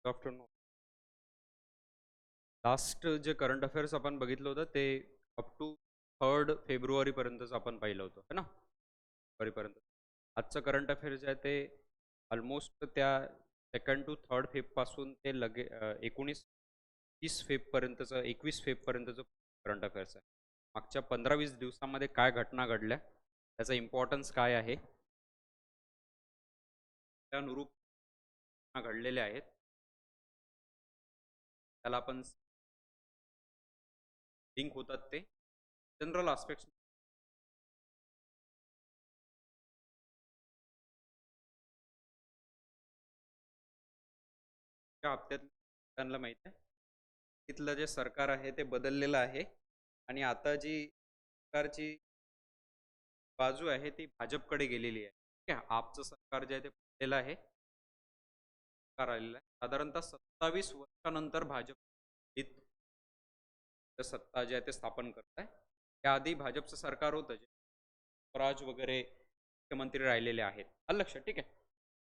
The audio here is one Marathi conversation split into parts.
आफ्टरनून. लास्ट जे करंट अफेअर्स आपण बघितलं होतं ते अप टू 3 फेब्रुवारी पर्यंतच आपण पाहिलं होतं है ना. फेब्रुवारीपर्यंत. आजचं करंट अफेअर जे आहे ते ऑलमोस्ट त्या 2nd to 3rd फेबपासून ते 19-30 फेबपर्यंतचं 21 फेबपर्यंतचं करंट अफेअर्स आहे. मागच्या 15-20 दिवसामध्ये काय घटना घडल्या, त्याचा इम्पॉर्टन्स काय आहे, त्यानुरूप घडलेल्या आहेत. त्याला आपण लिंक होतात ते जनरल आस्पेक्ट्स. हप्त्यात त्यांना माहित आहे तिथलं जे सरकार आहे ते बदललेलं आहे आणि आता जी सरकारची बाजू आहे ती भाजपकडे गेलेली आहे. ठीक आहे. आपचं सरकार जे आहे ते बदललेलं आहे. सरकार आलेलं आहे साधारणतः 27 वर्षानंतर भाजप सत्ता जे आहे ते स्थापन करत आहे. त्याआधी भाजपचं सरकार होतं जे स्वराज वगैरे मुख्यमंत्री राहिलेले आहेत. आलं लक्षात. ठीक आहे.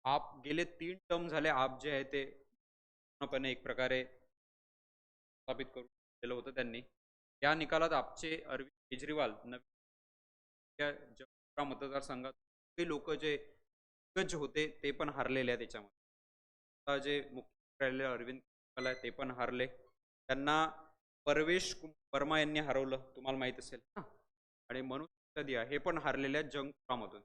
आप गेले 3 टर्म झाले. आप जे आहे ते पूर्णपणे एक प्रकारे स्थापित करून केलं होतं त्यांनी. या निकालात आपचे अरविंद केजरीवाल नवीन मतदारसंघात काही लोक जे दिग्गज होते ते पण हारलेले आहे त्याच्यामध्ये. आता जे मुख्य राहिलेले अरविंद केजरीवाल आहे ते पण हारले. त्यांना परवेश वर्मा यांनी हरवलं, तुम्हाला माहित असेल ना. आणि मनोज सिसोदिया हे पण हारलेले आहेत जंगपुरामधून.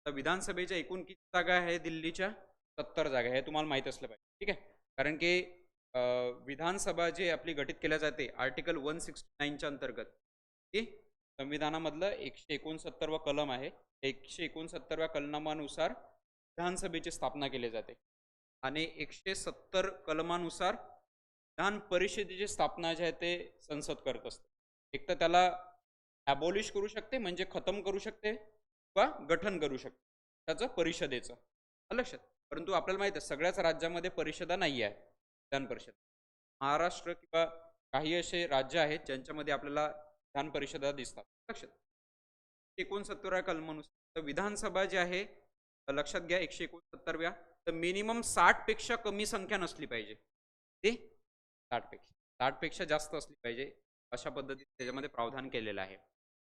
तर विधानसभेच्या एकूण किती जागा आहे दिल्लीच्या? 70 जागा हे तुम्हाला माहित असलं पाहिजे. ठीक आहे. कारण की विधानसभा जी आपली गठीत केल्या जाते आर्टिकल 169च्या अंतर्गत, की संविधानामधलं 169 कलम आहे. 169 कलमानुसार विधानसभेची स्थापना केली जाते आणि 170 कलमानुसार विधान परिषदेची स्थापना जी आहे ते संसद करत असते. एक तर त्याला ॲबॉलिश करू शकते म्हणजे खतम करू शकते किंवा गठन करू शकते त्याचं परिषदेचं. लक्षात. परंतु आपल्याला माहिती आहे सगळ्याच राज्यामध्ये परिषदा नाही आहे विधान परिषद. महाराष्ट्र किंवा काही असे राज्य आहेत ज्यांच्यामध्ये आपल्याला विधान परिषदा दिसतात. लक्षात. 69व्या कलमानुसार विधानसभा जी आहे लक्षात घ्या 169व्या, तर मिनिमम 60 पेक्षा कमी संख्या नसली पाहिजे. ते 60 पेक्षा जास्त असली पाहिजे अशा पद्धतीने त्याच्यामध्ये प्रावधान केलेलं आहे.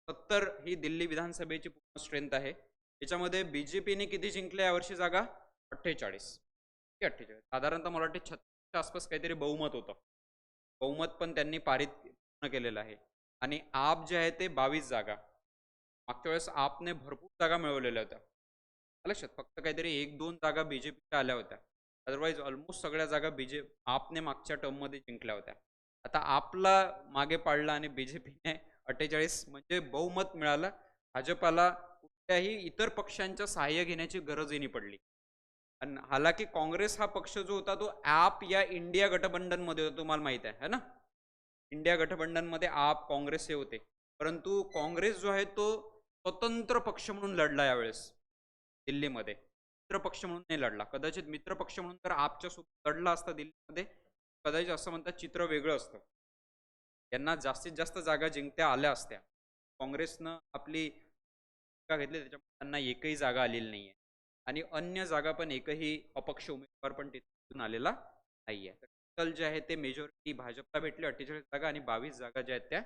70 ही दिल्ली विधानसभेची पूर्ण स्ट्रेंथ आहे. त्याच्यामध्ये बीजेपीने किती जिंकल्या यावर्षी जागा? 48. 48 साधारणतः मला वाटते 36च्या आसपास काहीतरी बहुमत होतं. बहुमत पण त्यांनी पारित पूर्ण केलेलं आहे. आणि आप जे आहे ते 22 जागा. मागच्या वेळेस आपने भरपूर जागा मिळवलेल्या होत्या. लक्षात. फक्त काहीतरी 1-2 जागा बीजेपीच्या आल्या होत्या. अदरवाईज ऑलमोस्ट सगळ्या जागा आपने मागच्या टर्ममध्ये जिंकल्या होत्या. आता आपला मागे पाडला आणि बीजेपीने 48 म्हणजे बहुमत मिळालं. भाजपाला कुठल्याही इतर पक्षांच्या सहाय्य घेण्याची गरजही नाही पडली. आणि हालाकी काँग्रेस हा पक्ष जो होता तो आप या इंडिया गठबंधनमध्ये होता, तुम्हाला माहित आहे ना. इंडिया गठबंधनमध्ये आप काँग्रेस हे होते. परंतु काँग्रेस जो आहे तो स्वतंत्र पक्ष म्हणून लढला यावेळेस दिल्लीमध्ये. मित्र पक्ष म्हणून नाही लढला. कदाचित मित्र पक्ष म्हणून तर आपच्या सोबत लढला असता दिल्लीमध्ये, कदाचित असं म्हणतात चित्र वेगळं असतं. त्यांना जास्तीत जास्त जागा जिंकत्या आल्या असत्या. काँग्रेसनं आपली जागा घेतली त्याच्यामुळे त्यांना एकही जागा आलेली नाहीये. आणि अन्य जागा पण एकही अपक्ष उमेदवार पण तिथून आलेला नाहीये. टोटल जे आहे ते मेजॉरिटी भाजपला भेटले 48 जागा आणि 22 जागा ज्या आहेत त्या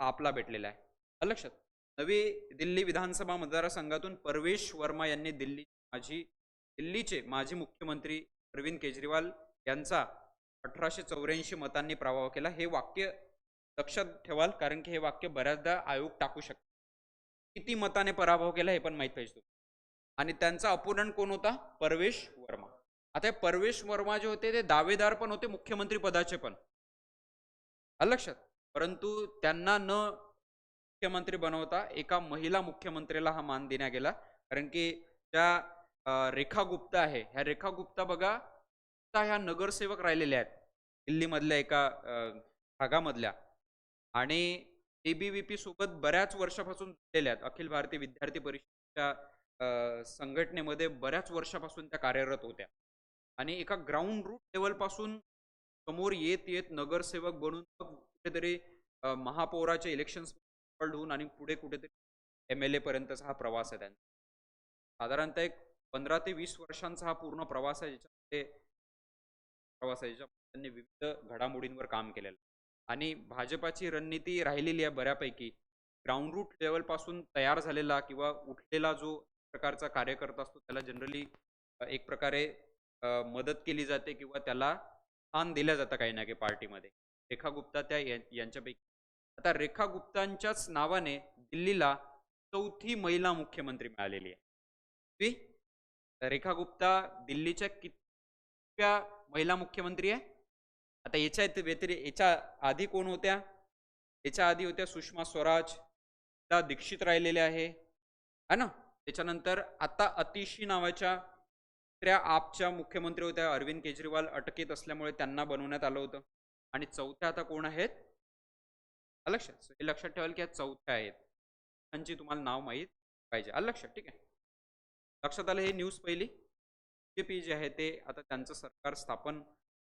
आपला भेटलेल्या आहे. लक्षात. नवी दिल्ली विधानसभा मतदारसंघातून परवेश वर्मा यांनी दिल्लीचे माजी मुख्यमंत्री अरविंद केजरीवाल यांचा 1884 मतांनी पराभव केला. हे वाक्य लक्षात ठेवाल कारण की हे वाक्य बऱ्याचदा आयोग टाकू शकतो. किती मताने पराभव केला हे पण माहित पाहिजे. आणि त्यांचा अपोनंट कोण होता? परवेश वर्मा. आता हे परवेश वर्मा जे होते ते दावेदार पण होते मुख्यमंत्री पदाचे पण. लक्षात. परंतु त्यांना न मुख्यमंत्री बनवता एका महिला मुख्यमंत्रीला हा मान देण्यात गेला. कारण की त्या रेखा गुप्ता आहे, ह्या रेखा गुप्ता बघा ह्या नगरसेवक राहिलेल्या आहेत दिल्लीमधल्या एका भागामधल्या आणि एबीव्हीपी सोबत बऱ्याच वर्षापासून जुळलेल्या आहेत. अखिल भारतीय विद्यार्थी परिषदेच्या संघटनेमध्ये बऱ्याच वर्षापासून त्या कार्यरत होत्या आणि एका ग्राउंड रूट लेवल पासून समोर येत येत नगरसेवक बनून कुठेतरी महापौराचे इलेक्शन्स होऊन आणि पुढे कुठेतरी MLA पर्यंतचा हा प्रवास आहे त्यांचा. साधारणतः एक 15 ते 20 वर्षांचा हा पूर्ण प्रवास आहे ज्याच्यामध्ये प्रवासाच्या त्यांनी विविध घडामोडींवर काम केलेलं आहे. आणि भाजपाची रणनीती राहिलेली आहे बऱ्यापैकी. ग्राउंड रूट लेव्हलपासून तयार झालेला किंवा उठलेला जो प्रकारचा कार्यकर्ता असतो त्याला जनरली एक प्रकारे मदत केली जाते किंवा त्याला स्थान दिलं जातं काही ना काही पार्टीमध्ये. रेखा गुप्ता यांच्यापैकी. आता रेखा गुप्तांच्याच नावाने दिल्लीला 4थी महिला मुख्यमंत्री मिळालेली आहे. कितवी? रेखा गुप्ता दिल्लीच्या कितव्या महिला मुख्यमंत्री आहे? आता याच्या आधी कोण होत्या? याच्या आधी होत्या सुषमा स्वराज, शीला दीक्षित राहिलेल्या आहे है ना. त्याच्यानंतर आता अतिशी नावाच्या दुसऱ्या आपच्या मुख्यमंत्री होत्या. अरविंद केजरीवाल अटकेत असल्यामुळे त्यांना बनवण्यात आलं होतं. आणि चौथ्या आता कोण आहेत? लक्षात हे लक्षात ठेवाल की या चौथ्या आहेत. त्यांची तुम्हाला नाव माहीत पाहिजे. लक्षात ठीक आहे. लक्षात आलं. हे न्यूज पहिली. बीजेपी जे आहे ते आता त्यांचं सरकार स्थापन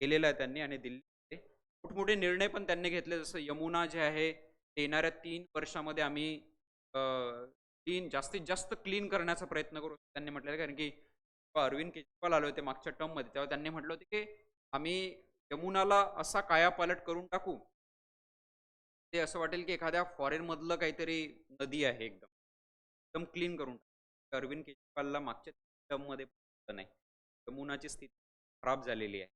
केलेलं आहे त्यांनी आणि दिल्ली मोठमोठे निर्णय पण त्यांनी घेतले. जसं यमुना जे आहे ते येणाऱ्या 3 वर्षामध्ये आम्ही क्लीन जास्तीत जास्त क्लीन करण्याचा प्रयत्न करू त्यांनी म्हटलेलं आहे. कारण की अरविंद केजरीवाल आले होते मागच्या टर्ममध्ये तेव्हा त्यांनी म्हटलं होतं की आम्ही यमुनाला असा कायापालट करून टाकू ते असं वाटेल की एखाद्या फॉरेन मधलं काहीतरी नदी आहे एकदम क्लीन करून टाकू. अरविंद केजरीवालला मागच्या टर्ममध्ये नाही. यमुनाची स्थिती खराब झालेली आहे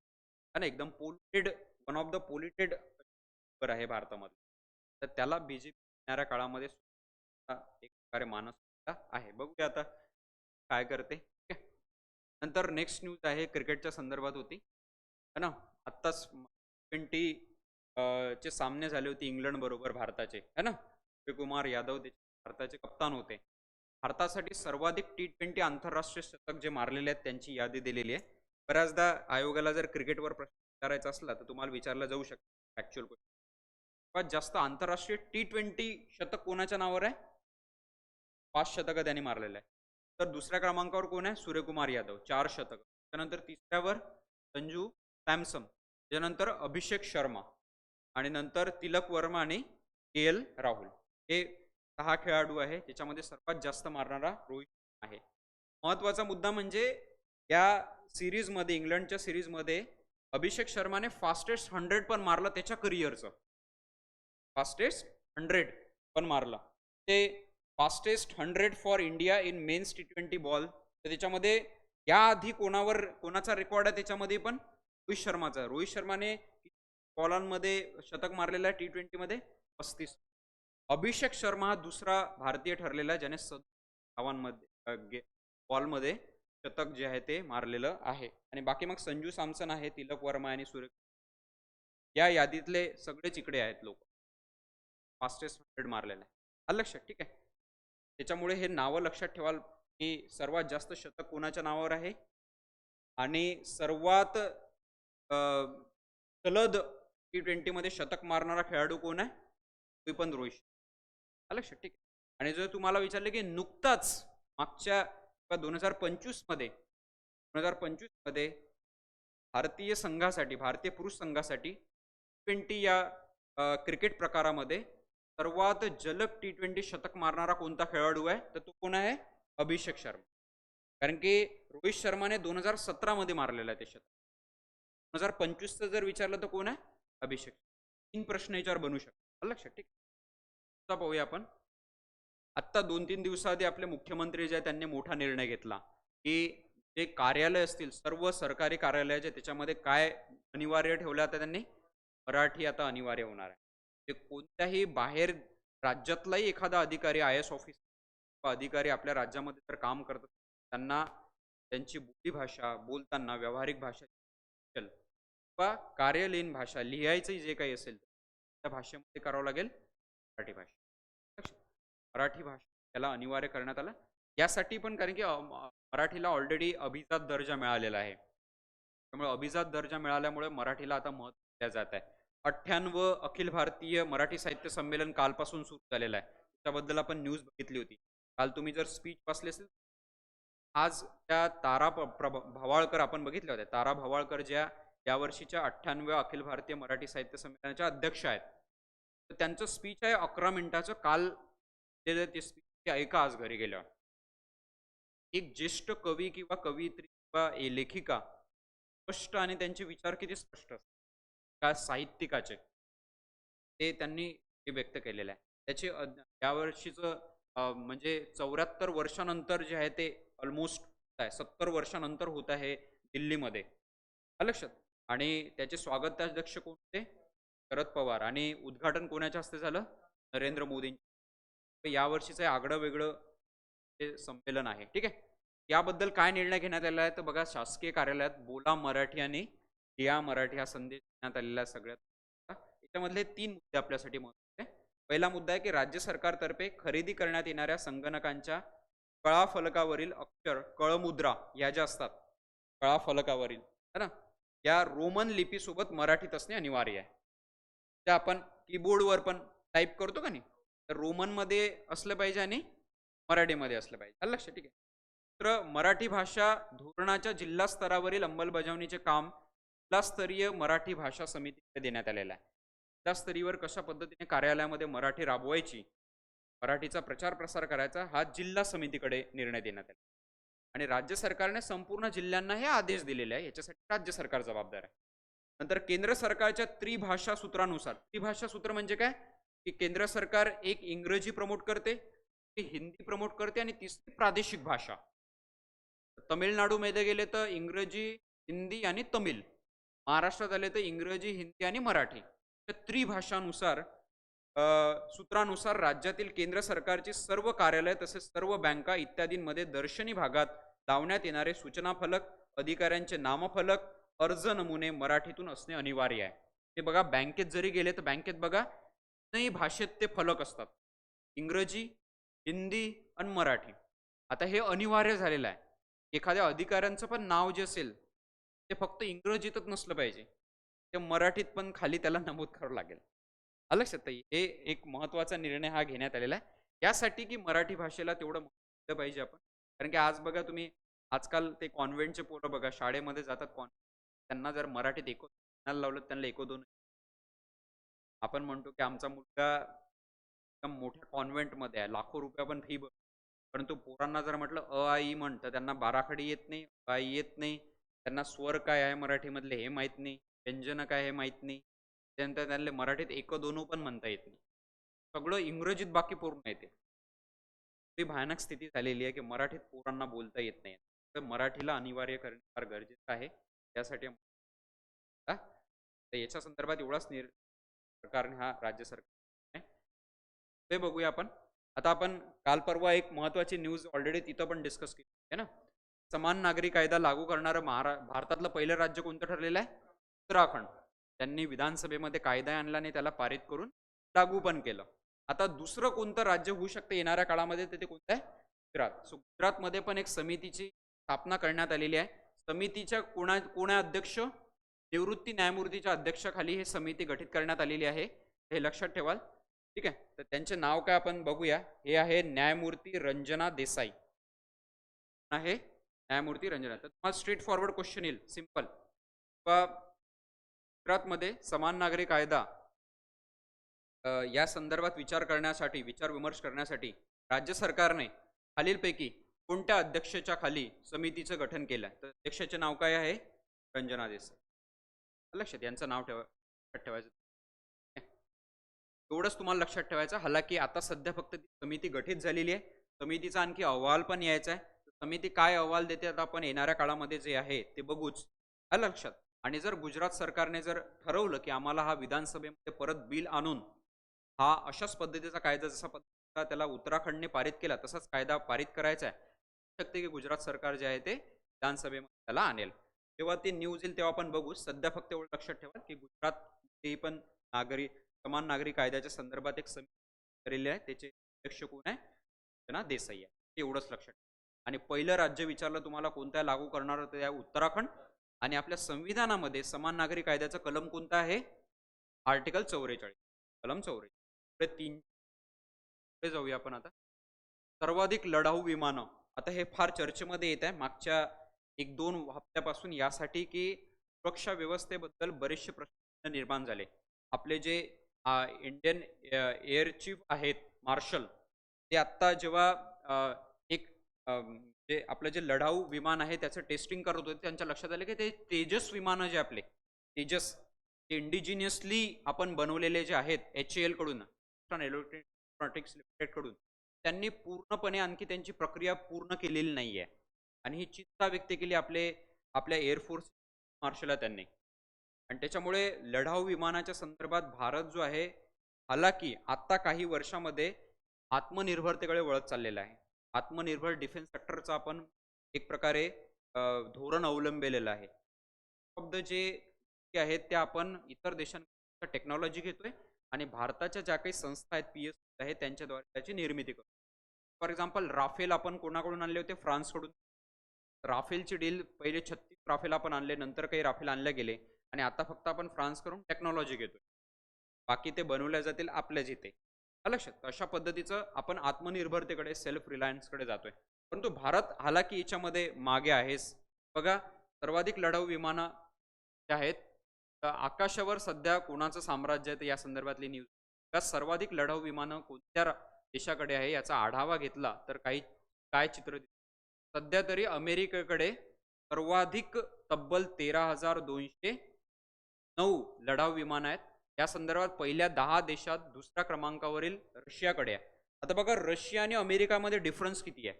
आणि एकदम polluted, one of the polluted आहे भारतामध्ये. तर त्याला बीजेपी येणाऱ्या काळामध्ये एक प्रकारे मानस आहे. बघूया आता काय करते. नंतर नेक्स्ट न्यूज आहे क्रिकेटच्या संदर्भात होती है ना. आत्ताच T20 चे सामने झाले होते इंग्लंड बरोबर भारताचे है ना. सूर्यकुमार यादव भारताचे कप्तान होते. भारतासाठी सर्वाधिक T20 आंतरराष्ट्रीय शतक जे मारलेले आहेत त्यांची यादी दिलेली आहे. बऱ्याचदा आयोगाला जर क्रिकेटवर प्रश्न विचारायचा असला तर तुम्हाला विचारला जाऊ शकतो ऍक्च्युअल क्वेश्चन. सर्वात जास्त आंतरराष्ट्रीय T20 शतक कोणाच्या नावावर आहे? 5 शतकं त्यांनी मारलेलं आहे. तर दुसऱ्या क्रमांकावर कोण आहे? सूर्यकुमार यादव 4 शतक. त्यानंतर तिसऱ्यावर संजू सॅमसन, त्यानंतर अभिषेक शर्मा आणि नंतर तिलक वर्मा आणि KL राहुल. हे 6 खेळाडू आहे. त्याच्यामध्ये सर्वात जास्त मारणारा रोहित आहे. महत्वाचा मुद्दा म्हणजे या सिरीजमध्ये इंग्लंडच्या सिरीजमध्ये अभिषेक शर्माने फास्टेस्ट 100 पण मारलं त्याच्या करिअरचं. फास्टेस्ट 100 पण मारला. ते fastest 100 for India in men's T20 ball. तर त्याच्यामध्ये याआधी कोणाचा रेकॉर्ड आहे त्याच्यामध्ये पण रोहित शर्माचा. रोहित शर्माने बॉलांमध्ये शतक मारलेला आहे T20 मध्ये 35. अभिषेक शर्मा हा दुसरा भारतीय ठरलेला आहे ज्याने धावांमध्ये बॉलमध्ये शतक जे आहे ते मारलेलं आहे. आणि बाकी मग संजू सॅमसन आहे, तिलक वर्मा आणि सूर्य या यादीतले सगळेच इकडे आहेत लोक. फास्टेस्ट 100 मारलेला आहे. लक्षात ठीक आहे. त्याच्यामुळे हे नावं लक्षात ठेवाल की सर्वात जास्त शतक कोणाच्या नावावर आहे आणि सर्वात जलद T20 मध्ये शतक मारणारा खेळाडू कोण आहे? तो पण रोहित. लक्षात ठीक आहे. आणि जर तुम्हाला विचारले की नुकताच मागच्या 2025 मध्ये भारतीय संघासाठी, भारतीय पुरुष संघासाठी T20 या क्रिकेट प्रकारामध्ये सर्वात जलद T20 शतक मारणारा कोणता खेळाडू आहे तर तो कोण आहे? अभिषेक शर्मा. कारण की रोहित शर्माने 2017 मध्ये मारलेला आहे ते शतक. 2025 जर विचारलं तर कोण आहे? अभिषेक. 3 प्रश्न याच्यावर बनू शकतात. लक्षात ठीक. पाहूया आपण. आत्ता 2-3 दिवसाआधी आपले मुख्यमंत्री जे आहेत त्यांनी मोठा निर्णय घेतला की जे कार्यालय असतील सर्व सरकारी कार्यालयाचे त्याच्यामध्ये काय अनिवार्य ठेवलं आता त्यांनी? मराठी आता अनिवार्य होणार आहे. ते कोणत्याही बाहेर राज्यातलाही एखादा अधिकारी IAS ऑफिसर अधिकारी आपल्या राज्यामध्ये जर काम करतात त्यांना त्यांची बोलीभाषा बोलताना व्यावहारिक भाषा किंवा कार्यालयीन भाषा लिहायचं जे काही असेल त्या भाषेमध्ये करावं लागेल मराठी भाषा. मराठी भाषा त्याला अनिवार्य करण्यात आलं. यासाठी पण कारण की मराठीला ऑलरेडी अभिजात दर्जा मिळालेला आहे. त्यामुळे अभिजात दर्जा मिळाल्यामुळे मराठीला आता महत्त्व दिले जात आहे. 98 अखिल भारतीय मराठी साहित्य संमेलन कालपासून सुरू झालेलं आहे. त्याबद्दल आपण न्यूज बघितली होती. काल तुम्ही जर स्पीच वाचले असेल आज त्या तारा भवाळकर आपण बघितल्या होत्या. तारा भवाळकर ज्या यावर्षीच्या 98व्या अखिल भारतीय मराठी साहित्य संमेलनाच्या अध्यक्ष आहेत. तर त्यांचं स्पीच आहे 11 मिनिटाचं. काल ते स्पीच ऐका आज घरी गेल्यावर. एक ज्येष्ठ कवी किंवा कवयित्री किंवा लेखिका स्पष्ट आणि त्यांचे विचार किती स्पष्ट असतात. का साहित्यिकाचे ते त्यांनी ते व्यक्त केलेलं आहे. त्याची यावर्षीचं म्हणजे 74 वर्षानंतर जे आहे ते ऑलमोस्ट आहे 70 वर्षानंतर होत आहे दिल्लीमध्ये. आलं लक्षात? आणि त्याचे स्वागताध्यक्ष कोण होते? शरद पवार आणि उद्घाटन कोणाच्या हस्ते झालं? नरेंद्र मोदीं. यावर्षीचं हे आगळं-वेगळं ते संमेलन आहे. ठीक आहे. याबद्दल काय निर्णय घेण्यात आला आहे? तर बघा शासकीय कार्यालयात बोला मराठी आणि लिहा मराठी हा संदेश देण्यात आलेला आहे सगळ्यात. याच्यामधले 3 मुद्दे आपल्यासाठी महत्त्वाचे आहे. पहिला मुद्दा आहे की राज्य सरकारतर्फे खरेदी करण्यात येणाऱ्या संगणकांच्या कळाफलकावरील अक्षर, कळमुद्रा या ज्या असतात, कळाफलकावरील, है ना? या रोमन लिपीसोबत मराठीत असणे अनिवार्य आहे. त्या आपण कीबोर्डवर पण टाइप करतो का नाही? तर रोमनमध्ये असलं पाहिजे आणि मराठीमध्ये असलं पाहिजे. आलं लक्षात? ठीक आहे. तर मराठी भाषा धोरणाच्या जिल्हा स्तरावरील अंमलबजावणीचे काम जिल्हास्तरीय मराठी भाषा समितीकडे देण्यात आलेलं आहे. जिल्हास्तरीयवर कशा पद्धतीने कार्यालयामध्ये मराठी राबवायची, मराठीचा प्रचार प्रसार करायचा हा जिल्हा समितीकडे निर्णय देण्यात आला. आणि राज्य सरकारने संपूर्ण जिल्ह्यांना हे आदेश दिलेले आहे. याच्यासाठी राज्य सरकार जबाबदार आहे. नंतर केंद्र सरकारच्या त्रिभाषा सूत्रानुसार, त्रिभाषा सूत्र म्हणजे काय? की केंद्र सरकार एक इंग्रजी प्रमोट करते, हिंदी प्रमोट करते आणि तिसरी प्रादेशिक भाषा. तमिळनाडूमध्ये गेले तर इंग्रजी, हिंदी आणि तमिळ. महाराष्ट्रात आले तर इंग्रजी, हिंदी आणि मराठी. तर त्रिभाषानुसार सूत्रानुसार राज्यातील केंद्र सरकारची सर्व कार्यालय तसेच सर्व बँका इत्यादींमध्ये दर्शनी भागात लावण्यात येणारे सूचना फलक, अधिकाऱ्यांचे नामफलक, अर्ज नमुने मराठीतून असणे अनिवार्य आहे. ते बघा बँकेत जरी गेले तर बँकेत बघा नाही भाषेत ते फलक असतात. इंग्रजी, हिंदी आणि मराठी. आता हे अनिवार्य झालेलं आहे. एखाद्या अधिकाऱ्यांचं पण नाव जे असेल, ते फक्त इंग्रजीतच नसलं पाहिजे. ते मराठीत पण खाली त्याला नमूद करावं लागेल. आलं लक्षात? हे एक महत्त्वाचा निर्णय हा घेण्यात आलेला आहे. यासाठी की मराठी भाषेला तेवढं महत्त्व दिलं पाहिजे आपण. कारण की आज बघा तुम्ही आजकाल ते कॉन्व्हेंटचे पोरं बघा शाळेमध्ये जातात त्यांना जर मराठीत म्हणायला लावलं त्यांना 1-2 आपण म्हणतो की आमचा मुलगा एकदम मोठ्या कॉन्व्हेंटमध्ये आहे. लाखो रुपये आपण फी परंतु पोरांना जर म्हटलं अ, आ, इ म्हण तर त्यांना बाराखडी येत नाही, अ, आ, इ येत नाही. त्यांना स्वर काय आहे मराठीमधले हे माहीत नाही. व्यंजन काय हे माहीत नाही. त्यानंतर त्यांना मराठीत 1-2 पण म्हणता येत नाही. सगळं इंग्रजीत बाकी पूर्ण येते. ती भयानक स्थिती झालेली आहे की मराठीत पोरांना बोलता येत नाही. तर मराठीला अनिवार्य करणे फार गरजेचं आहे. त्यासाठी तर याच्या संदर्भात एवढाच सरकारने हा राज्य सरकार ते बघूया आपण. आता आपण काल परवा एक महत्वाची न्यूज ऑलरेडी तिथं पण डिस्कस केली आहे ना. समान नागरी कायदा लागू करणारं भारतातलं पहिलं राज्य कोणतं ठरलेलं आहे? उत्तराखंड. त्यांनी विधानसभेमध्ये कायदा आणला आणि त्याला पारित करून लागू पण केलं. आता दुसरं कोणतं राज्य होऊ शकतं येणाऱ्या काळामध्ये ते कोणतं आहे? गुजरात. सो गुजरातमध्ये पण एक समितीची स्थापना करण्यात आलेली आहे. समितीच्या कोणा अध्यक्ष? निवृत्ती न्यायमूर्तीच्या अध्यक्षाखाली ही समिती गठीत करण्यात आलेली आहे. हे लक्षात ठेवाल. ठीक आहे. तर त्यांचे नाव काय आपण बघूया. हे आहे न्यायमूर्ती रंजना देसाई. आहे न्यायमूर्ती रंजना. तर तुम्हाला स्ट्रेट फॉरवर्ड क्वेश्चन येईल सिंपल. गुजरातमध्ये समान नागरी कायदा या संदर्भात विचार करण्यासाठी, विचार विमर्श करण्यासाठी राज्य सरकारने खालीलपैकी कोणत्या अध्यक्षाच्या खाली समितीचं गठन केलं? तर अध्यक्षाचे नाव काय आहे? रंजना देसाई. लक्षात यांचं नाव ठेवायचं. एवढंच तुम्हाला लक्षात ठेवायचं. हालाकी आता सध्या फक्त ती समिती गठीत झालेली आहे. समितीचा आणखी अहवाल पण यायचा आहे. समिती काय अहवाल देते आता आपण येणाऱ्या काळामध्ये जे आहे ते बघूच. आलं लक्षात? आणि जर गुजरात सरकारने जर ठरवलं की आम्हाला हा विधानसभेमध्ये परत बिल आणून हा अशाच पद्धतीचा कायदा जसा पद्धतीचा त्याला उत्तराखंडने पारित केला तसाच कायदा पारित करायचा आहे. शकते की गुजरात सरकार जे आहे ते विधानसभेमध्ये त्याला आणेल. तेव्हा ते न्यूज येईल तेव्हा आपण बघू. सध्या फक्त एवढं लक्षात ठेवा की गुजरात पण समान नागरी कायद्याच्या संदर्भात एक समिती केलेली आहे. त्याचे अध्यक्ष कोण आहे? रंजना देसाई आहे. एवढंच लक्षात ठेवा. आणि पहिलं राज्य विचारलं तुम्हाला कोणत्या लागू करणार होतं त्या उत्तराखंड. आणि आपल्या संविधानामध्ये समान नागरी कायद्याचा कलम कोणता आहे? आर्टिकल 44. कलम 44. पुढे 3 पुढे जाऊया आपण आता. सर्वाधिक लढाऊ विमानं. आता हे फार चर्चेमध्ये येत आहे मागच्या 1-2 हप्त्यापासून यासाठी की सुरक्षा व्यवस्थेबद्दल बरेचसे प्रश्न निर्माण झाले. आपले जे इंडियन एअर चीफ आहेत मार्शल ते आत्ता जेव्हा एक जे आपलं जे लढाऊ विमान आहे त्याचं टेस्टिंग करत होते, त्यांच्या लक्षात आलं की ते तेजस विमानं जे आपले तेजस ते इंडिजिनियसली आपण बनवलेले जे आहेत HAL कडून इलेक्ट्रॉनिक्स लिमिटेड कडून त्यांनी पूर्णपणे आणखी त्यांची प्रक्रिया पूर्ण केलेली नाहीये आणि ही चिंता व्यक्त केली आपल्या एअरफोर्स मार्शलला त्यांनी. आणि त्याच्यामुळे लढाऊ विमानाच्या संदर्भात भारत जो आहे, हालाकी आता काही वर्षामध्ये आत्मनिर्भरतेकडे वळत चाललेला आहे. आत्मनिर्भर डिफेन्स सेक्टरचा आपण एक प्रकारे धोरण अवलंबिलेलं आहे. शब्द जे आहेत त्या आपण इतर देशांच्या टेक्नॉलॉजी घेतोय आणि भारताच्या ज्या काही संस्था आहेत, PSUs आहेत, त्यांच्याद्वारे त्याची निर्मिती करतो. फॉर एक्झाम्पल राफेल आपण कोणाकडून आणले होते? फ्रान्सकडून. राफेलची डील पहिले 36 राफेल आपण आणले, नंतर काही राफेल आणले गेले आणि आता फक्त आपण फ्रान्सकडून टेक्नॉलॉजी घेतोय. बाकी ते बनवल्या जातील आपल्याच इथे. आलं लक्षात? अशा पद्धतीचं आपण आत्मनिर्भरतेकडे, सेल्फ रिलायन्सकडे जातोय. परंतु भारत हालाकी याच्यामध्ये मागे आहेच. बघा, सर्वाधिक लढाऊ विमानं जे आहेत, आकाशावर सध्या कोणाचं साम्राज्य आहे या संदर्भातली न्यूज. त्या सर्वाधिक लढाऊ विमानं कोणत्या देशाकडे आहे याचा आढावा घेतला तर काय चित्र सध्या तरी अमेरिकेकडे सर्वाधिक तब्बल 13,209 लढाऊ विमानं आहेत. या संदर्भात पहिल्या 10 देशात दुसऱ्या क्रमांकावरील रशियाकडे आहे. आता बघा, रशिया आणि अमेरिकामध्ये डिफरन्स किती आहे?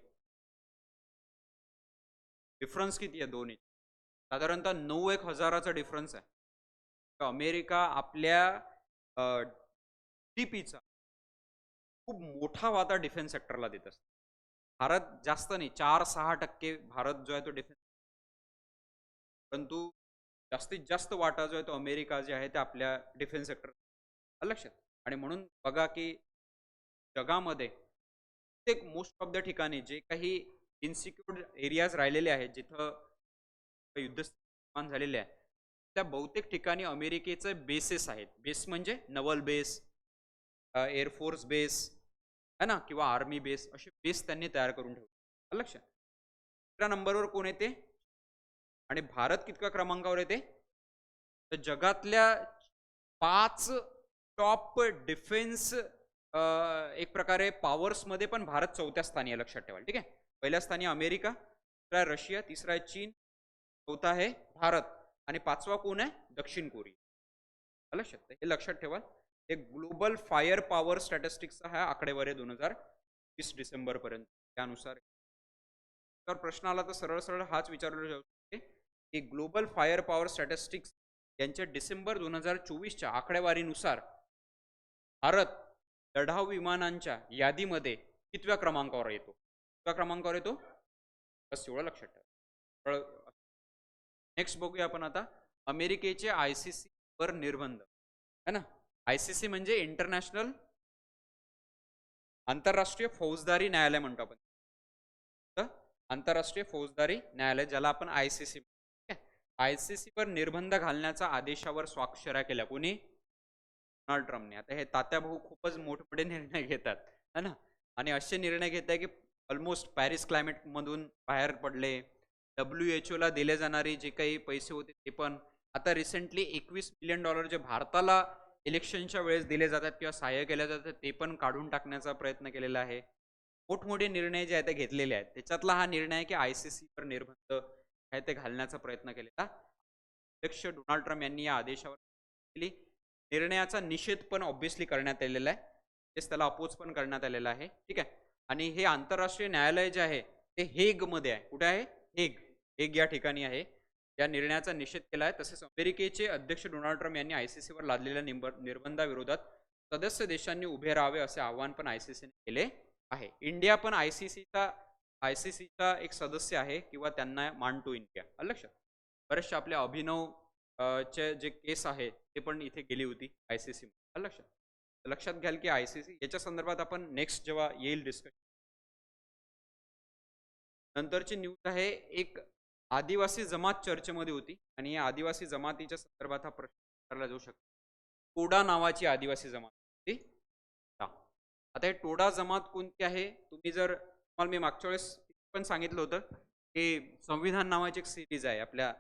डिफरन्स किती आहे दोन्ही? साधारणतः 9-1 हजाराचा डिफरन्स आहे. अमेरिका आपल्या GDPचा खूप मोठा वाटा डिफेन्स सेक्टरला देत असते. भारत जास्त नाही, 4-6% भारत जो आहे तो डिफेन्स, परंतु जास्तीत जास्त वाटा जो आहे तो अमेरिका जे आहे ते आपल्या डिफेन्स सेक्टर लक्षात. आणि म्हणून बघा की जगामध्ये प्रत्येक मोस्ट ऑफ द ठिकाणी जे काही इन्सिक्युअर एरियाज राहिलेले आहेत, जिथं युद्ध निर्माण झालेले आहे, त्या बहुतेक ठिकाणी अमेरिकेचे बेसेस आहेत. बेस म्हणजे नवल बेस, एअरफोर्स बेस है ना, किंवा आर्मी बेस, असे बेस त्यांनी तयार करून ठेवले. लक्षात. दुसऱ्या नंबरवर कोण येते आणि भारत कितव्या क्रमांकावर येते? तर जगातल्या 5 टॉप डिफेन्स एक प्रकारे पॉवर्समध्ये पण भारत 4थ्या स्थानी आहे, लक्षात ठेवा. ठीक आहे. पहिल्या स्थानी अमेरिका, दुसरा रशिया, तिसरा आहे चीन, चौथा आहे भारत आणि 5वा कोण आहे? दक्षिण कोरिया. लक्षात. हे लक्षात ठेवा. एक ग्लोबल फायर पॉवर स्टॅटिस्टिक्सचा हा आकडेवारी आहे 2020 डिसेंबर पर्यंत. त्यानुसार तर प्रश्न आला तर सरळ सरळ हाच विचारला जाऊ शकते की ग्लोबल फायर पॉवर स्टॅटिस्टिक्स यांच्या डिसेंबर 2024च्या आकडेवारीनुसार भारत लढाऊ विमानांच्या यादीमध्ये कितव्या क्रमांकावर येतो? कितव्या क्रमांकावर येतो? बस एवढं लक्षात ठेवा. नेक्स्ट बघूया आपण आता अमेरिकेचे ICC वर निर्बंध है ना. ICC म्हणजे इंटरनॅशनल आंतरराष्ट्रीय फौजदारी न्यायालय म्हणतो आपण. आंतरराष्ट्रीय फौजदारी न्यायालय, ज्याला आपण ICC. ICC वर निर्बंध घालण्याच्या आदेशावर स्वाक्षऱ्या केल्या कोणी? डोनाल्ड ट्रम्पने. आता हे तात्या भाऊ खूपच मोठमोठे निर्णय घेतात है ना, आणि असे निर्णय घेत आहे की ऑलमोस्ट पॅरिस क्लायमेट मधून बाहेर पडले. WHO ला दिले जाणारे जे काही पैसे होते ते पण आता रिसेंटली $21 मिलियन जे भारताला इलेक्शनच्या वेळेस दिले जातात किंवा सहाय्य केले जातात ते पण काढून टाकण्याचा प्रयत्न केलेला आहे. मोठमोठे निर्णय जे आहेत ते घेतलेले आहेत. त्याच्यातला हा निर्णय आहे की ICC वर निर्बंध आहे ते घालण्याचा प्रयत्न केलेला. अध्यक्ष डोनाल्ड ट्रम्प यांनी या आदेशावर केली. निर्णयाचा निषेध पण ऑब्व्हियसली करण्यात आलेला आहे. तेच त्याला अपोज पण करण्यात आलेला आहे. ठीक आहे. आणि हे आंतरराष्ट्रीय न्यायालय जे आहे ते हेग मध्ये आहे. कुठे आहे? हेग या ठिकाणी आहे. या निर्णयाचा निषेध केला आहे. तसेच अमेरिकेचे अध्यक्ष डोनाल्ड ट्रम्प यांनी ICC वर लादलेल्या निर्बंधाविरोधात सदस्य देशांनी उभे राहावे असे आवाहन पण ICC ने केले आहे. इंडिया पण ICCचा एक सदस्य आहे किंवा त्यांना मानतो इंडिया. लक्षात. बरेचसे आपले अभिनव चे जे केस आहे ते पण इथे गेली होती ICC. लक्षात. लक्षात घ्याल की ICC याच्या संदर्भात आपण नेक्स्ट जेव्हा येईल डिस्कशन. नंतरची न्यूज आहे, एक आदिवासी जमात चर्चेमध्ये होती आणि या आदिवासी जमातीच्या संदर्भात हा प्रश्न विचारला जाऊ शकतो. टोडा नावाची आदिवासी जमात होती. आता हे टोडा जमात कोणती आहे? तुम्ही जर तुम्हाला मी मागच्या वेळेस पण सांगितलं होतं की संविधान नावाची एक सिरीज आहे आपल्या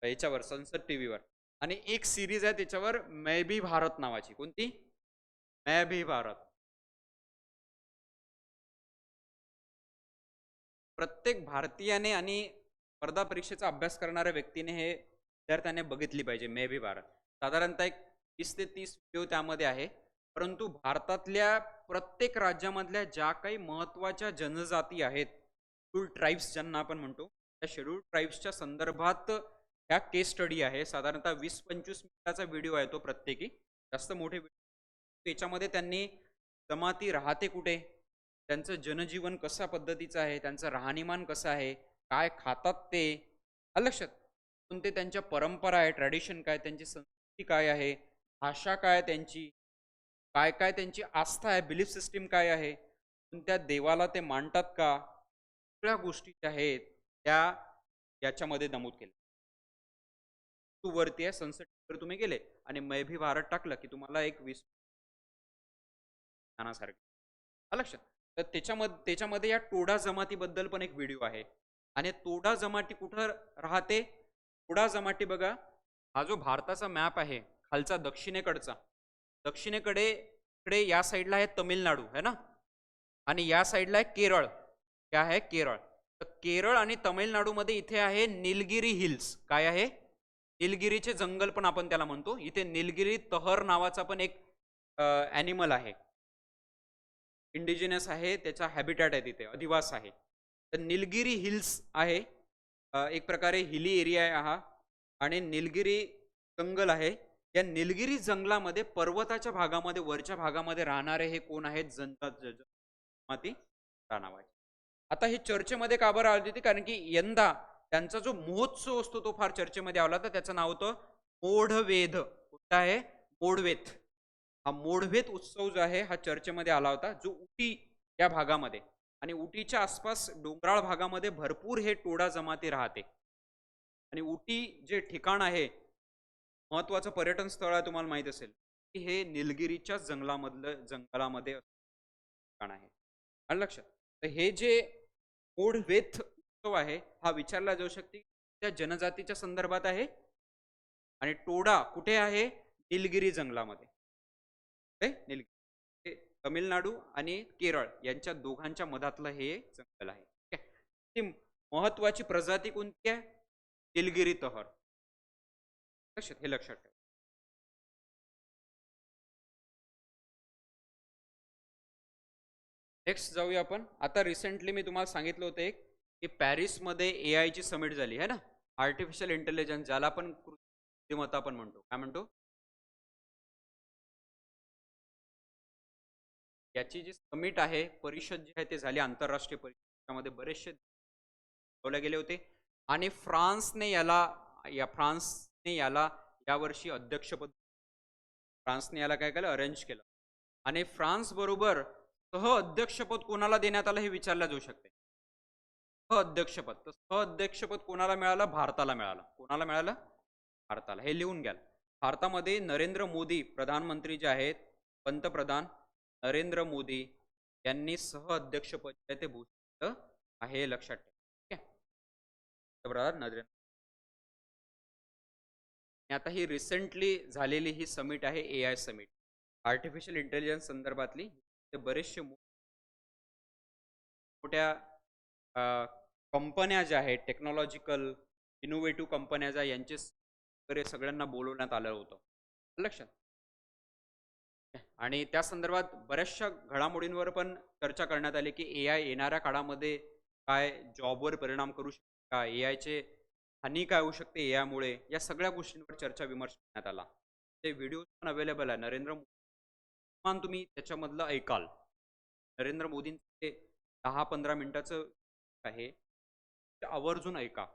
याच्यावर संसद टीव्हीवर, आणि एक सिरीज आहे त्याच्यावर मै भी भारत नावाची. कोणती? मै भी भारत. प्रत्येक भारतीयाने आणि स्पर्धा परीक्षेचा अभ्यास करणाऱ्या व्यक्तीने हे विद्यार्थ्याने बघितली पाहिजे मे बी भारत. साधारणतः एक 20 ते 30 व्हिडिओ त्यामध्ये आहे. परंतु भारतातल्या प्रत्येक राज्यामधल्या ज्या काही महत्त्वाच्या जनजाती आहेत, शेड्यूल्ड ट्राइब्स ज्यांना आपण म्हणतो, त्या शेड्यूल्ड ट्राइब्सच्या संदर्भात ह्या केस स्टडी आहे. साधारणतः 20-25 मिनिटाचा व्हिडिओ आहे तो प्रत्येकी. जास्त मोठे त्याच्यामध्ये त्यांनी जमाती राहते कुठे, त्यांचं जनजीवन कशा पद्धतीचं आहे, त्यांचं राहणीमान कसं आहे, काय खातात ते, आलं लक्षात? कोणते त्यांच्या परंपरा आहे, ट्रॅडिशन काय, त्यांची संस्कृती काय आहे, भाषा काय त्यांची, काय काय त्यांची आस्था आहे, बिलीफ सिस्टीम काय आहे, कोणत्या देवाला ते मानतात का, सगळ्या गोष्टी ज्या आहेत त्या याच्यामध्ये नमूद केल्या. तू वरती आहे सनसेट तुम्ही गेले आणि मै भी भारत टाकलं की तुम्हाला एक 20 सारखं लक्षात. तर त्याच्यामध्ये या टोडा जमातीबद्दल पण एक व्हिडिओ आहे. आणि टोडा जमाती कुठं राहते, टोडा जमाती बघा, हा जो भारताचा मॅप आहे खालचा दक्षिणेकडचा, दक्षिणेकडे इकडे या साईडला आहे तमिळनाडू है ना, आणि या साईडला आहे केरळ. काय आहे केरळ. तर केरळ आणि तमिळनाडूमध्ये इथे आहे निलगिरी हिल्स. काय आहे, निलगिरीचे जंगल पण आपण त्याला म्हणतो. इथे निलगिरी तहर नावाचा पण एक ॲनिमल आहे, इंडिजिनस आहे, त्याचा हॅबिटॅट आहे, तिथे अधिवास आहे. तर निलगिरी हिल्स आहे, एक प्रकारे हिली एरिया आहे हा. आणि निलगिरी जंगल आहे. या निलगिरी जंगलामध्ये पर्वताच्या भागामध्ये वरच्या भागामध्ये राहणारे हे कोण आहेत, जमाती नावाचे. आता हे चर्चेमध्ये का बरं आली होती, कारण की यंदा त्यांचा जो महोत्सव असतो तो फार चर्चेमध्ये आला. तर त्याचं नाव होतं मोढवेध. कुठं आहे, मोढवेथ. हा मोढवेथ उत्सव जो आहे हा चर्चेमध्ये आला होता, जो उटी या भागामध्ये आणि उटीच्या आसपास डोंगराळ भागामध्ये भरपूर हे टोडा जमाती राहते. आणि उटी जे ठिकाण आहे, महत्वाचं पर्यटन स्थळ आहे, तुम्हाला माहित असेल की हे निलगिरीच्या जंगलामध्ये ठिकाण आहे. आलं लक्षात. तर हे जे मोढवेथ उत्सव आहे हा विचारला जाऊ शकते त्या जनजातीच्या संदर्भात आहे. आणि टोडा कुठे आहे, निलगिरी जंगलामध्ये. निलगिरी तमिळनाडू आणि केरळ यांच्या दोघांच्या मधातलं हे जंगल आहे. ती महत्वाची प्रजाती कोणती आहे, निलगिरी तहर. हे लक्षात ठेवा. नेक्स्ट जाऊया आपण. आता रिसेंटली मी तुम्हाला सांगितलं होतं एक की पॅरिसमध्ये AI ची समिट झाली आहे ना, आर्टिफिशियल इंटेलिजन्स, ज्याला आपण कृत्रिमता पण म्हणतो. काय म्हणतो, याची जी समिट आहे, परिषद जी आहे ते झाली आंतरराष्ट्रीय परिषद. त्यामध्ये बरेचसे ठेवले गेले होते. आणि फ्रान्सने याला यावर्षी अध्यक्षपद, फ्रान्सने याला काय केलं, अरेंज केलं. आणि फ्रान्स बरोबर सह अध्यक्षपद कोणाला देण्यात आलं हे विचारलं जाऊ शकते. सह अध्यक्षपद, तर सह अध्यक्षपद कोणाला मिळालं, भारताला मिळालं. कोणाला मिळालं, भारताला. हे लिहून घ्या. भारतामध्ये नरेंद्र मोदी प्रधानमंत्री जे आहेत, पंतप्रधान नरेंद्र मोदी यांनी सह अध्यक्षपद ते भूषवलं आहे, हे लक्षात ठेवा. पंतप्रधान नरेंद्र. आता ही रिसेंटली झालेली ही समिट आहे AI समिट, आर्टिफिशियल इंटेलिजन्स संदर्भातली. ते बरेचसे मोठ्या कंपन्या ज्या आहेत, टेक्नॉलॉजिकल इनोव्हेटिव्ह कंपन्या ज्या, यांचे वगैरे सगळ्यांना बोलवण्यात आलं होतं, लक्षात. आणि त्या संदर्भात बऱ्याचशा घडामोडींवर पण चर्चा करण्यात आली की AI येणाऱ्या काळामध्ये काय जॉबवर परिणाम करू शकते का, AIचे हानी काय होऊ शकते यामुळे, या सगळ्या गोष्टींवर चर्चा विमर्श करण्यात आला. ते व्हिडिओ पण अवेलेबल आहे नरेंद्र मोदी, तुम्ही त्याच्यामधलं ऐकाल. नरेंद्र मोदींचे 10-15 मिनिटाचं आहे, आवर्जून ऐका.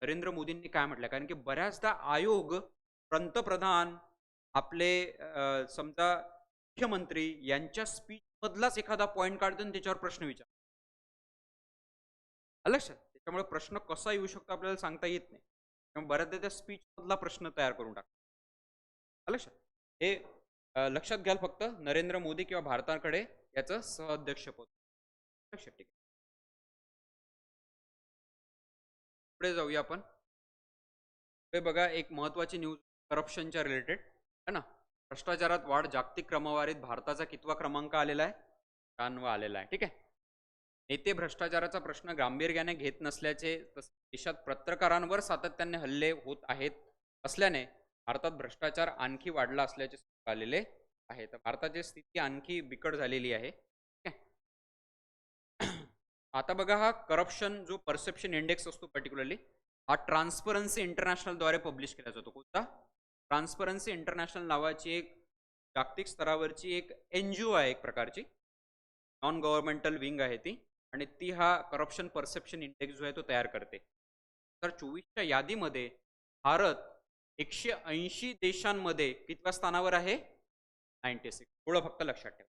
नरेंद्र मोदींनी काय म्हटलं, कारण की बऱ्याचदा आयोग, पंतप्रधान, आपले समजा मुख्यमंत्री यांच्या स्पीच मधलाच एखादा पॉइंट काढतो आणि त्याच्यावर प्रश्न विचार, लक्षात. त्याच्यामुळे प्रश्न कसा येऊ शकतो आपल्याला सांगता येत नाही. त्यामुळे बऱ्याचदा त्या स्पीच मधला प्रश्न तयार करून टाकतो, लक्षात. हे लक्षात घ्याल फक्त, नरेंद्र मोदी किंवा भारताकडे याचं सहअध्यक्षपद, लक्षात. ठीक आहे, पुढे जाऊया आपण. हे बघा, एक महत्वाची न्यूज करप्शनच्या रिलेटेड है ना. भ्रष्टाचारात वाढ, जागतिक क्रमवारीत भारताचा कितवा क्रमांक आलेला आहे, 96 आलेला आहे. ठीक आहे. नेते भ्रष्टाचाराचा प्रश्न गांभीर्याने घेत नसल्याचे देशात पत्रकारांवर सातत्याने हल्ले होत आहेत असल्याने भारतात भ्रष्टाचार आणखी वाढला असल्याचे समोर आलेले आहे. तर भारताची स्थिती आणखी बिकट झालेली आहे. ठीक आहे. आता बघा, हा करप्शन जो परसेप्शन इंडेक्स असतो पर्टिक्युलरली, हा ट्रान्सपरन्सी इंटरनॅशनल द्वारे पब्लिश केला जातो. कोणता? ट्रान्सपरन्सी इंटरनॅशनल नावाची एक जागतिक स्तरावरची एक NGO आहे, एक प्रकारची नॉन गव्हर्नमेंटल विंग आहे ती, आणि ती हा करप्शन परसेप्शन इंडेक्स जो आहे तो तयार करते. तर 24च्या यादीमध्ये भारत 180 देशांमध्ये कितव्या स्थानावर आहे? 96. थोडं फक्त लक्षात ठेवा.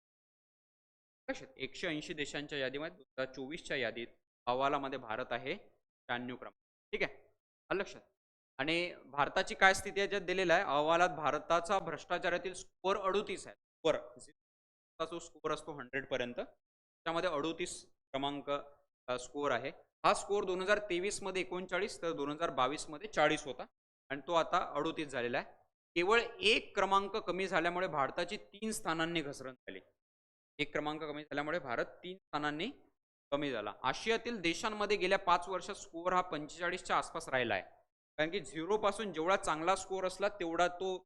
लक्षात, 180 देशांच्या यादीमध्ये 2024च्या यादीत अहवालामध्ये भारत आहे 96 क्रमांक. ठीक आहे, आलं लक्षात. आणि भारताची काय स्थिती आहे ज्यात दिलेला आहे अहवालात, भारताचा भ्रष्टाचारातील स्कोअर 38 आहे. स्कोअर जो स्कोअर असतो 100 पर्यंत, त्यामध्ये 38 क्रमांक स्कोअर आहे. हा स्कोअर 2023 मध्ये 39, तर 2022 मध्ये 40 होता, आणि तो आता 38 झालेला आहे. केवळ एक क्रमांक कमी झाल्यामुळे भारताची 3 स्थानांनी घसरण झाली. एक क्रमांक कमी झाल्यामुळे भारत 3 स्थानांनी कमी झाला. आशियातील देशांमध्ये गेल्या 5 वर्षात स्कोअर हा 45च्या आसपास राहिला आहे. कारण की 0 पासून जेवढा चांगला स्कोअर असला तेवढा तो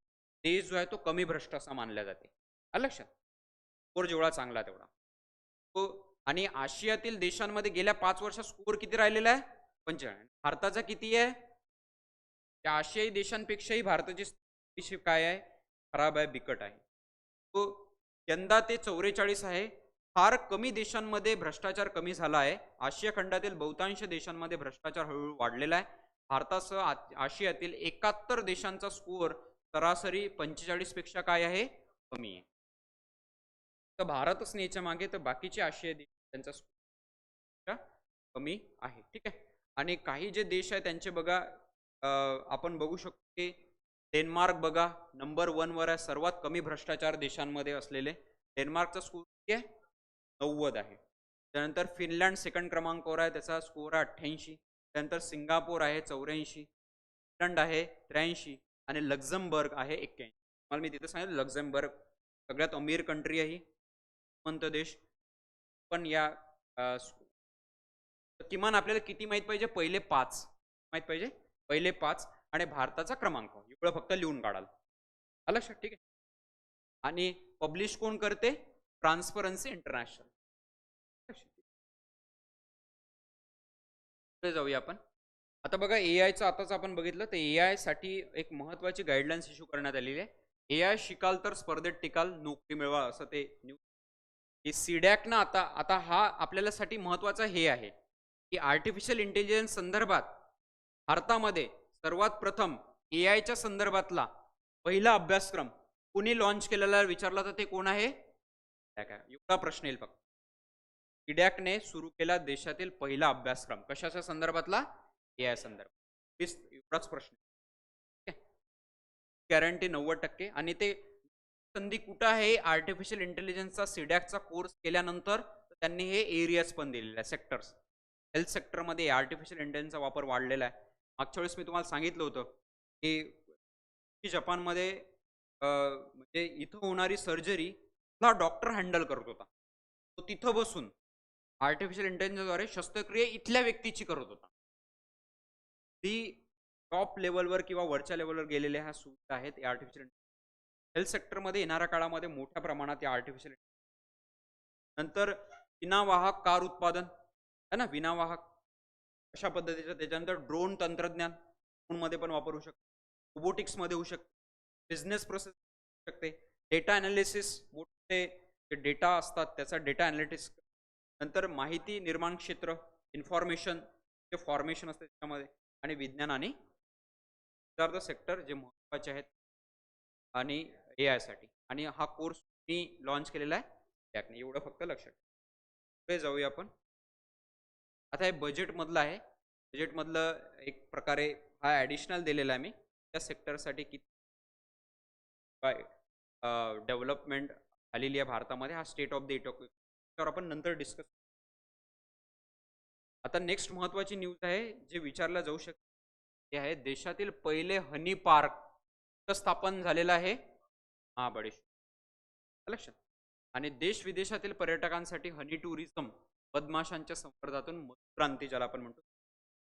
देश जो आहे तो कमी भ्रष्ट असा मानला जाते. आलं लक्षात, स्कोअर जेवढा चांगला तेवढा तो. आणि आशियातील देशांमध्ये गेल्या 5 वर्षात स्कोअर किती राहिलेला आहे? 45. भारताचा किती आहे? त्या आशियाई देशांपेक्षाही भारताची स्थिती काय आहे? खराब आहे, बिकट आहे. तो यंदा ते 44 आहे. फार कमी देशांमध्ये भ्रष्टाचार कमी झाला आहे. आशिया खंडातील बहुतांश देशांमध्ये भ्रष्टाचार हळूहळू वाढलेला आहे. भारतासह आशियातील 71 देशांचा स्कोअर सरासरी 45 पेक्षा काय आहे? कमी आहे. तर भारतच नाही याच्या मागे, तर बाकीचे आशियाई देश त्यांचा स्कोअर कमी आहे. ठीक आहे. आणि काही जे देश आहे त्यांचे बघा, आपण बघू शकतो की डेन्मार्क बघा नंबर 1 वर आहे, सर्वात कमी भ्रष्टाचार देशांमध्ये असलेले. डेन्मार्कचा स्कोअर किती आहे? 90 आहे. त्यानंतर फिनलँड सेकंड क्रमांकावर आहे, त्याचा स्कोअर आहे 88. त्यानंतर सिंगापूर आहे 84, इंग्लंड आहे 83, आणि लक्झमबर्ग आहे 81. मला मी तिथे सांगितलं लक्झमबर्ग सगळ्यात अमीर कंट्री आहे, श्रीमंत देश. पण या किमान आपल्याला किती माहित पाहिजे? पहिले 5 माहित पाहिजे, पहिले 5, आणि भारताचा क्रमांक एवढं फक्त लिहून काढाल. आलं लक्षात? ठीक आहे. आणि पब्लिश कोण करते? Transparency international. पुढे जाऊया आपण. आता बघा, एआयचं आताच आपण बघितलं, तर एआय साठी एक महत्वाची गाईडलाईन्स इश्यू करण्यात आलेली आहे. एआय शिकाल तर स्पर्धेत टिकाल, नोकरी मिळवा, असं ते न्यूज. हे सीडॅक ना, आता आता हा आपल्यासाठी महत्वाचा हे आहे की आर्टिफिशियल इंटेलिजन्स संदर्भात भारतामध्ये सर्वात प्रथम एआयच्या संदर्भातला पहिला अभ्यासक्रम कोणी लॉन्च केलेला विचारला तर ते कोण आहे? एवढा प्रश्न येईल फक्त. सीडॅकने सुरू केला देशातील पहिला अभ्यासक्रम कशाच्या संदर्भातला? एआय संदर्भात. एवढाच प्रश्न. गॅरंटी 90%. आणि ते संधी कुठं आहे? आर्टिफिशियल इंटेलिजन्सचा सीडॅकचा कोर्स केल्यानंतर त्यांनी हे एरियाज पण दिलेले आहे, सेक्टर्स. हेल्थ सेक्टरमध्ये आर्टिफिशियल इंटेलिजन्सचा वापर वाढलेला आहे. मागच्या वेळेस मी तुम्हाला सांगितलं होतं की जपानमध्ये म्हणजे इथं होणारी सर्जरी हा डॉक्टर हँडल करत होता. तो तिथं बसून आर्टिफिशियल इंटेलिजन्सद्वारे शस्त्रक्रिया इथल्या व्यक्तीची करत होता. ती टॉप लेवलवर किंवा वरच्या लेवलवर गेलेल्या ह्या सुविधा आहेत आर्टिफिशियल. हेल्थ सेक्टरमध्ये येणाऱ्या काळामध्ये मोठ्या प्रमाणात या आर्टिफिशियल. नंतर विनावाहक कार उत्पादन आहे ना, विनावाहक अशा पद्धतीचं. त्याच्यानंतर ड्रोन तंत्रज्ञान मध्ये पण वापरू शकतो, रोबोटिक्स मध्ये होऊ शकते, बिझनेस प्रोसेस शकते, डेटा अनालिसिस, मोठे डेटा असतात त्याचा डेटा अनालिटिक्स. नंतर माहिती निर्माण क्षेत्र, इन्फॉर्मेशन जे फॉर्मेशन असते त्याच्यामध्ये, आणि विज्ञान आणि सेक्टर जे महत्वाचे आहेत आणि एआय साठी. आणि हा कोर्स मी लॉन्च केलेला आहे त्याने, एवढं फक्त लक्षात. पुढे जाऊया आपण. आता हे बजेट मधलं आहे. बजेट मधलं एक प्रकारे हा ॲडिशनल दिलेला आहे मी त्या सेक्टरसाठी किती डेव्हलपमेंट आलेली आहे भारतामध्ये. हा स्टेट ऑफ द त्यावर आपण नंतर डिस्कस. आता नेक्स्ट महत्वाची न्यूज आहे जे विचारला जाऊ शकते, ते आहे देशातील पहिले हनी पार्क स्थापन झालेलं आहे महाबळेश्वर. लक्षात. आणि देश विदेशातील पर्यटकांसाठी हनी टुरिझम मधमाशांच्या संवर्धातून मधुक्रांती ज्याला आपण म्हणतो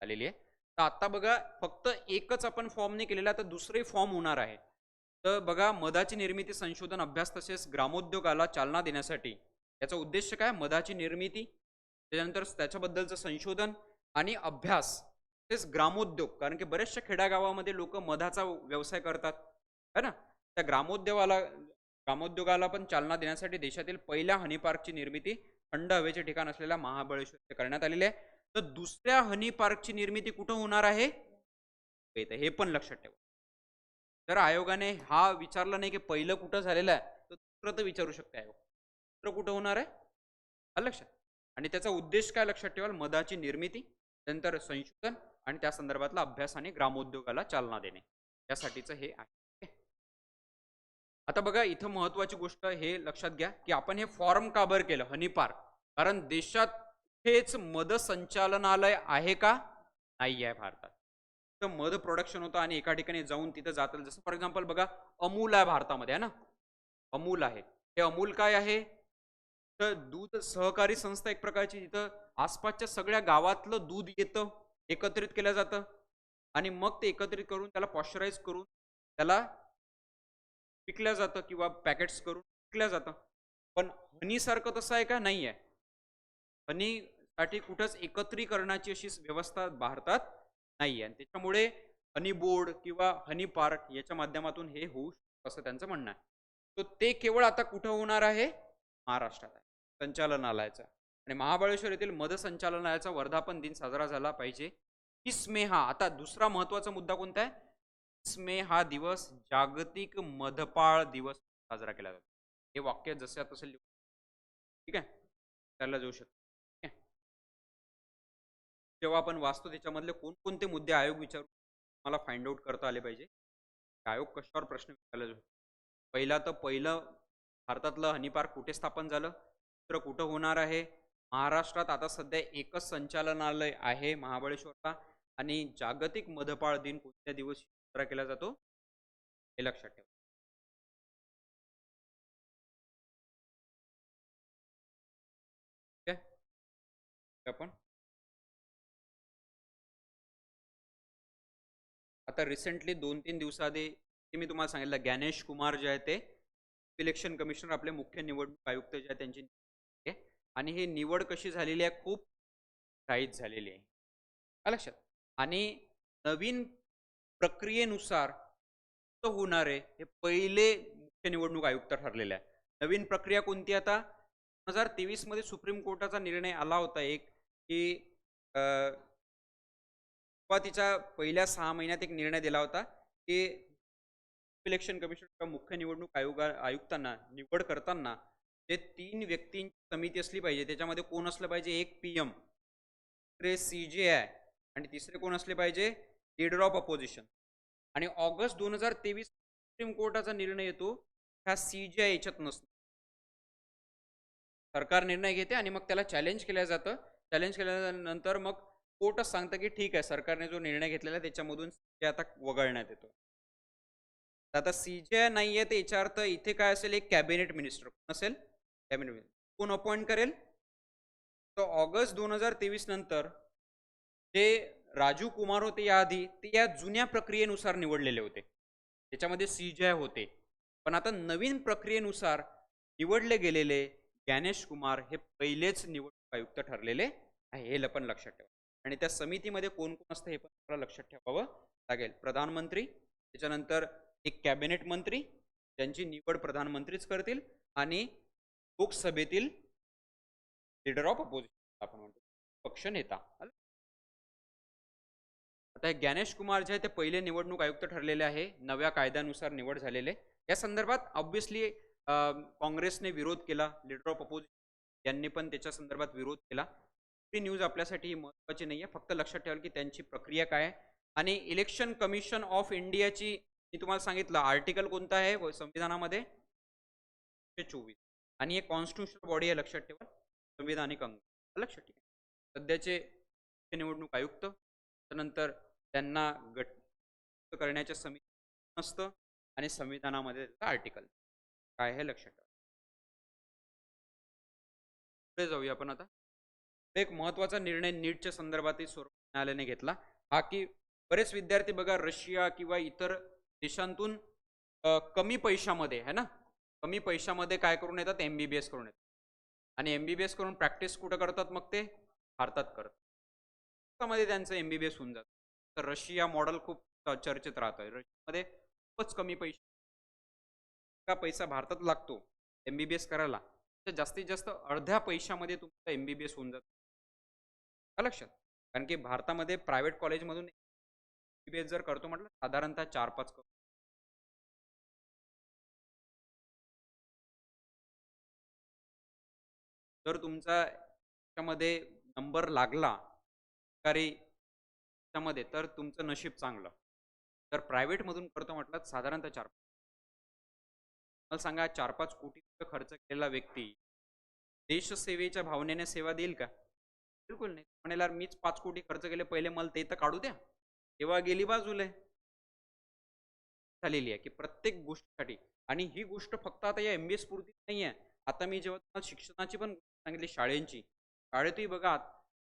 आलेली आहे. तर आता बघा फक्त एकच आपण फॉर्म नाही केलेला, तर दुसरे फॉर्म होणार आहे. तर बघा मधाची निर्मिती, संशोधन, अभ्यास तसेच ग्रामोद्योगाला चालना देण्यासाठी याचा उद्देश काय? मधाची निर्मिती, त्याच्यानंतर त्याच्याबद्दलचं संशोधन आणि अभ्यास, तेच ग्रामोद्योग. कारण की बऱ्याचशा खेड्यागावामध्ये लोक मधाचा व्यवसाय करतात, है ना? त्या ग्रामोद्योगाला पण चालना देण्यासाठी देशातील पहिल्या हनी पार्कची निर्मिती थंड हवेचे ठिकाण असलेल्या महाबळेश्वर येथे करण्यात आलेली आहे. तर दुसऱ्या हनी पार्कची निर्मिती कुठं होणार आहे? हे पण लक्षात ठेवा. जर आयोगाने हा विचारला नाही की पहिलं कुठं झालेलं आहे, तर दुसरं तर विचारू शकते आयोग. दुसरं कुठं होणार आहे? आलं लक्षात. आणि त्याचा उद्देश काय लक्षात ठेवाल? मधाची निर्मिती, नंतर संशोधन आणि त्या संदर्भातला अभ्यास आणि ग्रामोद्योगाला चालना देणे, यासाठीचं हे आहे. आता बघा इथं महत्वाची गोष्ट हे लक्षात घ्या की आपण हे फॉर्म का बरं केलं हनी पार्क? कारण देशात हेच मध संचालनालय आहे का? नाही आहे भारतात. तर मध प्रोडक्शन होतं आणि एका ठिकाणी जाऊन तिथं जातं. जसं फॉर एक्झाम्पल बघा, अमूल आहे भारतामध्ये, आहे ना? अमूल आहे. हे अमूल काय आहे? तर दूध सहकारी संस्था एक प्रकारची, तिथं आसपासच्या सगळ्या गावातलं दूध येतं, एकत्रित केलं जातं आणि मग ते एकत्रित करून त्याला पॉश्चराइज करून त्याला विकल्या जातं किंवा पॅकेट्स करून विकल्या जातं. पण हनीसारखं तसं आहे का? नाही आहे. हनीसाठी कुठंच एकत्रीकरणाची अशी व्यवस्था भारतात नाही आहे आणि त्याच्यामुळे हनी बोर्ड किंवा हनी पार्क याच्या माध्यमातून हे होऊ शकतं असं त्यांचं म्हणणं आहे. तर ते केवळ आता कुठं होणार आहे? महाराष्ट्रात आहे, संचालनालयाचा. आणि महाबळेश्वर येथील मध संचालनालयाचा वर्धापन दिन साजरा झाला पाहिजे. 30 मे हा आता दुसरा महत्वाचा मुद्दा कोणता आहे? 30 मे हा दिवस जागतिक मधपाळ दिवस साजरा केला जातो. हे वाक्य जसं तसं लिहू, ठीक आहे, त्याला जाऊ शकतो. ठीक आहे. जेव्हा आपण वाचतो त्याच्यामधले कोणकोणते मुद्दे आयोग विचारू मला फाइंड आउट करता आले पाहिजे. आयोग कशावर प्रश्न विचारला जाऊ. पहिलं भारतातलं हनी पार्क कुठे स्थापन झालं? दुसरं कुठं होणार आहे? महाराष्ट्रात आता सध्या एकच संचालनालय आहे महाबळेश्वरला. आणि जागतिक मधपाळ दिन कोणत्या दिवशी साजरा केला जातो हे लक्षात ठेवा. ठीक आहे. आपण आता रिसेंटली 2-3 दिवसाआधी ते मी तुम्हाला सांगितलं, ज्ञानेश कुमार जे आहे ते इलेक्शन कमिशनर, आपले मुख्य निवडणूक आयुक्त जे आहे त्यांची निवड आहे. आणि ही निवड कशी झालेली आहे? खूप घाईत झालेली आहे. आलं लक्षात. आणि नवीन प्रक्रियेनुसार तो होणार आहे, हे पहिले मुख्य निवडणूक आयुक्त ठरलेले आहे. नवीन प्रक्रिया कोणती? आता 2023 मध्ये सुप्रीम कोर्टाचा निर्णय आला होता एक, की सुरुवातीच्या पहिल्या 6 महिन्यात एक निर्णय दिला होता, की इलेक्शन कमिशन किंवा मुख्य निवडणूक आयुक्तांना निवड करताना ते 3 व्यक्तींची समिती असली पाहिजे. त्याच्यामध्ये कोण असलं पाहिजे? एक पीएम, दुसरे सीजेआय आणि तिसरे कोण असले पाहिजे? Leader of opposition. आणि ऑगस्ट 2023 सुप्रीम कोर्टाचा निर्णय येतो, ह्या सीजेआय याच्यात नसतो. सरकार निर्णय घेते आणि मग त्याला चॅलेंज केलं जातं. चॅलेंज केल्यानंतर मग कोर्टच सांगतं, की ठीक आहे, सरकारने जो निर्णय घेतलेला आहे त्याच्यामधून ते आता वगळण्यात येतो. तर आता सीजेआय नाहीये, तर याचा अर्थ इथे काय असेल? एक कॅबिनेट मिनिस्टर कोण असेल? कॅबिनेट मिनिस्टर कोण अपॉइंट करेल? तर ऑगस्ट 2023 नंतर जे राजीव कुमार होते याआधी, ते या जुन्या प्रक्रियेनुसार निवडलेले होते. त्याच्यामध्ये सीजेआय होते. पण आता नवीन प्रक्रियेनुसार निवडले गेलेले ज्ञानेश कुमार हे पहिलेच निवडणूक आयुक्त ठरलेले आहे. हे पण लक्षात ठेवा. आणि त्या समितीमध्ये कोण कोण असतं हे पण आपल्याला लक्षात ठेवावं लागेल. प्रधानमंत्री, त्याच्यानंतर एक कॅबिनेट मंत्री, त्यांची निवड प्रधानमंत्रीच करतील, आणि लोकसभेतील लीडर ऑफ अपोजिशन आपण म्हणतो, पक्ष नेता. आता हे ज्ञानेश कुमार जे आहे ते पहिले निवडणूक आयुक्त ठरलेले आहे, नव्या कायद्यानुसार निवड झालेले. या संदर्भात ऑब्व्हियसली काँग्रेसने विरोध केला, लीडर ऑफ अपोजिशन यांनी पण त्याच्या संदर्भात विरोध केला. ही न्यूज आपल्यासाठी महत्त्वाची नाही आहे, फक्त लक्षात ठेवाल की त्यांची प्रक्रिया काय आहे. आणि इलेक्शन कमिशन ऑफ इंडियाची मी तुम्हाला सांगितलं आर्टिकल कोणता आहे संविधानामध्ये? 24. आणि हे कॉन्स्टिट्युशनल बॉडी आहे, लक्षात ठेवा, संविधानिक अंग. लक्षात ठेवा. सध्याचे निवडणूक आयुक्त, त्यानंतर त्यांना गट करण्याच्या समिती असतं आणि संविधानामध्ये आर्टिकल काय हे लक्षात ठेवा. पुढे जाऊया आपण आता. एक महत्त्वाचा निर्णय नीटच्या संदर्भातही सर्वोच्च न्यायालयाने घेतला, हा की बरेच विद्यार्थी बघा रशिया किंवा इतर देशांतून कमी पैशामध्ये आहे ना, कमी पैशामध्ये काय करून येतात, एम-बी-बी-एस करून येतात आणि एम-बी-बी-एस करून प्रॅक्टिस कुठं करतात मग ते? भारतात करतात. भारतामध्ये त्यांचं एम-बी-बी-एस होऊन जातं. तर रशिया मॉडेल खूप चर्चेत राहतोय. रशियामध्ये खूपच कमी पैसे इतका पैसा भारतात लागतो एम-बी-बी-एस करायला, तर जास्तीत जास्त अर्ध्या पैशामध्ये तुमचं एम-बी-बी-एस होऊन जातं. आलं लक्षात? कारण की भारतामध्ये प्रायव्हेट कॉलेजमधून एम-बी-बी-एस जर करतो म्हटलं साधारणतः 4-5 करोड. जर तुमचा त्याच्यामध्ये नंबर लागला सरकारी त्यामध्ये तर तुमचं नशीब चांगलं. तर प्रायव्हेटमधून करतो म्हटलं साधारणतः 4 मला सांगा 4-5 कोटी रुपये खर्च केलेला व्यक्ती देशसेवेच्या भावनेने सेवा देईल का? बिलकुल नाही. म्हणेल यार मीच 5 कोटी खर्च केले पहिले मला ते तर काढू द्या. तेव्हा गेली बाजूला झालेली आहे, की प्रत्येक गोष्टीसाठी आणि ही गोष्ट फक्त आता या एम-बी-एस पुरती नाही आहे. आता मी जेव्हा तुम्हाला शिक्षणाची पण गोष्ट सांगितली शाळेंची, शाळेतही बघा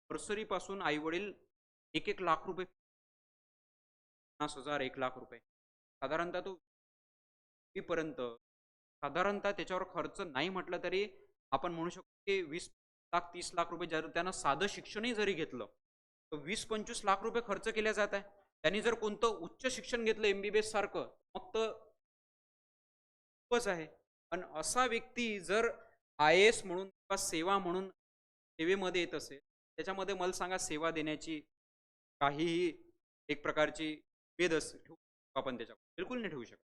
नर्सरीपासून आई-वडील 1-1 लाख रुपये 50,000 1,00,000 रुपये साधारणतः तो पर्यंत साधारणतः त्याच्यावर खर्च नाही म्हटलं तरी आपण म्हणू शकतो की 20 लाख 30 लाख रुपये जर त्यानं साधं शिक्षणही जरी घेतलं तर 20-25 लाख रुपये खर्च केले जात आहे. त्यांनी जर कोणतं उच्च शिक्षण घेतलं एमबीबीएस सारखं मग तर खूपच आहे. पण असा व्यक्ती जर आय-ए-एस म्हणून किंवा सेवा म्हणून सेवेमध्ये येत असेल, त्याच्यामध्ये मला सांगा सेवा देण्याची काहीही एक प्रकारची ठेवू शकतो आपण त्याच्यावर? बिलकुल नाही ठेवू शकत.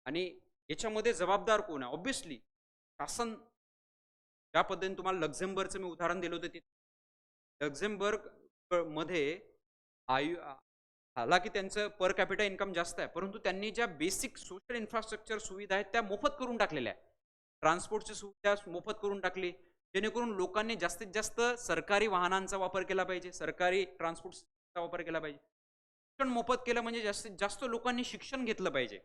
आणि याच्यामध्ये जबाबदार कोण आहे? ऑब्व्हियसली शासन ज्या पद्धतीने तुम्हाला लक्झेंबर्गचं मी उदाहरण दिलं होतं ते लक्झेंबर्ग मध्ये आयु हालाकी त्यांचं पर कॅपिटा इन्कम जास्त आहे, परंतु त्यांनी ज्या बेसिक सोशल इन्फ्रास्ट्रक्चर सुविधा आहेत त्या मोफत करून टाकलेल्या आहेत. ट्रान्सपोर्टची सुविधा मोफत करून टाकली, जेणेकरून लोकांनी जास्तीत जास्त सरकारी वाहनांचा वापर केला पाहिजे, सरकारी ट्रान्सपोर्टचा वापर केला पाहिजे. शिक्षण मोफत केलं म्हणजे जास्तीत जास्त लोकांनी शिक्षण घेतलं पाहिजे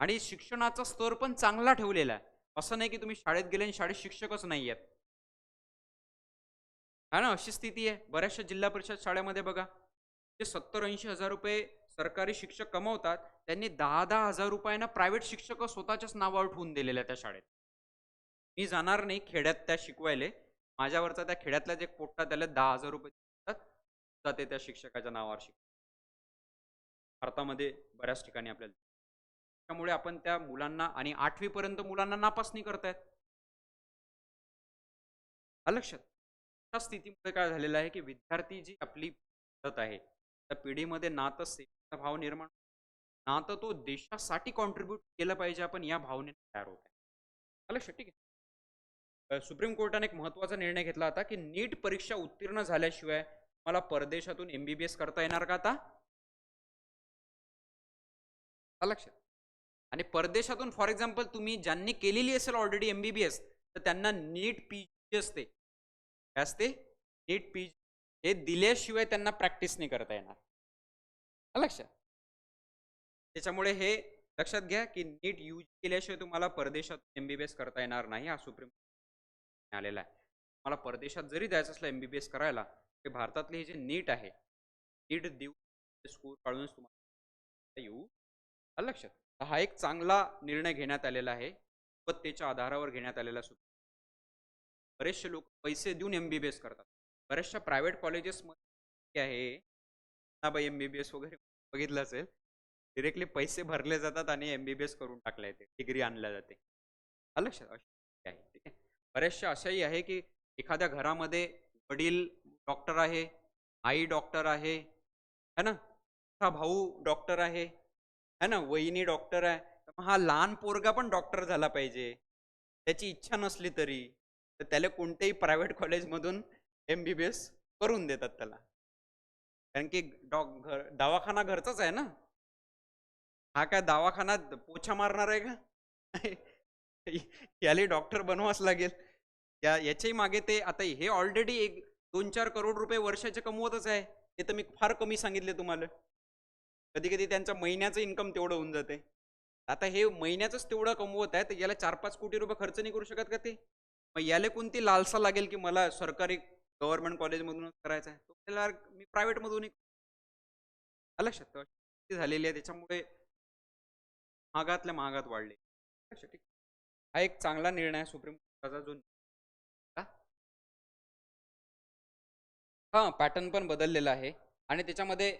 आणि शिक्षणाचा स्तर पण चांगला ठेवलेला आहे. असं नाही की तुम्ही शाळेत गेले आणि शाळेत शिक्षकच नाही आहेत. आहे ना, अशी स्थिती आहे. बऱ्याचशा जिल्हा परिषद शाळेमध्ये बघा, जे 70-80 हजार रुपये सरकारी शिक्षक कमवतात, त्यांनी 10-10 हजार रुपयांना प्रायव्हेट शिक्षक स्वतःच्याच नावावर ठेवून दिलेल्या त्या शाळेत. मी जाणार नाही खेड्यात त्या शिकवायले. माझ्यावरचा त्या खेड्यातलाच एक पोट्टा त्याला 10,000 रुपये देतात, जाते त्या शिक्षकाच्या नावावर भारतामध्ये बऱ्याच ठिकाणी आपल्याला त्यामुळे आपण त्या मुलांना आणि 8वी पर्यंत मुलांना नापासणी करतायत. आलं लक्षात? अशा स्थितीमुळे काय झालेलं आहे, की विद्यार्थी जी आपली पद्धत आहे, त्या पिढीमध्ये ना तर सेवेचा भाव निर्माण, ना तर तो देशासाठी कॉन्ट्रिब्यूट केलं पाहिजे आपण या भावनेने तयार होत आहे. आलं लक्षात? ठीक आहे. सुप्रीम कोर्टाने एक महत्त्वाचा निर्णय घेतला होता, की नीट परीक्षा उत्तीर्ण झाल्याशिवाय मला परदेशातून एम-बी-बी-एस करता येणार का आता? आलं लक्षात? आणि परदेशातून फॉर एक्झाम्पल तुम्ही ज्यांनी केलेली असेल ऑलरेडी एम-बी-बी-एस तर त्यांना नीट पी-जी असते. काय असते? नीट पी हे दिल्याशिवाय त्यांना प्रॅक्टिस नाही करता येणार. आलं लक्षात? त्याच्यामुळे हे लक्षात घ्या, की नीट यूज केल्याशिवाय तुम्हाला परदेशात एम-बी-बी-एस करता येणार नाही. हा सुप्रीम आलेला आहे. मला परदेशात जरी जायचं असलं एम-बी-बी-एस करायला, ते भारतातले हे जे नीट आहे, नीट देऊ स्कोर काढूनच तुम्हाला येऊ. आलं लक्षात? तर हा एक चांगला निर्णय घेण्यात आलेला आहे. गुणवत्तेच्या आधारावर घेण्यात आलेला सुद्धा. बरेचसे लोक पैसे देऊन एम-बी-बी-एस करतात. बऱ्याचशा प्रायव्हेट कॉलेजेसमध्ये आहे, बाई एम-बी-बी-एस वगैरे बघितलं असेल. डायरेक्टली पैसे भरले जातात आणि एम-बी-बी-एस करून टाकल्या जाते. डिग्री आणल्या जाते. आलं लक्षात? अशी आहे. ठीक आहे. बऱ्याचशा अशाही आहे, की एखाद्या घरामध्ये वडील डॉक्टर आहे, आई डॉक्टर आहे, है ना? हा भाऊ डॉक्टर आहे, है ना? वहिनी डॉक्टर आहे. तर मग हा लहान पोरगा पण डॉक्टर झाला पाहिजे. त्याची इच्छा नसली तरी, तर त्याला कोणत्याही प्रायव्हेट कॉलेजमधून एम-बी-बी-एस करून देतात त्याला. कारण की दवाखाना घरचाच आहे ना. हा काय दवाखाना पोछा मारणार आहे का? याला डॉक्टर बनवावंच लागेल. याच्याही मागे ते आता हे ऑलरेडी 1-2-4 करोड रुपये वर्षाचे कमवतच आहे. हे तर मी फार कमी सांगितले तुम्हाला. कधी-कधी त्यांचा महिन्याचं इन्कम तेवढं होऊन जाते. आता हे महिन्याचंच तेवढं कमवत आहे, तर याला 4-5 कोटी रुपये खर्च नाही करू शकत का ते? मग याला कोणती लालसा लागेल, की मला सरकारी गव्हर्नमेंट कॉलेजमधूनच करायचा आहे, तो त्याला मी प्रायव्हेटमधूनही आलं लक्षात का? ती झालेली आहे त्याच्यामुळे महागातल्या महागात वाढले. लक्षात ठीक. हा एक चांगला निर्णय आहे सुप्रीम कोर्टाचा जो हां, पॅटर्न पण बदललेला आहे आणि त्याच्यामध्ये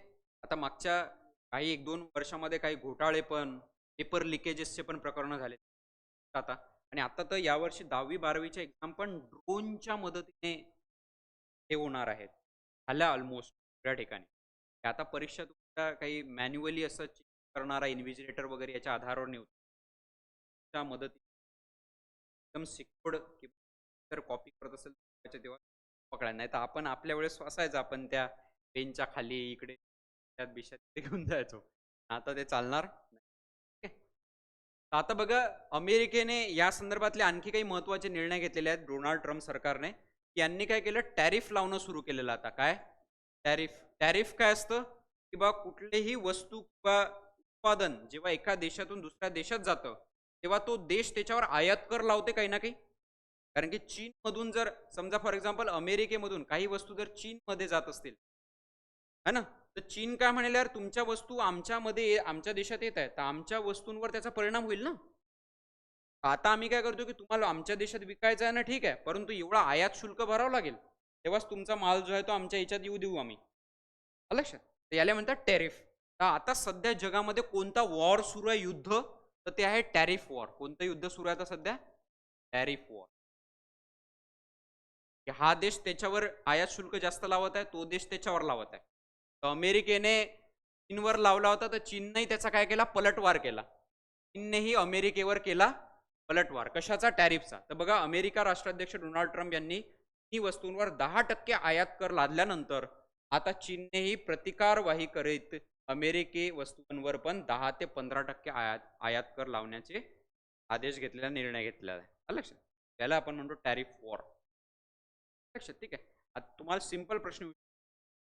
आता मागच्या काही 1-2 वर्षामध्ये काही घोटाळे पण, पेपर लिकेजेसचे पण प्रकरणं झाले आता. आणि आता तर यावर्षी 10वी-12वीच्या एक्झाम पण ड्रोनच्या मदतीने हे होणार आहेत. झाल्या ऑलमोस्ट सगळ्या ठिकाणी. ते आता परीक्षा तुमच्या काही मॅन्युअली असं चेक करणारा इन्व्हिजिलेटर वगैरे याच्या आधारावर नाही होत. त्या मदती एकदम सिक्युअर्ड जर कॉपी करत असेल तर तेव्हा पकडा. नाही तर आपण आपल्या वेळेस असायचं आपण त्या पेनच्या खाली इकडे त्यात बिशात ते घेऊन जायचो. आता ते चालणार नाही. ठीक आहे. तर आता बघा अमेरिकेने या संदर्भातले आणखी काही महत्त्वाचे निर्णय घेतलेले आहेत डोनाल्ड ट्रम्प सरकारने. यांनी काय केलं टॅरिफ लावणं सुरू केलेलं आता. काय? टॅरिफ. टॅरिफ काय असतं? की बा कुठलीही वस्तू किंवा उत्पादन जेव्हा एका देशातून दुसऱ्या देशात जातं, तेव्हा तो देश त्याच्यावर आयात कर लावते काही ना काही. कारण की चीनमधून जर समजा फॉर एक्झाम्पल अमेरिकेमधून काही वस्तू जर चीनमध्ये जात असतील, है ना? तर चीन काय म्हणेल यार तुमच्या वस्तू आमच्यामध्ये आमच्या देशात येत आहेत, तर आमच्या वस्तूंवर त्याचा परिणाम होईल ना. आता आम्ही काय करतो की तुम्हाला आमच्या देशात विकायचं आहे ना ठीक आहे, परंतु एवढा आयात शुल्क भरावं लागेल. तेव्हाच तुमचा माल जो आहे तो आमच्या याच्यात येऊ देऊ आम्ही. आलं लक्षात? तर याला म्हणतात टॅरिफ. तर आता सध्या जगामध्ये कोणता वॉर सुरू आहे युद्ध? तर ते आहे टॅरिफ वॉर. कोणतं युद्ध सुरू आहे आता सध्या? Tariff war. की हा देश त्याच्यावर आयात शुल्क जास्त लावत आहे, तो देश त्याच्यावर लावत आहे. तर अमेरिकेने चीनवर लावला होता, तर चीननेही त्याचा काय केला? पलटवार केला. चीननेही अमेरिकेवर केला पलटवार. कशाचा? टॅरिफचा. तर बघा अमेरिका राष्ट्राध्यक्ष डोनाल्ड ट्रम्प यांनी ही वस्तूंवर 10% आयात कर लादल्यानंतर आता चीननेही प्रतिकारवाही करीत अमेरिकी वस्तूंवर पण 10 ते 15% आयात कर लावण्याचे आदेश घेतलेला निर्णय घेतलेला आहे. आलं लक्षात? त्याला आपण म्हणतो टॅरिफ वॉर. लक्षात ठीक आहे. आता तुम्हाला सिंपल प्रश्न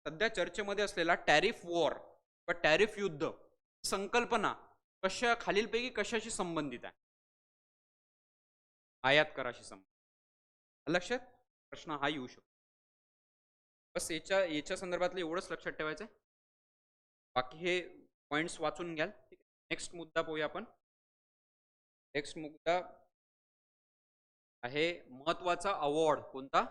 सध्या चर्चेमध्ये असलेला टॅरिफ वॉर किंवा टॅरिफ युद्ध संकल्पना कशा खालीलपैकी कशाशी संबंधित आहे? आयात कराशी संबंधित. लक्षात प्रश्न हा येऊ शकतो. बस याच्या संदर्भातलं एवढंच लक्षात ठेवायचं आहे. बाकी हे पॉइंट्स वाचून घ्याल. ठीक आहे. नेक्स्ट मुद्दा पाहूया आपण. नेक्स्ट मुद्दा आहे महत्वाचा अवॉर्ड. कोणता?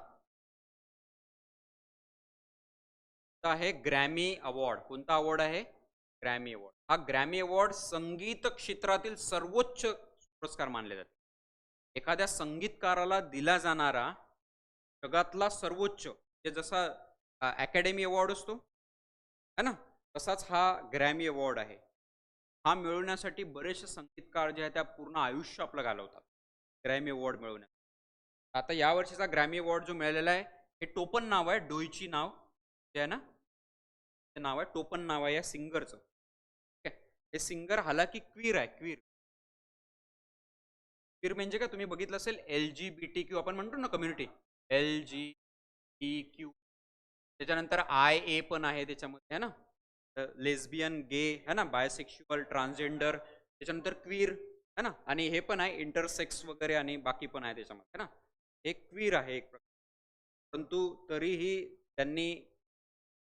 आहे ग्रॅमी अवॉर्ड. कोणता अवॉर्ड आहे? Grammy award. हा ग्रॅमी अवॉर्ड संगीत क्षेत्रातील सर्वोच्च पुरस्कार मानले जाते. एखाद्या संगीतकाराला दिला जाणारा जगातला सर्वोच्च, जे जसा अकॅडमी अवॉर्ड असतो है ना, तसाच हा ग्रॅमी अवॉर्ड आहे. हा मिळवण्यासाठी बरेचसे संगीतकार जे आहे त्या पूर्ण आयुष्य आपलं घालवतात ग्रॅमी अवॉर्ड मिळवण्यात. आता या वर्षीचा ग्रॅमी अवॉर्ड जो मिळालेला आहे हे टोपन नाव आहे, डोईची नाव जे आहे ना ते नाव आहे, टोपन नाव आहे या सिंगरचं. ठीक आहे. हे सिंगर हालाकी क्वीर आहे. क्वीर क्वीर म्हणजे काय तुम्ही बघितलं असेल LGBTQ आपण म्हणतो ना कम्युनिटी, LGBTQ. त्याच्यानंतर IA पण आहे त्याच्यामध्ये है ना, लेस्बियन, गे है ना, बायसेक्शुअल, ट्रान्सजेंडर, त्याच्यानंतर क्वीर है ना, आणि हे पण आहे इंटरसेक्स वगैरे आणि बाकी पण आहे त्याच्यामध्ये है ना. हे क्वीर आहे एक प्रकार. परंतु तरीही त्यांनी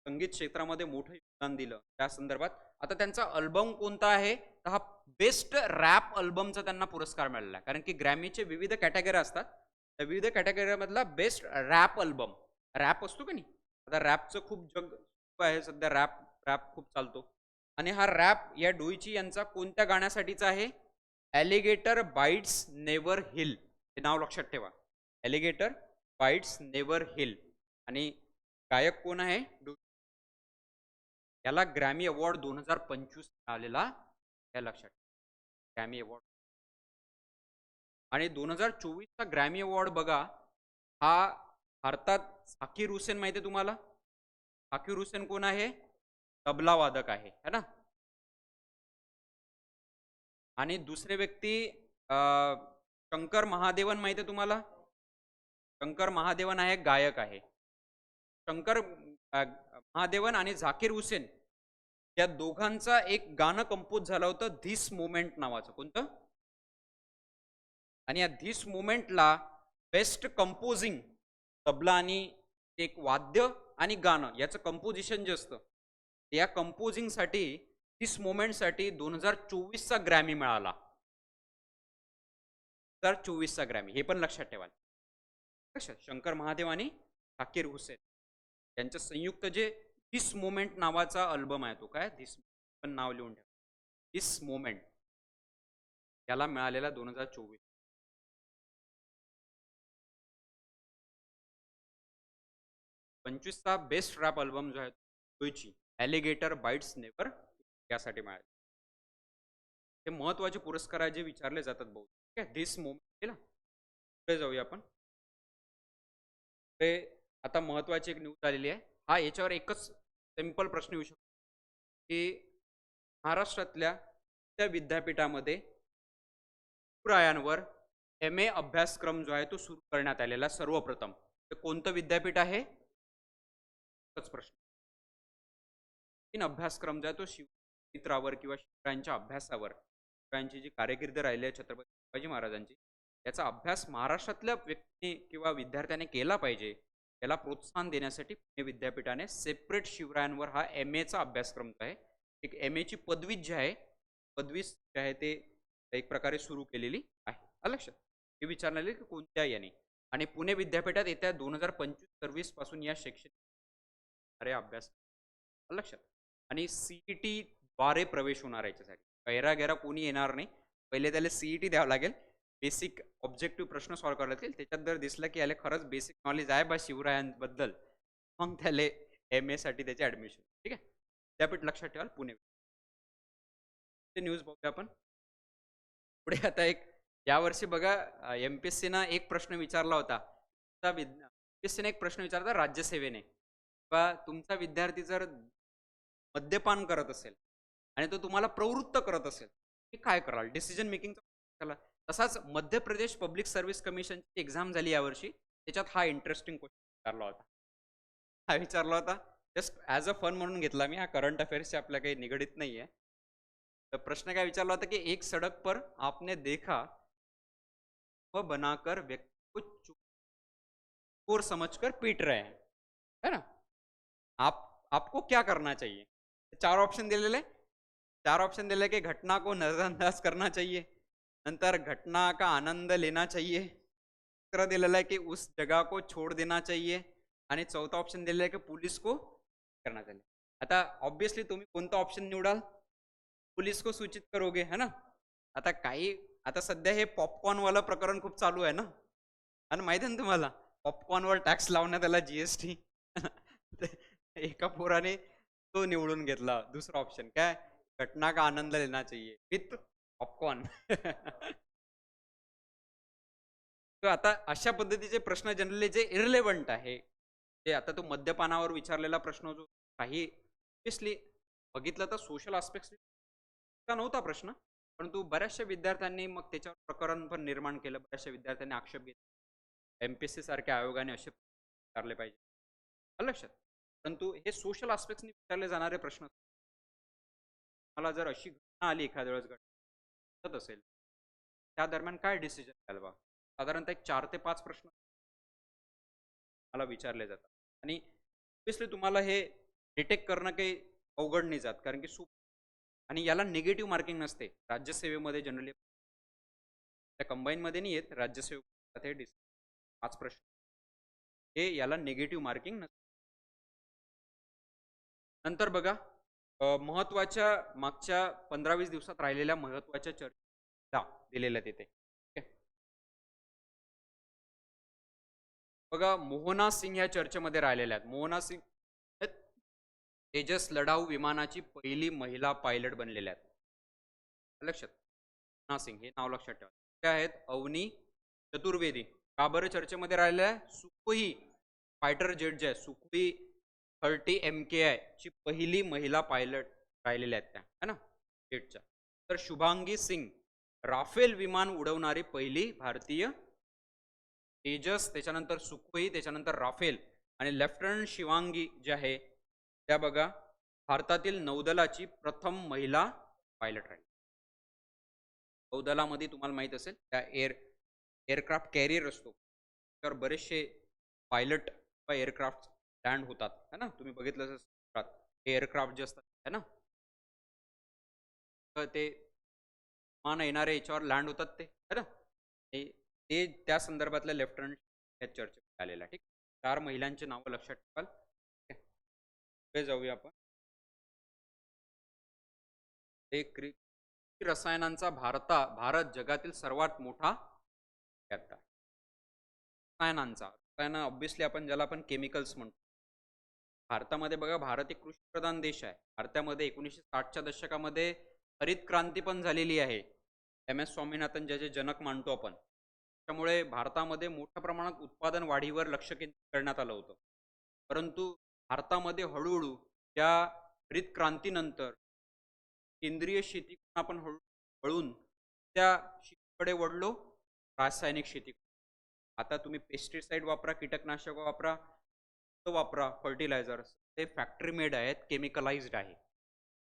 संगीत क्षेत्रामध्ये मोठं योगदान दिलं त्या संदर्भात. आता त्यांचा अल्बम कोणता आहे? तर हा बेस्ट रॅप अल्बमचा त्यांना पुरस्कार मिळाला. कारण की ग्रॅमीचे विविध कॅटेगरी असतात. त्या विविध कॅटेगरीमधला बेस्ट रॅप अल्बम. रॅप असतो का नाही, आता रॅपचं खूप जग आहे सध्या. रॅप रॅप खूप चालतो. आणि हा रॅप या डोईची यांचा कोणत्या गाण्यासाठीचा आहे? Alligator bites never heal. हे नाव लक्षात ठेवा. Alligator bites never heal. आणि गायक कोण आहे? याला ग्रॅमी अवॉर्ड 2025 आलेला या लक्षात. Grammy award. आणि 2024 चा ग्रॅमी अवॉर्ड बघा, हा भारतात झाकीर हुसेन माहिती आहे तुम्हाला? झाकीर हुसेन कोण आहे? तबला वादक आहे है ना. आणि दुसरे व्यक्ती शंकर महादेवन माहिती आहे तुम्हाला? शंकर महादेवन आहे, गायक आहे. शंकर महादेवन आणि झाकीर हुसेन या दोघांचा एक गाणं कंपोज झालं होतं धिस मोमेंट नावाचं. कोणतं? आणि या धिस मोमेंटला बेस्ट कंपोजिंग तबला आणि एक वाद्य आणि गाणं याचं कंपोजिशन जे असतं, या कंपोजिंगसाठी 30 मोमेंटसाठी 2024चा ग्रॅमी मिळाला. 2024चा ग्रॅमी हे पण लक्षात ठेवा. लक्षात शंकर महादेव आणि झाकीर हुसेन यांचं संयुक्त जे धिस मोमेंट नावाचा अल्बम आहे, तो काय धिस पण नाव लिहून ठेवा. धिस मोमेंट याला मिळालेला 2024. 25चा बेस्ट रॅप अल्बम जो आहे तोची ॲलिगेटर बाईट्स नेवर यासाठी मिळाले. हे महत्त्वाचे पुरस्कार आहे जे विचारले जातात बहुत. ठीक आहे, धिस मोमेंट केला. पुढे जाऊया आपण. ते आता महत्त्वाची एक न्यूज आलेली आहे. हा याच्यावर एकच सिंपल प्रश्न येऊ शकतो, की महाराष्ट्रातल्या त्या विद्यापीठामध्ये शिवरायांवर एम.ए. अभ्यासक्रम जो आहे तो सुरू करण्यात आलेला सर्वप्रथम. ते कोणतं विद्यापीठ आहे? तोच प्रश्न. तीन अभ्यासक्रम जो आहे तो शिवचरित्रावर किंवा शिवरायांच्या अभ्यासावर, शिवरायांची जी कारकीर्द राहिली आहे छत्रपती शिवाजी महाराजांची, याचा अभ्यास महाराष्ट्रातल्या व्यक्ती किंवा विद्यार्थ्याने केला पाहिजे. याला प्रोत्साहन देण्यासाठी पुणे विद्यापीठाने सेपरेट शिवरायांवर हा एम.ए.चा अभ्यासक्रम जो आहे, एक एम.ए.ची पदवी जी आहे, पदवी जी आहे ते एक प्रकारे सुरू केलेली आहे. आलं लक्षात? हे विचारलेले की कोणत्या याने, आणि पुणे विद्यापीठात येत्या 2025-26 पासून या शैक्षणिक अभ्यास. आलं लक्षात? आणि सीईटी द्वारे प्रवेश होणार आहे याच्यासाठी. गैरा कोणी येणार नाही. पहिले त्याला सीईटी द्यावं लागेल. बेसिक ऑब्जेक्टिव्ह प्रश्न सॉल्व्ह करावे लागतील. त्याच्यात जर दिसलं की याला खरंच बेसिक नॉलेज आहे बा शिवरायांबद्दल, मग त्याला एम-ए साठी त्याचे ॲडमिशन. ठीक आहे? विद्यापीठ लक्षात ठेवाल पुणे. ते न्यूज बघूया आपण. पुढे आता एक यावर्षी बघा एम-पी-एस-सीनं एक प्रश्न विचारला होता. एम-पी-एस-सीने एक प्रश्न विचारला राज्यसेवेने. किंवा तुमचा विद्यार्थी जर मद्यपान करत असेल आणि तो तुम्हाला प्रवृत्त करत असेल, की काय कराल? डिसिजन मेकिंगचा. तसाच Madhya Pradesh public service कमिशनची exam झाली यावर्षी. त्याच्यात हा इंटरेस्टिंग क्वेश्चन विचारला होता. हा विचारला होता. जस्ट ॲज अ फन म्हणून घेतला मी. हा करंट अफेअर्सशी आपल्या काही निगडीत नाहीये. तर प्रश्न काय विचारला होता, की एक सडक पर आपने देखा वह बनाकर व्यक्ति को चोर समझकर पीट रहे हैं, है ना? आपको क्या करना चाहिए? 4 ऑप्शन दिलेले. 4 ऑप्शन दिले की घटना को नजरअंदाज करना चाहिए, नंतर घटना का आनंद लेना चाहिए, दूसरा दिलेला आहे की उस जगह को छोड़ देना चाहिए, आणि चौथा ऑप्शन दिलेला आहे की पुलिस को करना चाहिए. आता ऑब्वियसली तुम्ही कोणता ऑप्शन निवडाल? पुलिस को सूचित करोगे, है ना? आता काही आता सध्या हे पॉपकॉर्नवालं प्रकरण खूप चालू आहे ना, आणि माहिती आहे ना तुम्हाला, पॉपकॉर्नवर टॅक्स लावण्यात आला, जीएसटी. एका पोराने तो निवडून घेतला. दुसरा ऑप्शन काय? घटना का आनंद लेना चाहिए विथ पॉपकॉर्न. तर आता अशा पद्धतीचे प्रश्न जनरली जे इररिलेव्हंट आहे, ते आता तो मद्यपानावर विचारलेला प्रश्न जो काही ऑब्व्हियसली बघितलं तर सोशल आस्पेक्ट्स नव्हता प्रश्न, परंतु बऱ्याचशा विद्यार्थ्यांनी मग त्याच्यावर प्रकरण पण निर्माण केलं. बऱ्याचशा विद्यार्थ्यांनी आक्षेप घेतला. एम-पी-एस-सी सारख्या आयोगाने असे विचारले पाहिजे. आलं लक्षात? परंतु हे सोशल आस्पेक्ट्सनी विचारले जाणारे प्रश्न. मला जर अशी घटना आली एखाद्या वेळेस घडत असेल, त्या दरम्यान काय डिसिजन घ्याल बा? साधारणतः एक 4 ते 5 प्रश्न मला विचारले जातात, आणि ऑब्व्हियसली तुम्हाला हे डिटेक्ट करणं काही अवघड नाही जात, कारण की आणि याला निगेटिव्ह मार्किंग नसते. राज्यसेवेमध्ये जनरली त्या कंबाईनमध्ये नाही येत. राज्यसेवेत हे 5 प्रश्न हे याला निगेटिव्ह मार्किंग नसते. नंतर बघा महत्त्वाच्या मागच्या 15-20 दिवसात राहिलेल्या महत्त्वाच्या चर्चा दिलेल्या तिथे. ठीक आहे. बघा मोहना सिंग ह्या चर्चेमध्ये राहिलेल्या आहेत. मोहना सिंग हे तेजस लढाऊ विमानाची पहिली महिला पायलट बनलेल्या आहेत. लक्षात. मोहना सिंग हे नाव लक्षात ठेवा. ते आहेत अवनी चतुर्वेदी. का बरं चर्चेमध्ये राहिलेल्या आहे? सुखोई फायटर जेट जे आहे, सुखोई 30 MKI ची पहिली महिला पायलट राहिलेल्या आहेत त्या, है ना, जेटच्या. तर शुभांगी सिंग राफेल विमान उडवणारी पहिली भारतीय. तेजस, त्याच्यानंतर सुखोई, त्याच्यानंतर राफेल, आणि लेफ्टनंट शिवांगी जे आहे त्या बघा भारतातील नौदलाची प्रथम महिला पायलट राहील. नौदलामध्ये तुम्हाला माहित असेल त्या एअरक्राफ्ट कॅरियर असतो, तर बरेचसे पायलट किंवा एअरक्राफ्ट लँड होतात है ना, तुम्ही बघितलं असेल समुद्रात हे एअरक्राफ्ट जे असतात है ना, तर ते विमान येणारे याच्यावर लँड होतात ते है ना, ते ते त्या संदर्भातल्या लेफ्टनंट या चर्चेत आलेला. ठीक, 4 महिलांची नावं लक्षात ठेवाल. ठीक आहे. पुढे जाऊया आपण. हे रसायनांचा भारत जगातील सर्वात मोठा निर्माता. रसायनांचा रसायन ऑब्व्हियसली आपण ज्याला आपण केमिकल्स म्हणतो. भारतामध्ये बघा, भारत एक कृषीप्रधान देश आहे. भारतामध्ये 1960च्या दशकामध्ये हरित क्रांती पण झालेली आहे. एम एस स्वामीनाथन ज्याचे जनक मानतो आपण. त्यामुळे भारतामध्ये मोठ्या प्रमाणात उत्पादन वाढीवर लक्ष केंद्रित करण्यात आलं होतं. परंतु भारतामध्ये हळूहळू या हरित क्रांतीनंतर सेंद्रिय शेती आपण वळून त्या शेतीकडे वळलो, रासायनिक शेती. आता तुम्ही पेस्टिसाइड वापरा, कीटकनाशक वापरा, वापरा, फर्टिलायझर्स ते फॅक्टरी मेड आहेत, केमिकलाइज्ड आहे.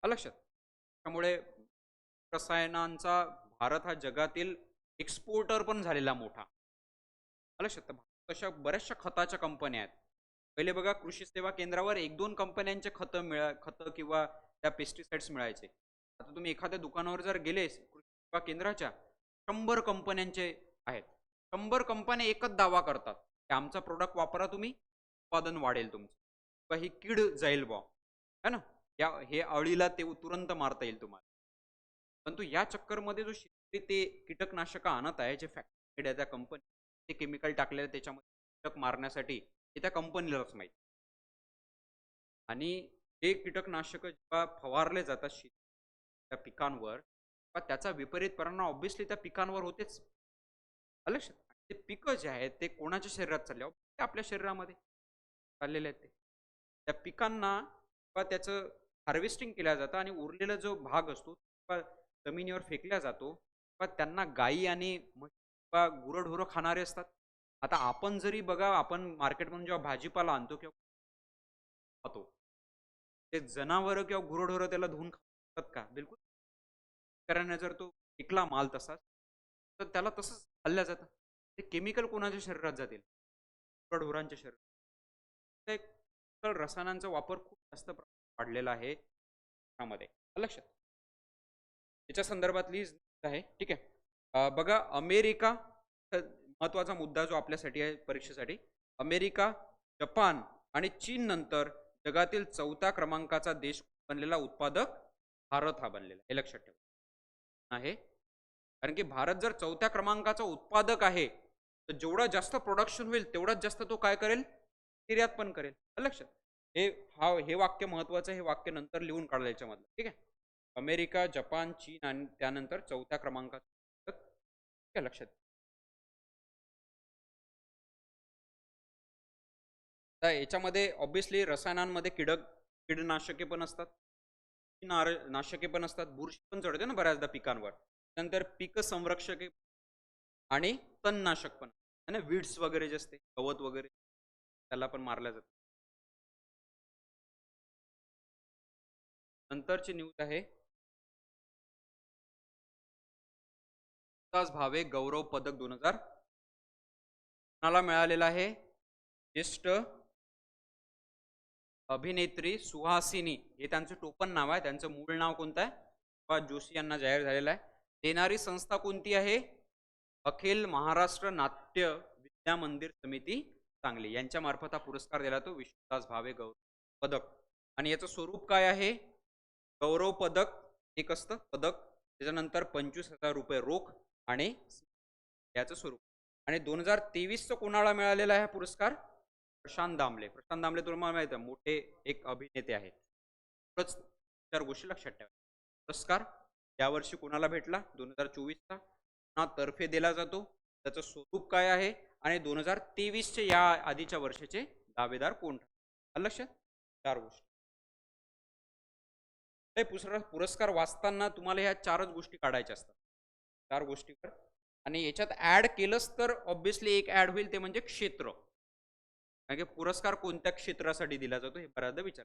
लक्षात. त्यामुळे रसायनांचा भारत हा जगातील एक्सपोर्टर पण झालेला मोठा. लक्षात. तशा बऱ्याचशा खताच्या कंपन्या आहेत. पहिले बघा, कृषी सेवा केंद्रावर 1-2 कंपन्यांचे खतं किंवा त्या पेस्टिसाइड्स मिळायचे. आता तुम्ही एखाद्या दुकानावर जर गेले कृषी सेवा केंद्राच्या, 100 कंपन्यांचे आहेत. 100 कंपन्या एकच दावा करतात की आमचा प्रोडक्ट वापरा तुम्ही, उत्पादन वाढेल तुमचं, किंवा ही कीड जाईल बा है ना, या हे अळीला ते तुरंत मारता येईल तुम्हाला. परंतु या चक्करमध्ये जो शेतकरी ते कीटकनाशक आणत आहे, जे फॅक्टरी आहे त्या कंपनी, ते केमिकल टाकलेलं त्याच्यामध्ये कीटक मारण्यासाठी, हे त्या कंपनीलाच माहिती. आणि हे कीटकनाशक जेव्हा फवारले जातात त्या पिकांवर, त्याचा विपरीत परिणाम ऑब्व्हियसली त्या पिकांवर होतेच. लक्षात. ते पिकं जे आहेत ते कोणाच्या शरीरात चालले, ते आपल्या शरीरामध्ये चाललेले आहेत. ते त्या पिकांना किंवा त्याचं हार्वेस्टिंग केल्या जातं आणि उरलेला जो भाग असतो किंवा जमिनीवर फेकला जातो, किंवा त्यांना गायी आणि किंवा गुरंढोरं खाणारे असतात. आता आपण जरी बघा, आपण मार्केटमधून जेव्हा भाजीपाला आणतो किंवा खातो, ते जनावरं किंवा गुरंढोरं त्याला धुवून खातात का? बिलकुल. कारण जर तो विकला माल तसाच, तर त्याला तसंच खाल्ल्या जातं. ते केमिकल कोणाच्या शरीरात जातील? गुरंढोरांच्या शरीरात. तर रसायनांचा वापर खूप जास्त प्रमाणात वाढलेला आहे त्यामध्ये. लक्षात. त्याच्या संदर्भातली आहे. ठीक आहे. बघा, अमेरिका महत्वाचा मुद्दा जो आपल्यासाठी आहे परीक्षेसाठी. अमेरिका, जपान आणि चीन नंतर जगातील 4थ्या क्रमांकाचा देश बनलेला उत्पादक भारत हा बनलेला, हे लक्षात ठेवा आहे. कारण की भारत जर 4थ्या क्रमांकाचा उत्पादक आहे, तर जेवढा जास्त प्रोडक्शन होईल तेवढाच जास्त तो काय करेल, निर्यात पण करेल. लक्षात. हे वाक्य महत्वाचं, हे वाक्य नंतर लिहून काढलं याच्यामधलं. ठीक आहे. अमेरिका, जपान, चीन आणि त्यानंतर 4थ्या क्रमांकाचा. ठीक आहे, लक्षात. तर याच्यामध्ये ऑब्व्हियसली रसायनांमध्ये कीडनाशके पण असतात, नाशके पण असतात, बुरशी पण चढते ना बऱ्याचदा पिकांवर. नंतर पीक संरक्षके आणि तणनाशक पण है ना, वीड्स वगैरे जे असते, गवत वगैरे, त्याला पण मारल्या जातं. नंतरची न्यूज आहे, विकास भावे गौरव पदक 2000 कोणाला मिळालेला आहे? ज्येष्ठ अभिनेत्री सुहासिनी, हे त्यांचं टोपण नाव आहे. त्यांचं मूळ नाव कोणतं आहे? सुभाष जोशी यांना जाहीर झालेलं आहे. देणारी संस्था कोणती आहे? अखिल महाराष्ट्र नाट्य विद्या मंदिर समिती सांगली, यांच्या मार्फत हा पुरस्कार दिला तो विश्वदास भावे गौरव पदक. आणि याचं स्वरूप काय आहे? गौरव पदक एक असतं पदक, त्याच्यानंतर 25,000 रुपये रोख आणि याचं स्वरूप. आणि 2023 कोणाला मिळालेला आहे हा पुरस्कार? प्रशांत दामले. प्रशांत दामले तुम्हाला माहिती आहे, मोठे एक अभिनेते आहेत. 4 गोष्टी लक्षात ठेवा. पुरस्कार यावर्षी कोणाला भेटला? 2024चा. तर्फे दिला जातो, त्याचं स्वरूप काय आहे, आणि 2023चे या आधीच्या वर्षाचे दावेदार कोण? लक्षात. 4 गोष्टी. पुरस्कार वाचताना तुम्हाला ह्या 4च गोष्टी काढायच्या असतात, 4 गोष्टीवर. आणि याच्यात ऍड केलंच तर ऑब्व्हियसली एक ऍड होईल, ते म्हणजे क्षेत्र. कारण की पुरस्कार कोणत्या क्षेत्रासाठी दिला जातो हे बऱ्याचदा विचार.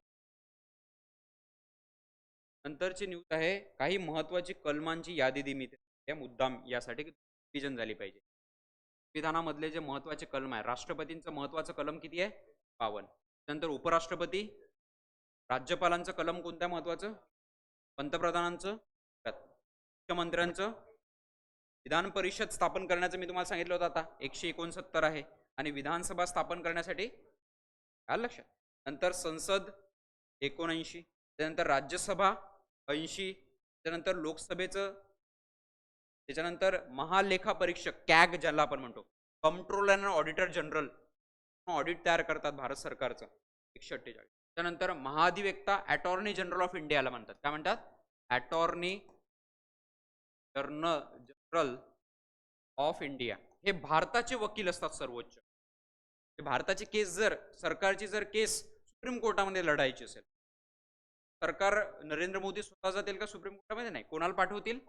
नंतरची न्यूज आहे, काही महत्वाची कलमांची यादी दिली मुद्दाम यासाठी की रिव्हिजन झाली पाहिजे. संविधानामधले जे महत्वाचे कलम आहे, राष्ट्रपतींचं महत्वाचं कलम किती आहे? 52. त्यानंतर उपराष्ट्रपती, राज्यपालांचं कलम कोणत्या महत्वाचं, पंतप्रधानांचं, मुख्यमंत्र्यांचं, विधान परिषद स्थापन करण्याचं मी तुम्हाला सांगितलं होतं आता 169 आहे, आणि विधानसभा स्थापन करण्यासाठी आलं लक्षात. नंतर संसद 79, त्यानंतर राज्यसभा 80, त्यानंतर लोकसभेचं, त्याच्यानंतर महालेखा परीक्षक कॅग ज्याला आपण म्हणतो, controller and auditor general, audit तयार करतात भारत सरकारचं 148. त्यानंतर महाधिवक्ता अटॉर्नी जनरल ऑफ इंडियाला म्हणतात, काय म्हणतात, अटॉर्नी जनरल ऑफ इंडिया. हे भारताचे वकील असतात सर्वोच्च. भारताची केस जर सरकारची जर केस सुप्रीम कोर्टामध्ये लढायची असेल, सरकार नरेंद्र मोदी स्वतः जातील का सुप्रीम कोर्टामध्ये, नाही, कोणाला पाठवतील,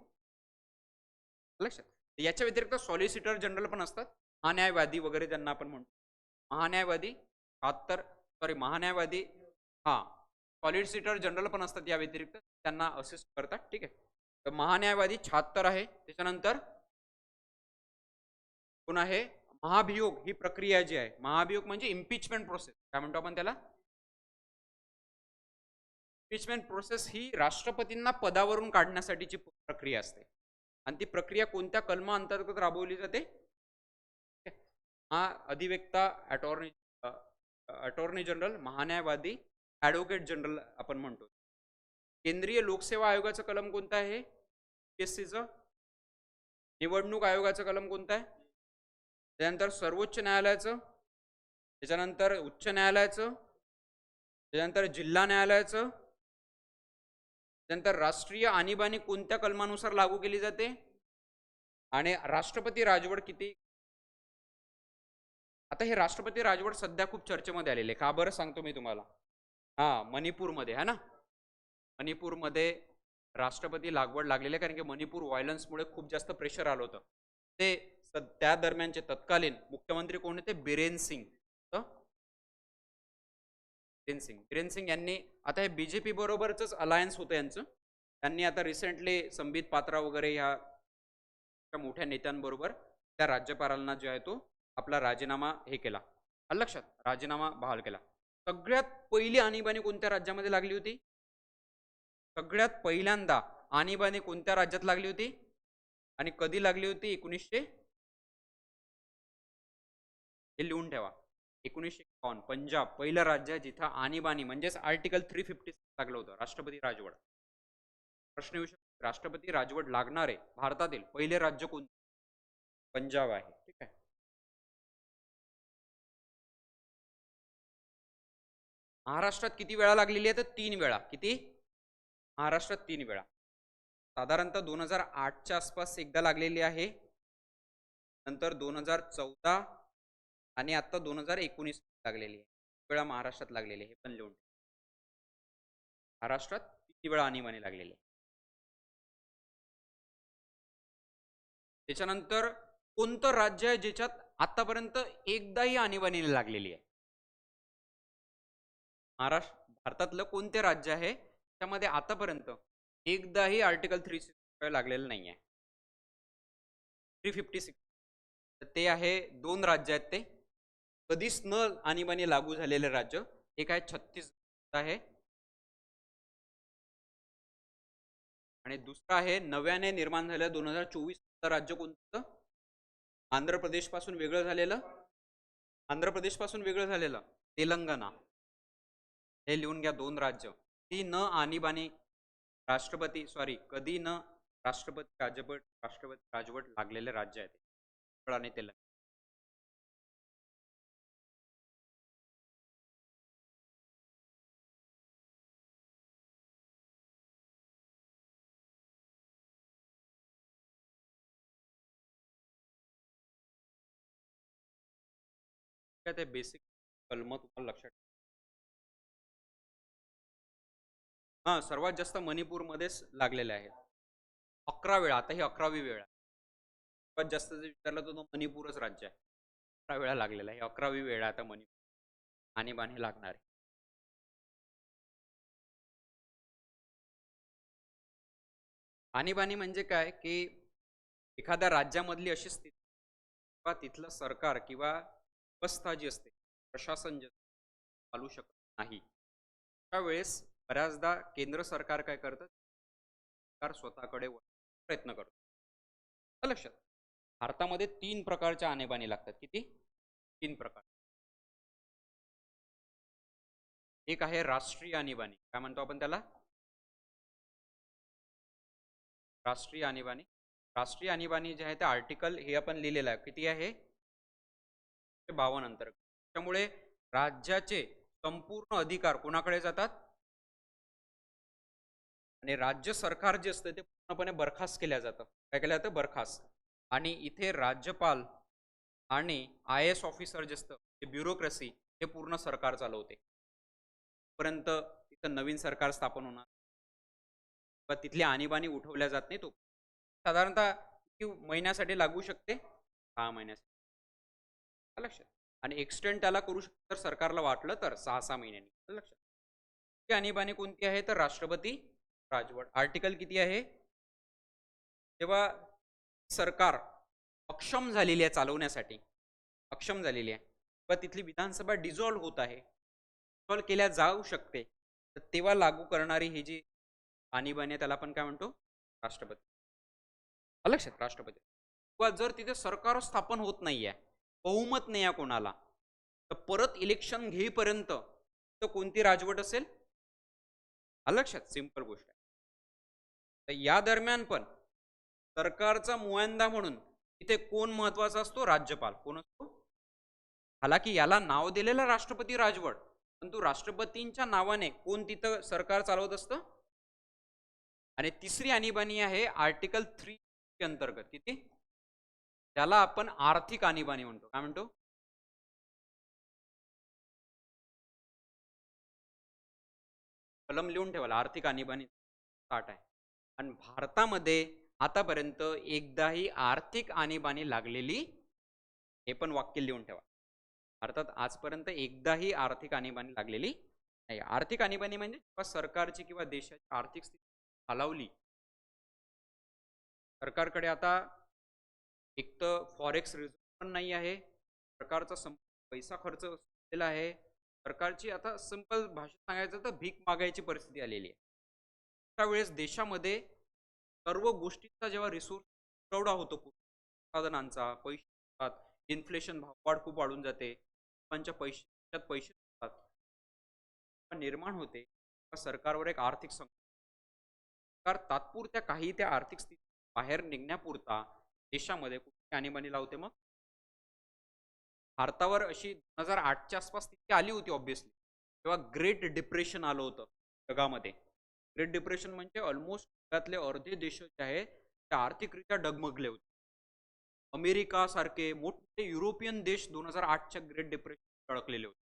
लक्षात. याच्या व्यतिरिक्त सॉलिसिटर जनरल पण असतात, महान्यायवादी वगैरे त्यांना आपण म्हणतो. महान्यायवादी 76 महान्यायवादी, हा सॉलिसिटर जनरल पण असतात या व्यतिरिक्त, त्यांना असिस्ट करतात, ठीक आहे. तर महान्यायवादी 76 आहे. त्याच्यानंतर कोण आहे, महाभियोग ही प्रक्रिया जी आहे, महाभियोग म्हणजे इम्पिचमेंट प्रोसेस, काय म्हणतो आपण त्याला, इम्पिचमेंट प्रोसेस ही राष्ट्रपतींना पदावरून काढण्यासाठीची प्रक्रिया असते, आणि ती प्रक्रिया कोणत्या कलमा अंतर्गत राबवली जाते, हा अधिवक्ता अटॉर्नी जनरल, महान्यायवादी, ॲडव्होकेट जनरल आपण म्हणतो. केंद्रीय लोकसेवा आयोगाचं कलम कोणतं आहे, पीएससीचं. निवडणूक आयोगाचं कलम कोणतं आहे, त्यानंतर सर्वोच्च न्यायालयाचं, त्याच्यानंतर उच्च न्यायालयाचं, त्यानंतर जिल्हा न्यायालयाचं, त्यानंतर राष्ट्रीय आणीबाणी कोणत्या कलमानुसार लागू केली जाते, आणि राष्ट्रपती राजवट किती. आता हे राष्ट्रपती राजवट सध्या खूप चर्चेमध्ये आलेले, का बरं सांगतो मी तुम्हाला. हा, मणिपूरमध्ये है ना, मणिपूरमध्ये राष्ट्रपती लागवड लागलेली, कारण की मणिपूर व्हायलन्समुळे खूप जास्त प्रेशर आलं होतं. ते त्या दरम्यानचे तत्कालीन मुख्यमंत्री कोण होते, बिरेन सिंग. बिरेन सिंग यांनी, आता हे बीजेपी बरोबरच अलायन्स होतं यांचं, त्यांनी आता रिसेंटली संबित पात्रा वगैरे ह्या मोठ्या नेत्यांबरोबर त्या राज्यपालांना जो आहे तो आपला राजीनामा हे केला, लक्षात, राजीनामा बहाल केला. सगळ्यात पहिली आणीबाणी कोणत्या राज्यामध्ये लागली होती, सगळ्यात पहिल्यांदा आणीबाणी कोणत्या राज्यात लागली होती आणि कधी लागली होती, 1900, हे लिहून ठेवा, 1951. पंजाब पहिलं राज्य आहे जिथं आणीबाणी म्हणजेच आर्टिकल 350 लागलं होतं, राष्ट्रपती राजवट. प्रश्न येऊ शकतो, राष्ट्रपती राजवट लागणारे भारतातील पहिले राज्य कोणते, पंजाब आहे, ठीक आहे. महाराष्ट्रात किती वेळा लागलेली आहे, तर 3 वेळा. किती, महाराष्ट्रात 3 वेळा. साधारणतः 2008च्या आसपास एकदा लागलेली आहे, नंतर 2014 आणि आता 2019 लागलेली आहे. वेळा महाराष्ट्रात लागलेली आहे, हे पण लिहून. महाराष्ट्रात किती वेळा आणीबाणी लागलेली आहे. त्याच्यानंतर कोणतं राज्य आहे ज्याच्यात आतापर्यंत एकदाही आणीबाणी लागलेली आहे, महाराष्ट्र भारतातलं कोणते राज्य आहे त्यामध्ये आतापर्यंत एकदाही आर्टिकल 365 लागलेलं नाही आहे, 356. ते आहे 2 राज्य आहेत, ते कधीच न आणीबाणी लागू झालेले राज्य. एक आहे छत्तीसगड आहे, आणि दुसरं आहे नव्याने निर्माण झालेलं 2024 राज्य कोणतं, आंध्र प्रदेश पासून वेगळं झालेलं, तेलंगणा. हे लिहून घ्या, 2 राज्य. ती न आणीबाणी कधी न राष्ट्रपती राजवट लागलेले राज्य आहेत, आणि तेलंगणा. ते बेसिक कलम तुम्हाला लक्षात. हा, सर्वात जास्त मणिपूरमध्येच लागलेले आहेत, 11 वेळा. आता ही 11वी वेळ आहे. सर्वात जास्त जर विचारलं तर मणिपूरच राज्य आहे, 11 वेळा लागलेला आहे, 11वी वेळ आता मणिपूर आणीबाणी लागणार आहे. आणीबाणी म्हणजे काय, की एखाद्या राज्यामधली अशी स्थिती किंवा तिथलं सरकार किंवा व्यवस्था जी असते, प्रशासन जे चालू शकत नाही. त्यावेळेस बऱ्याचदा केंद्र सरकार काय करतं, सरकार स्वतःकडे प्रयत्न करतो. आलं लक्षात. भारतामध्ये 3 प्रकारच्या आणीबाणी लागतात. किती? 3 प्रकार. एक आहे राष्ट्रीय आणीबाणी. काय म्हणतो आपण त्याला? राष्ट्रीय आणीबाणी. राष्ट्रीय आणीबाणी जे आहे ते आर्टिकल हे आपण लिहिलेलं आहे. किती आहे? 52 अंतर्गत. त्यामुळे राज्याचे संपूर्ण अधिकार कोणाकडे जातात? आणि राज्य सरकार जे असतं ते पूर्णपणे बरखास्त केल्या जातं. काय केलं जातं? बरखास्त. आणि इथे राज्यपाल आणि IAS ऑफिसर जे असतं, ते ब्युरोक्रेसी हे पूर्ण सरकार चालवते. पर्यंत तिथं नवीन सरकार स्थापन होणार किंवा तिथली आणीबाणी उठवल्या जात नाही तो. साधारणतः किती महिन्यासाठी लागू शकते? 6 महिन्यासाठी. आलं लक्षात. आणि एक्सटेंड त्याला करू शकतो तर सरकारला वाटलं तर 6-6 महिन्यांनी. आलं लक्षात. ती आणीबाणी कोणती आहे? तर राष्ट्रपती राजवट. आर्टिकल किती आहे? तेव्हा सरकार अक्षम झालेली आहे चालवण्यासाठी, अक्षम झालेली आहे किंवा तिथली विधानसभा डिझॉल्व्ह होत आहे, डिझॉल्व्ह केल्या जाऊ शकते, तर तेव्हा लागू करणारी ही जी आणीबाणी आहे त्याला आपण काय म्हणतो? राष्ट्रपती. आलं लक्षात. राष्ट्रपती. किंवा जर तिथे सरकार स्थापन होत नाहीये, बहुमत नाही आहे कोणाला, तर परत इलेक्शन घेईपर्यंत तर कोणती राजवट असेल? आलं लक्षात. सिंपल गोष्ट आहे. तर या दरम्यान पण सरकारचा मुआयंदा म्हणून इथे कोण महत्वाचा असतो? राज्यपाल. कोण असतो? हालाकी याला नाव दिलेलं राष्ट्रपती राजवट, परंतु राष्ट्रपतींच्या नावाने कोण तिथं सरकार चालवत असतं? आणि तिसरी आणीबाणी आहे आर्टिकल 3 अंतर्गत. किती? त्याला आपण आर्थिक आणीबाणी म्हणतो. काय म्हणतो? कलम लिहून ठेवाल. आर्थिक आणीबाणी 60 आहे. आणि भारतामध्ये आतापर्यंत एकदाही आर्थिक आणीबाणी लागलेली, हे पण वाक्य लिहून ठेवा. भारतात आजपर्यंत एकदाही आर्थिक आणीबाणी लागलेली नाही. आर्थिक आणीबाणी म्हणजे जेव्हा सरकारची किंवा देशाची आर्थिक स्थिती खालावली, सरकारकडे आता एक तर फॉरेक्स रिझर्व्ह पण नाही आहे, सरकारचा पैसा खर्च झालेला आहे, सरकारची आता सिंपल भाषेत सांगायचं तर भीक मागायची परिस्थिती आलेली आहे. त्यावेळेस देशामध्ये सर्व गोष्टींचा जेव्हा रिसोर्स पुरवठा होतो, साधनांचा, पैसे, इन्फ्लेशन वाढ खूप वाढून जाते, लोकांच्या पैशात पैसे नसतात, निर्माण होते, सरकारवर एक आर्थिक संकट. सरकार तात्पुरत्या काही त्या आर्थिक स्थिती बाहेर निघण्यापुरता देशामध्ये कुठे आणीबाणी लावते मग? भारतावर अशी 2008च्या आसपास स्थिती आली होती ऑब्व्हियसली, तेव्हा ग्रेट डिप्रेशन आलं होतं जगामध्ये. ग्रेट डिप्रेशन म्हणजे ऑलमोस्ट जगातले अर्धे देश जे आहेत ते आर्थिकरित्या डगमगले होते. अमेरिका सारखे मोठे युरोपियन देश 2008च्या ग्रेट डिप्रेशन अडकलेले होते.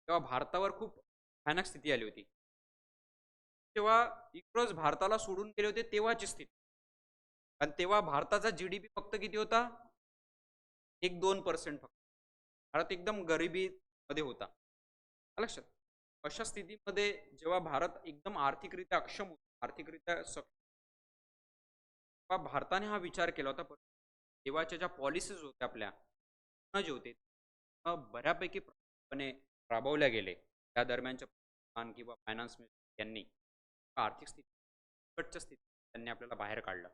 तेव्हा भारतावर खूप भयानक स्थिती आली होती. तेव्हा इकडंच भारताला सोडून गेले होते तेव्हाची स्थिती. आणि तेव्हा भारताचा GDP फक्त किती होता? 1-2% फक्त. भारत एकदम गरिबीमध्ये होता. आलं लक्षात. अशा स्थितीमध्ये जेव्हा भारत एकदम आर्थिकरित्या अक्षम होता, आर्थिकरित्या सक्षम, तेव्हा भारताने हा विचार केला होता, तेव्हाच्या ज्या पॉलिसीज होत्या आपल्या, जे होते बऱ्यापैकी प्रभावीपणे राबवल्या गेले. त्या दरम्यानच्या किंवा फायनान्स मिनिस्टर यांनी आर्थिक स्थिती, संकटच्या स्थितीत त्यांनी आपल्याला बाहेर काढलं.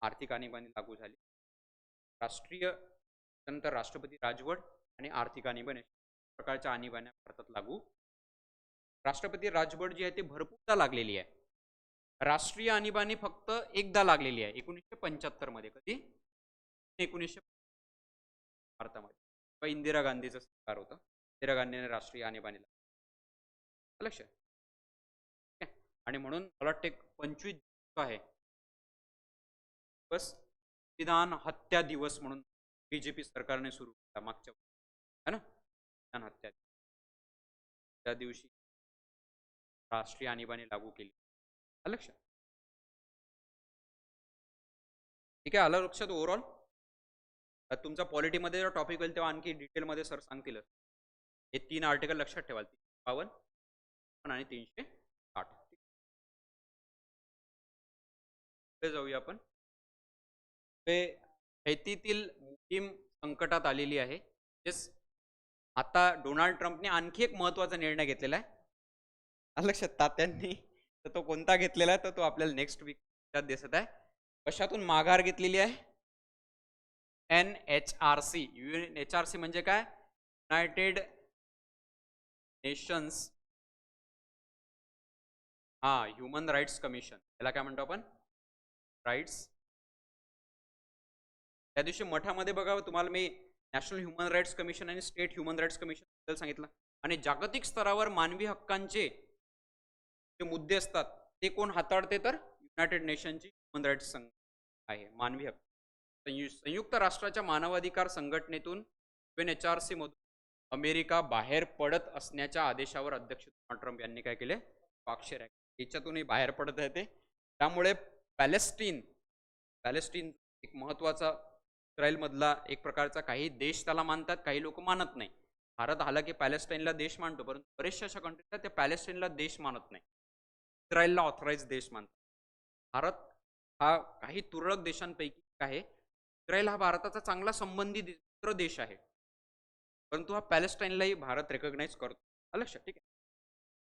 आर्थिक आणीबाणी लागू झाली. राष्ट्रीय, नंतर राष्ट्रपती राजवट आणि आर्थिक आणीबाणी प्रकारच्या आणीबाण्या भारतात लागू. राष्ट्रपती राजवट जी आहे ती भरपूरदा लागलेली आहे. राष्ट्रीय आणीबाणी फक्त एकदा लागलेली आहे 1975 मध्ये. कधी? 1900 भारतामध्ये इंदिरा गांधीचं सरकार होतं. इंदिरा गांधीने राष्ट्रीय आणीबाणी लक्ष. आणि म्हणून मला वाटते 25 आहे बस संविधान हत्या दिवस म्हणून बीजेपी सरकारने सुरू केला मागच्या, है ना, संविधान हत्या. त्या दिवशी राष्ट्रीय आणीबाणी लागू केली. लक्षात. ठीक आहे. आलं लक्षात ओव्हरऑल. तुमचा पॉलिटीमध्ये जेव्हा टॉपिक होईल तेव्हा आणखी डिटेलमध्ये सर सांगतीलच. हे 3 आर्टिकल लक्षात ठेवाल. 52 आणि 360. पुढे जाऊया आपण. हैतीतील मोहीम संकटात आलेली आहे. आता डोनाल्ड ट्रम्पने आणखी एक महत्त्वाचा निर्णय घेतलेला आहे. आलं लक्षात तात्यांनी. तर तो कोणता घेतलेला आहे, तर तो आपल्याला नेक्स्ट वीक दिसत आहे. कशातून माघार घेतलेली आहे? NHRC. NHRC म्हणजे काय? United Nations human rights commission. याला काय म्हणतो आपण? राईट्स. त्या दिवशी मठामध्ये बघा तुम्हाला मी नॅशनल ह्युमन राईट्स कमिशन आणि स्टेट ह्युमन राईट्स कमिशन बद्दल सांगितलं. आणि जागतिक स्तरावर मानवी हक्कांचे जे मुद्दे असतात ते कोण हाताळते, तर युनायटेड नेशनची ह्युमन राईट्स संघ आहे. मानवी हक्क संयुक्त राष्ट्राच्या मानवाधिकार संघटनेतून UNHRC मधून अमेरिका बाहेर पडत असण्याच्या आदेशावर अध्यक्ष डोनाल्ड ट्रम्प यांनी काय केले? स्वाक्षरी आहे. याच्यातूनही बाहेर पडत आहे ते. त्यामुळे पॅलेस्टीन पॅलेस्टीन एक महत्वाचा इस्रायलमधला एक प्रकारचा, काही देश त्याला मानतात, काही लोक मानत नाही. भारत हालाकी पॅलेस्टाईनला देश मानतो, परंतु बरेचशा अशा कंट्रीला त्या पॅलेस्टाईनला देश मानत नाही. इस्रायलला ऑथराइज देश मानतात. भारत हा काही तुरळक देशांपैकी आहे. इस्रायल हा भारताचा चांगला संबंधित मित्र देश आहे, परंतु हा पॅलेस्टाईनलाही भारत रेकॉग्नाइज करतो. लक्षात, ठीक आहे.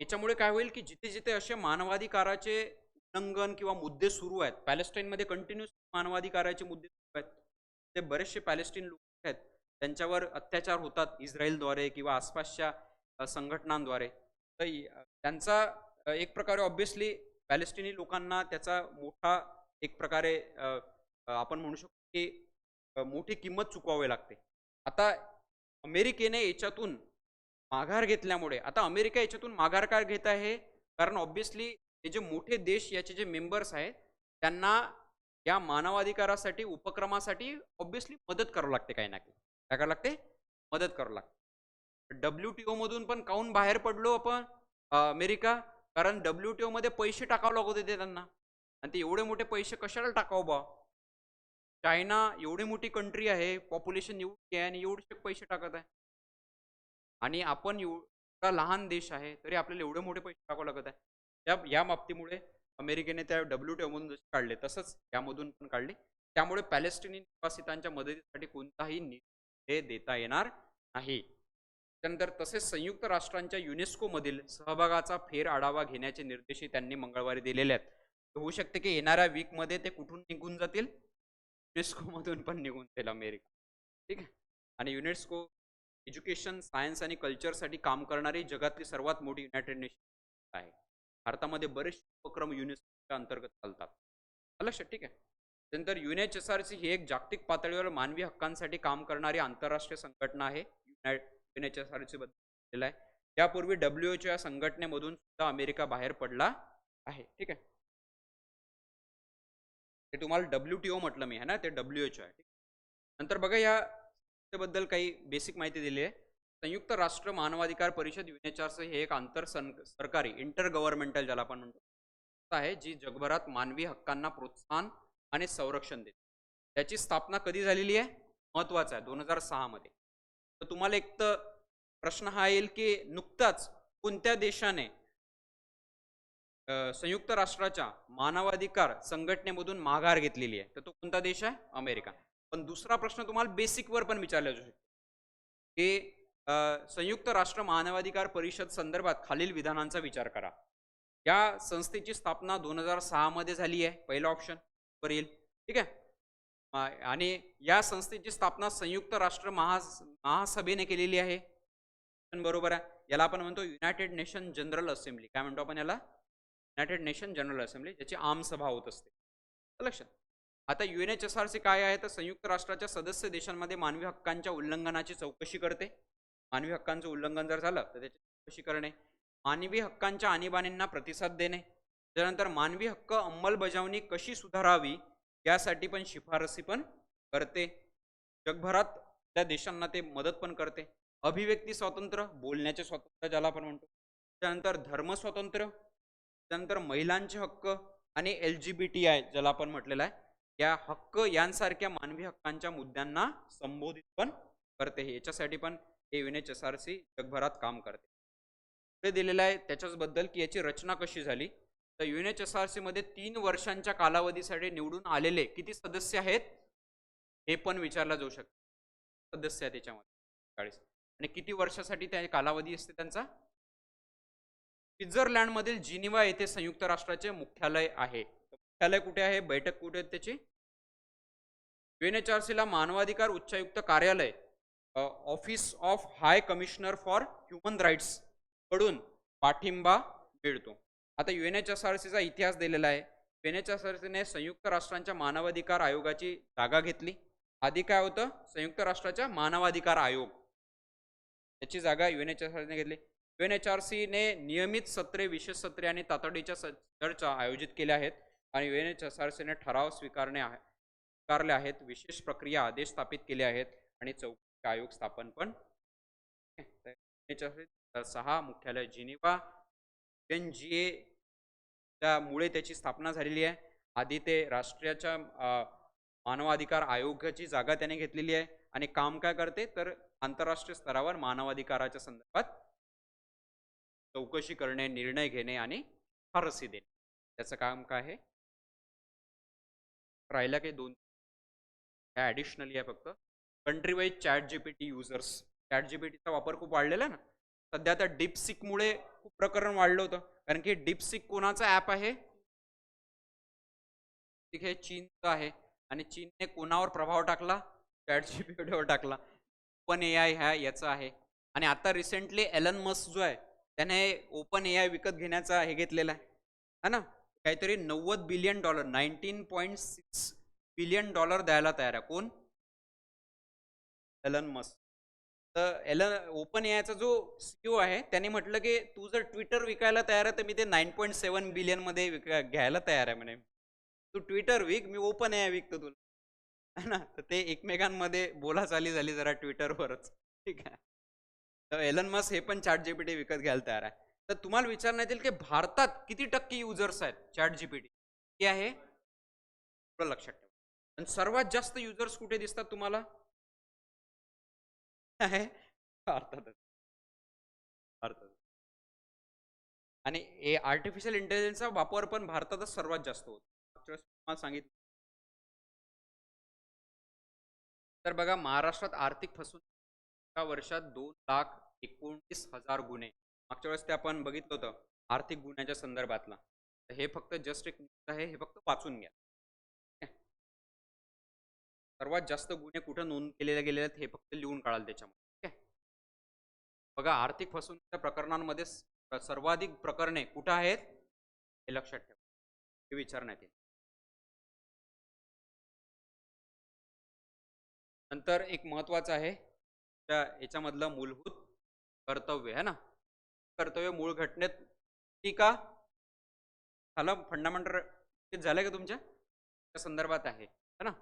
याच्यामुळे काय होईल की जिथे जिथे असे मानवाधिकाराचे उल्लंघन किंवा मुद्दे सुरू आहेत, पॅलेस्टाईनमध्ये कंटिन्यूस मानवाधिकाराचे मुद्दे सुरू आहेत, ते बरेचसे पॅलेस्टीन लोक आहेत त्यांच्यावर अत्याचार होतात इस्रायलद्वारे किंवा आसपासच्या संघटनांद्वारे. तर त्यांचा एक प्रकारे ऑब्व्हियसली पॅलेस्टिनी लोकांना त्याचा मोठा एक प्रकारे आपण म्हणू शकतो की मोठी किंमत चुकवावी लागते. आता अमेरिकेने याच्यातून माघार घेतल्यामुळे, आता अमेरिका याच्यातून माघार काय घेत आहे, कारण ऑब्व्हियसली हे जे मोठे देश याचे जे मेंबर्स आहेत त्यांना या मानवाधिकारासाठी उपक्रमासाठी ऑब्व्हियसली मदत करावी लागते. काही ना काही काय करावं लागते? मदत करावं लागते. WTO मधून पण काहून बाहेर पडलो आपण अमेरिका? कारण WTO मध्ये पैसे टाकावं लागत होते त्यांना, आणि ते एवढे मोठे पैसे कशाला टाकावं बा? चायना एवढी मोठी कंट्री आहे, पॉप्युलेशन एवढी आहे आणि एवढे पैसे टाकत आहे, आणि आपण एवढा लहान देश आहे तरी आपल्याला एवढे मोठे पैसे टाकावे लागत आहे. या बाबतीमुळे अमेरिकेने त्या WTO मधून जसे काढले तसंच यामधून पण काढले. त्यामुळे पॅलेस्टिनी निवासितांच्या मदतीसाठी कोणताही निधी देता येणार नाही. त्यानंतर तसेच संयुक्त राष्ट्रांच्या युनेस्को मधील सहभागाचा फेर आढावा घेण्याचे निर्देशही त्यांनी मंगळवारी दिलेले आहेत. होऊ शकते की येणाऱ्या वीक मध्ये ते कुठून निघून जातील? युनेस्को मधून पण निघून जाईल अमेरिका. ठीक आहे. आणि युनेस्को एज्युकेशन, सायन्स आणि कल्चरसाठी काम करणारी जगातली सर्वात मोठी युनायटेड नेशन आहे. भारतामध्ये बरेच उपक्रम युनेस्कोच्या अंतर्गत चालतात. लक्षात, ठीक आहे. त्यानंतर UNHRC ही एक जागतिक पातळीवर मानवी हक्कांसाठी काम करणारी आंतरराष्ट्रीय संघटना आहे. UNHRC बद्दल आहे. यापूर्वी WHO या संघटनेमधून सुद्धा अमेरिका बाहेर पडला आहे. ठीक आहे. ते तुम्हाला WTO म्हटलं मी, है ना, ते WHO आहे. नंतर बघा या बद्दल काही बेसिक माहिती दिली आहे. संयुक्त राष्ट्र मानवाधिकार परिषद UNHRC हे एक आंतर सरकारी इंटर गव्हर्नमेंटल ज्याला आपण म्हणतो आहे, जी जगभरात मानवी हक्कांना प्रोत्साहन आणि संरक्षण देते. त्याची स्थापना कधी झालेली आहे? महत्वाचं आहे, 2006 मध्ये. तर तुम्हाला एक तर प्रश्न हा येईल की नुकताच कोणत्या देशाने संयुक्त राष्ट्राच्या मानवाधिकार संघटनेमधून माघार घेतलेली आहे? तर तो कोणता देश आहे? अमेरिका. पण दुसरा प्रश्न तुम्हाला बेसिक वर पण विचारला जाऊ शकतो की संयुक्त राष्ट्र मानवाधिकार परिषद संदर्भात खालील विधानांचा विचार करा. या संस्थेची स्थापना 2006 मध्ये झाली आहे. पहिला ऑप्शन वर येईल. ठीक आहे. आणि या संस्थेची स्थापना संयुक्त राष्ट्र महासभेने केलेली आहे. बरोबर आहे. याला आपण म्हणतो युनायटेड नेशन जनरल असेंब्ली. काय म्हणतो आपण याला? युनायटेड नेशन जनरल असेंब्ली, ज्याची आमसभा होत असते. लक्षात. आता UNHRC काय आहे, तर संयुक्त राष्ट्राच्या सदस्य देशांमध्ये मानवी हक्कांच्या उल्लंघनाची चौकशी करते. मानवी हक्कांचं उल्लंघन जर झालं तर त्याची चौकशी करणे, मानवी हक्कांच्या आणीबाणींना प्रतिसाद देणे, त्यानंतर मानवी हक्क अंमलबजावणी कशी सुधारावी यासाठी पण शिफारसी पण करते. जगभरात त्या देशांना ते मदत पण करते. अभिव्यक्ती स्वातंत्र्य, बोलण्याचे स्वातंत्र्य ज्याला आपण म्हणतो, त्यानंतर धर्म स्वातंत्र्य, त्यानंतर महिलांचे हक्क आणि LGBTI ज्याला आपण म्हटलेलं आहे, या हक्क यांसारख्या मानवी हक्कांच्या मुद्द्यांना संबोधित पण करते. याच्यासाठी पण हे UNHRC जगभरात काम करते. पुढे दिलेलं आहे त्याच्याच बद्दल की याची रचना कशी झाली. तर UNHRC मध्ये 3 वर्षांच्या कालावधीसाठी निवडून आलेले किती सदस्य आहेत हे पण विचारला जाऊ शकतो. सदस्य आहेत त्याच्यामध्ये 40. आणि किती वर्षासाठी त्या कालावधी असते त्यांचा? स्वित्झर्लंडमधील जिनिव्हा येथे संयुक्त राष्ट्राचे मुख्यालय आहे. मुख्यालय कुठे आहे? बैठक कुठे आहे त्याची? UNHRC ला मानवाधिकार उच्चायुक्त कार्यालय, office of high commissioner for human rights कडून पाठिंबा मिळतो. आता UNHRCचा इतिहास दिलेला आहे. UNHRCने संयुक्त राष्ट्रांच्या मानवाधिकार आयोगाची जागा घेतली. आधी काय होतं? संयुक्त राष्ट्राच्या मानवाधिकार आयोग, त्याची जागा UNHRCने घेतली. UNHRCने नियमित सत्रे, विशेष सत्रे आणि तातडीच्या चर्चा आयोजित केल्या आहेत आणि UNHRCने ठराव स्वीकारले आहेत, विशेष प्रक्रिया आदेश स्थापित केले आहेत आणि चौकशी आयोग स्थापन पण. सहा मुख्यालय जिनिव्हा, UNGA त्यामुळे त्याची स्थापना झालेली आहे. आधी ते राष्ट्राच्या मानवाधिकार आयोगाची जागा त्याने घेतलेली आहे आणि काम काय करते तर आंतरराष्ट्रीय स्तरावर मानवाधिकाराच्या संदर्भात चौकशी करणे, निर्णय घेणे आणि फारसी देणे, त्याचं काम काय आहे. राहिला काही दोन ॲडिशनली आहे फक्त. Country wise ChatGPT users. ChatGPTचा वापर खूप वाढलेला आहे ना सध्या. आता डीपसिकमुळे खूप प्रकरण वाढलं होतं, कारण की डीपसिक कोणाचा ॲप आहे? हे चीनचं आहे आणि चीनने कोणावर प्रभाव टाकला? ChatGPTवर टाकला. ओपन AI ह्या याचा आहे. आणि आता रिसेंटली एलन मस्क जो आहे त्याने ओपन AI विकत घेण्याचा हे घेतलेला आहे है ना. काहीतरी $90 बिलियन, $19.6 बिलियन द्यायला तयार आहे. कोण? Elon Musk. तर ओपन एआयचा जो CEO आहे त्याने म्हटलं की तू जर ट्विटर विकायला तयार आहे तर मी ते 9.7 बिलियन मध्ये घ्यायला तयार आहे म्हणे. तू ट्विटर विक, मी ओपन एआय विकतो तुला, है ना. तर ते एकमेकांमध्ये बोलाचाली झाली जरा ट्विटरवरच, ठीक आहे. तर एलन मस्क हे पण ChatGPT विकत घ्यायला तयार आहे. तर तुम्हाला विचारण्यात येईल की भारतात किती टक्के युजर्स आहेत ChatGPT? हे आहे लक्षात ठेवा. आणि सर्वात जास्त युजर्स कुठे दिसतात तुम्हाला? आहे भारतातच. भारतात. आणि आर्टिफिशियल इंटेलिजन्सचा वापर पण भारतातच सर्वात जास्त होतो. तुम्हाला सांगितलं तर बघा, महाराष्ट्रात आर्थिक फसवणूक एका वर्षात 2,19,000 गुन्हे. मागच्या वेळेस ते आपण बघितलं होतं आर्थिक गुन्ह्याच्या संदर्भातला. तर हे फक्त जस्ट एक न्यूज आहे, हे फक्त वाचून घ्या. सर्वात जास्त गुन्हे कुठं नोंद केलेले गेलेले आहेत हे फक्त लिहून काढाल त्याच्यामध्ये. ठीक आहे. बघा, आर्थिक फसवणुकीच्या प्रकरणांमध्ये सर्वाधिक प्रकरणे कुठं आहेत हे लक्षात ठेवा, हे विचारण्यात येईल. नंतर एक महत्वाचं आहे याच्यामधलं मूलभूत कर्तव्य आहे ना. कर्तव्य मूळ घटनेत ठीक का झालं? फंडामेंटल झालं का तुमच्या संदर्भात आहे ना.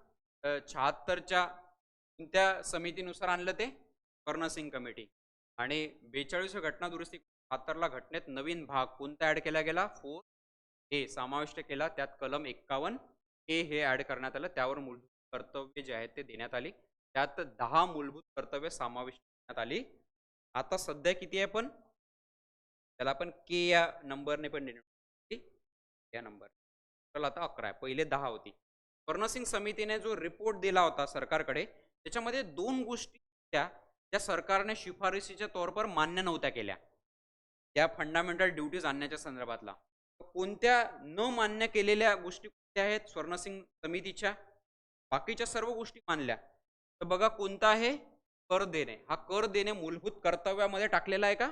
76च्या कोणत्या समितीनुसार आणलं ते? कर्णसिंग कमिटी. आणि 42 घटना दुरुस्ती 76ला घटनेत नवीन भाग कोणता ऍड केला गेला? 4A समाविष्ट केला. त्यात कलम 51A हे ऍड करण्यात आलं. त्यावर मूलभूत कर्तव्य जे आहेत ते देण्यात आली. त्यात 10 मूलभूत कर्तव्य समाविष्ट करण्यात आली. आता सध्या किती आहे? पण त्याला आपण के या नंबरने पण या नंबर आता 11 आहे. पहिले 10 होती. कर्णसिंग समितीने जो रिपोर्ट दिला होता सरकारकडे त्याच्यामध्ये 2 गोष्टी त्या सरकारने शिफारसीच्या तौरवर मान्य नव्हत्या केल्या, त्या फंडामेंटल ड्युटीज आणण्याच्या संदर्भातला. कोणत्या न मान्य केलेल्या गोष्टी कोणत्या आहेत स्वर्णसिंग समितीच्या? बाकीच्या सर्व गोष्टी मानल्या. तर बघा कोणता आहे? कर देणे. हा कर देणे मूलभूत कर्तव्यामध्ये टाकलेला आहे का?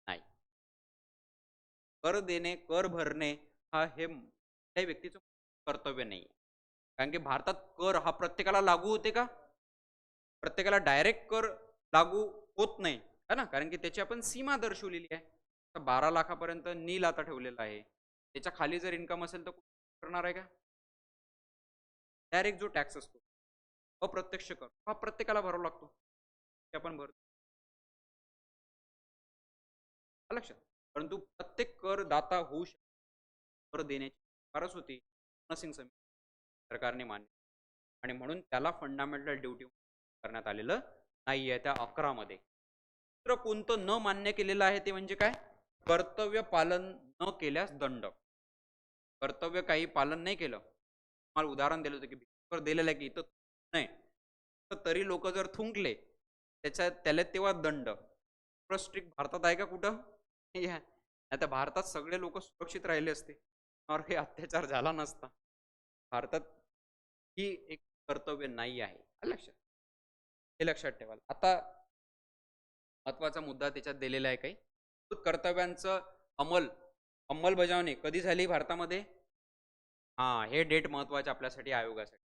नाही. कर देणे, कर भरणे हा हे त्या व्यक्तीचं कर्तव्य नाही. कारण की भारतात कर हा प्रत्येकाला लागू होते का? प्रत्येकाला डायरेक्ट कर लागू होत नाही है ना, कारण की त्याची आपण सीमा दर्शवलेली आहे. तर 12 लाखापर्यंत नील आता ठेवलेला आहे. त्याच्या खाली जर इन्कम असेल तर करणार आहे का? डायरेक्ट जो टॅक्स असतो अप्रत्यक्ष कर हा प्रत्येकाला भरावा लागतो, ते आपण भरतो लक्षात. परंतु प्रत्येक करदाता होऊ शकतो. कर देण्याची फारच होती सिंग समिती सरकारने मान्य आणि म्हणून त्याला फंडामेंटल ड्युटी करण्यात आलेलं नाही आहे त्या 11 मध्ये. दुसरं कोणतं न मान्य केलेलं आहे ते म्हणजे काय? कर्तव्य पालन न केल्यास दंड. कर्तव्य काही पालन नाही केलं, मला उदाहरण दिलं होतं की दिलेलं आहे की इथं नाही तर तरी लोक जर थुंकले त्याला तेव्हा दंड. स्ट्रिक्ट भारतात आहे का कुठं? नाही आहे. नाहीतर भारतात सगळे लोक सुरक्षित राहिले असते, और काही अत्याचार झाला नसता. भारतात ही एक कर्तव्य नाही आहे. आलं लक्षात? हे लक्षात ठेवाल. आता महत्वाचा मुद्दा त्याच्यात दिलेला आहे काही. कर्तव्यांचं अंमलबजावणी कधी झाली भारतामध्ये? हे डेट महत्वाचे आपल्यासाठी आयोगासाठी.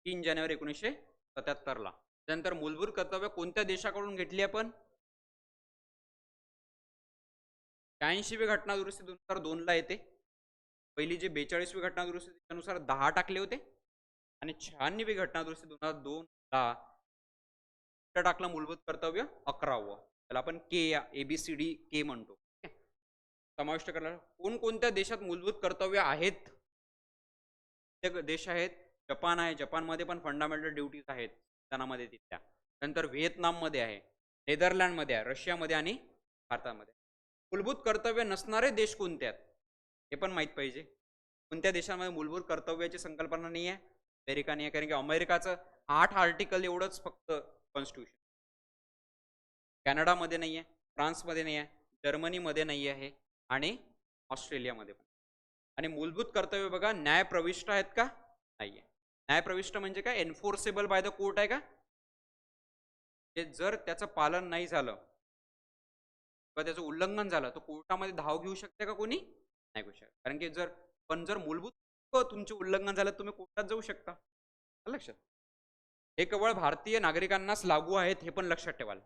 3 जानेवारी 1977 ला. त्यानंतर मूलभूत कर्तव्य कोणत्या देशाकडून घेतली आपण? 86वी घटना दुरुस्ती 2002 ला येते. पहिली जी 42वी घटना दुरुस्ती त्यानुसार 10 टाकले होते आणि 96वी घटना दुरुस्ती 2002 ला टाकलं मूलभूत कर्तव्य 11वं. त्याला आपण के या ABCD के म्हणतो. समाविष्ट करायला कोणकोणत्या देशात मूलभूत कर्तव्य आहेत? ते देश आहेत. जपान आहे. जपानमध्ये पण फंडामेंटल ड्युटीज आहेत संविधानामध्ये तिथल्या. नंतर व्हिएतनाममध्ये आहे, नेदरलँडमध्ये आहे, रशियामध्ये आणि भारतामध्ये. मूलभूत कर्तव्य नसणारे देश कोणते आहेत हे पण माहित पाहिजे. कोणत्या देशामध्ये मूलभूत कर्तव्याची संकल्पना नाही आहे? अमेरिका नाही आहे, कारण की अमेरिकाचं 8 आर्टिकल एवढंच फक्त कॉन्स्टिट्यूशन. कॅनडामध्ये नाही आहे, फ्रान्समध्ये नाही आहे, जर्मनीमध्ये नाही आहे आणि ऑस्ट्रेलियामध्ये पण. आणि मूलभूत कर्तव्य बघा न्याय प्रविष्ट आहेत का? नाहीये. न्याय प्रविष्ट म्हणजे काय? एन्फोर्सेबल बाय द कोर्ट आहे का? जर त्याचं पालन नाही झालं किंवा त्याचं उल्लंघन झालं तर कोर्टामध्ये धाव घेऊ शकते का कोणी? नाही घेऊ शकत. कारण की जर मूलभूत तुमचे उल्लंघन झालं तुम्ही कोर्टात जाऊ शकता. लक्षात. हे केवळ भारतीय नागरिकांनाच लागू आहेत हे पण लक्षात ठेवाल.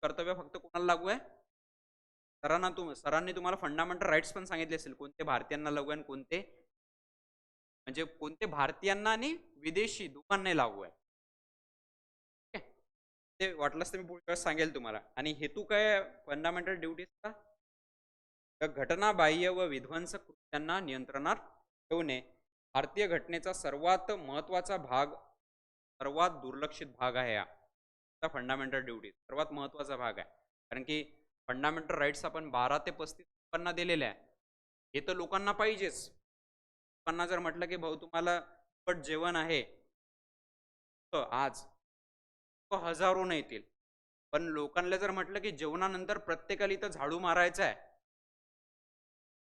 कर्तव्य फक्त कोणाला लागू आहे? सरांनी तुम्हाला फंडामेंटल राईट्स पण सांगितले असेल कोणते भारतीयांना लागू आहे आणि कोणते, म्हणजे कोणते भारतीयांना आणि विदेशी दोघांनाही लागू आहे. ते वाटलंच तर मी पुढच्या वेळेस सांगेल तुम्हाला. आणि हेतू काय फंडामेंटल ड्युटीजचा? घटना बाह्य व विध्वंसक कृत्यांना नियंत्रणात ठेवणे भारतीय घटनेचा सर्वात महत्वाचा भाग, सर्वात दुर्लक्षित भाग आहे हा फंडामेंटल ड्युटीज. सर्वात महत्वाचा भाग आहे, कारण की फंडामेंटल राईट्स आपण 12 ते 35 लोकांना दिलेले आहे. हे तर लोकांना पाहिजेच. लोकांना जर म्हटलं की भाऊ तुम्हाला फुकट जेवण आहे तर आज हजारो नाही येतील, पण लोकांना जर म्हटलं की जेवणानंतर प्रत्येकाला इथं झाडू मारायचा आहे,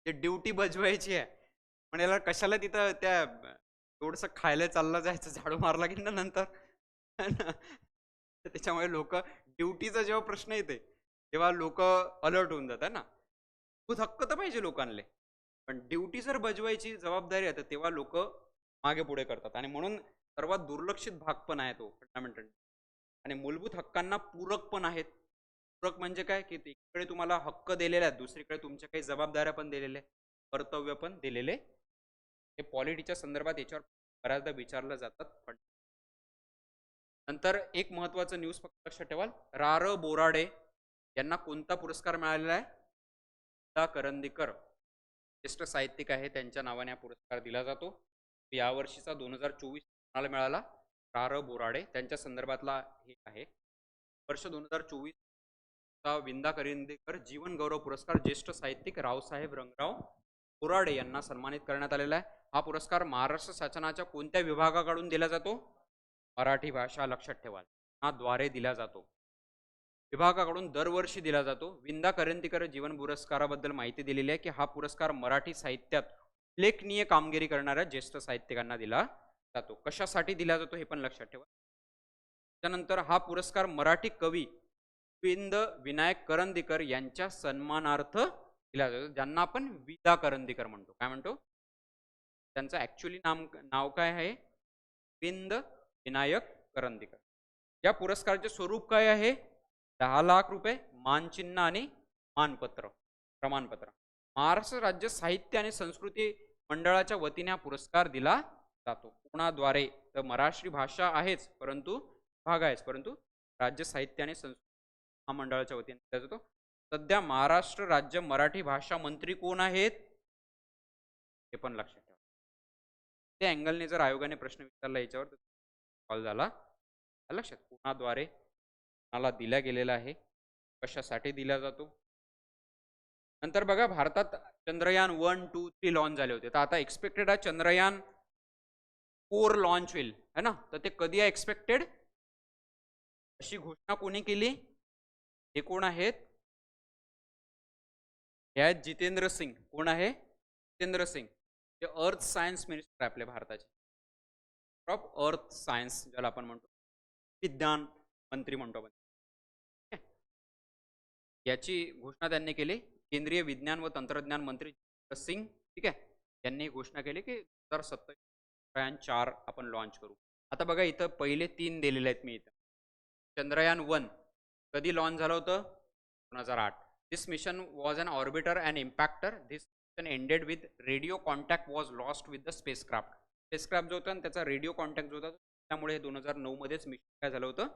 ते ड्युटी बजवायची आहे, पण याला कशाला तिथं त्या थोडंसं खायला चाललं जायचं झाडू मारला की नंतर. त्याच्यामुळे लोक ड्युटीचा जेव्हा प्रश्न येते तेव्हा लोक अलर्ट होऊन जातात ना. खूप हक्क तर पाहिजे लोकांना, पण ड्युटी जर बजवायची जबाबदारी आहे तर तेव्हा लोक मागे पुढे करतात. आणि म्हणून सर्वात दुर्लक्षित भाग पण आहे तो फंडामेंटल. आणि मूलभूत हक्कांना पूरक पण आहेत. पूरक म्हणजे काय की एकीकडे तुम्हाला हक्क दिलेले आहेत, दुसरीकडे तुमच्या काही जबाबदाऱ्या पण दिलेल्या, कर्तव्य पण दिलेले. हे पॉलिटीच्या संदर्भात याच्यावर बऱ्याचदा विचारलं जातात. नंतर एक महत्वाचं न्यूज फक्त लक्षात ठेवाल. बोराडे यांना कोणता पुरस्कार मिळालेला आहे? करंदीकर ज्येष्ठ साहित्यिक आहे, त्यांच्या नावाने हा पुरस्कार दिला जातो. यावर्षीचा 2024 कोणाला मिळाला? बोराडे. त्यांच्या संदर्भातला हे आहे. वर्ष 2024 विंदा करंदीकर जीवन गौरव पुरस्कार ज्येष्ठ साहित्यिक रावसाहेब रंगराव बोराडे यांना सन्मानित करण्यात आलेला आहे. हा पुरस्कार महाराष्ट्र शासनाच्या कोणत्या विभागाकडून दिला जातो? मराठी भाषा. लक्षात ठेवा, हा द्वारे दिला जातो. विभागाकडून दरवर्षी दिला जातो. विंदा करंदीकर जीवन पुरस्काराबद्दल माहिती दिलेली आहे की हा पुरस्कार मराठी साहित्यात उल्लेखनीय कामगिरी करणाऱ्या ज्येष्ठ साहित्यिकांना दिला जातो. कशासाठी दिला जातो हे पण लक्षात ठेवा. त्यानंतर हा पुरस्कार मराठी कवी गोविंद विनायक करंदीकर यांच्या सन्मानार्थ दिला जातो, ज्यांना आपण विदा करंदीकर म्हणतो. काय म्हणतो? त्यांचं ऍक्च्युअली नाव काय आहे? गोविंद विनायक करंदीकर. या पुरस्काराचे स्वरूप काय आहे? 10 लाख रुपये, मानचिन्ह आणि मानपत्र, प्रमाणपत्र. महाराष्ट्र राज्य साहित्य आणि संस्कृती मंडळाच्या वतीने हा पुरस्कार दिला जातो. कोणाद्वारे? तर मराठी भाषा आहेच, परंतु भाग आहेच, परंतु राज्य साहित्य आणि संस्कृती मंडळाच्या वतीने दिला जातो. सध्या महाराष्ट्र राज्य मराठी भाषा मंत्री कोण आहेत हे पण लक्षात ठेवा. त्या अँगलने जर आयोगाने प्रश्न विचारला याच्यावर कॉल झाला. लक्षात, कोणाद्वारे कोणाला दिला गेलेला आहे, कशासाठी दिला जातो. नंतर बघा, भारतात चंद्रयान 1, 2, 3 लॉन्च झाले होते. तर आता एक्सपेक्टेड आहे चंद्रयान 4 लॉन्च होईल, है ना. तर ते कधी आहे एक्सपेक्टेड? अशी घोषणा कोणी केली? हे कोण आहेत? हे आहेत जितेंद्र सिंग. कोण आहे? जितेंद्र सिंग. ते अर्थ सायन्स मिनिस्टर आहे आपल्या भारताचे. ऑफ अर्थ सायन्स ज्याला आपण म्हणतो, विज्ञान मंत्री म्हणतो आपण. ठीक आहे? याची घोषणा त्यांनी केली. केंद्रीय विज्ञान व तंत्रज्ञान मंत्री जितेंद्र सिंग, ठीक आहे, यांनी घोषणा केली की 2027 चंद्रयान 4 आपण लॉन्च करू. आता बघा इथं पहिले 3 दिलेले आहेत मी इथं. चंद्रयान 1 कधी लॉन्च झालं होतं? 2008. This mission was an orbiter and impactor. This mission ended with radio contact was lost with the spacecraft. Spacecraft जो होता आणि त्याचा रेडिओ कॉन्टॅक्ट जो होता त्यामुळे 2009 मध्येच मिशन काय झालं होतं?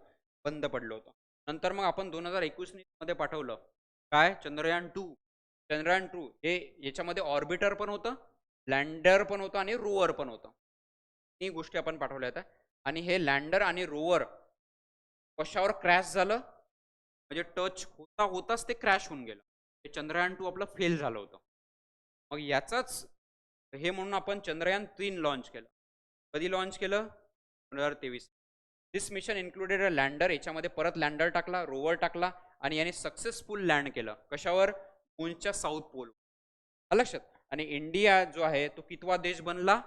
बंद पडलं होतं. नंतर मग आपण 2021 मध्ये पाठवलं काय? चंद्रयान 2. चंद्रयान 2 हे याच्यामध्ये ऑर्बिटर पण होतं, लँडर पण होतं आणि रोवर पण होतं. ही गोष्टी आपण पाठवल्या होत्या. आणि हे लँडर आणि रोवर कशावर क्रॅश झालं? म्हणजे टच होता होताच ते क्रॅश होऊन गेलं. हे चंद्रयान 2 आपलं फेल झालं होतं. मग याचाच हे म्हणून आपण चंद्रयान 3 लॉन्च केलं. कधी लॉन्च केलं? 2023. दिस मिशन इन्क्लुडेड अ लँडर. याच्यामध्ये परत लँडर टाकला, रोवर टाकला आणि याने सक्सेसफुल लँड केलं. कशावर? मूनच्या साऊथ पोल. लक्षात. आणि इंडिया जो आहे तो कितवा देश बनला?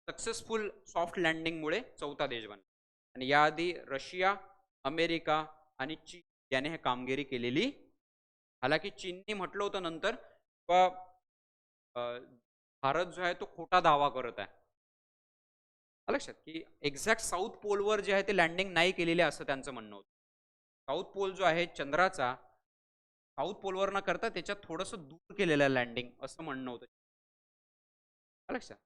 सक्सेसफुल सॉफ्ट लँडिंगमुळे 4था देश बनला. आणि याआधी रशिया, अमेरिका आणि चीन याने हे कामगिरी केलेली. हालाकी चीनने म्हटलं होतं नंतर भारत जो आहे तो खोटा दावा करत आहे. लक्षात की एक्झॅक्ट साऊथ पोलवर जे आहे ते लँडिंग नाही केलेले असं त्यांचं म्हणणं होतं. साऊथ पोल जो आहे चंद्राचा, साऊथ पोलवर न करता त्याच्यात थोडंसं दूर केलेलं लँडिंग असं म्हणणं होतं. लक्षात.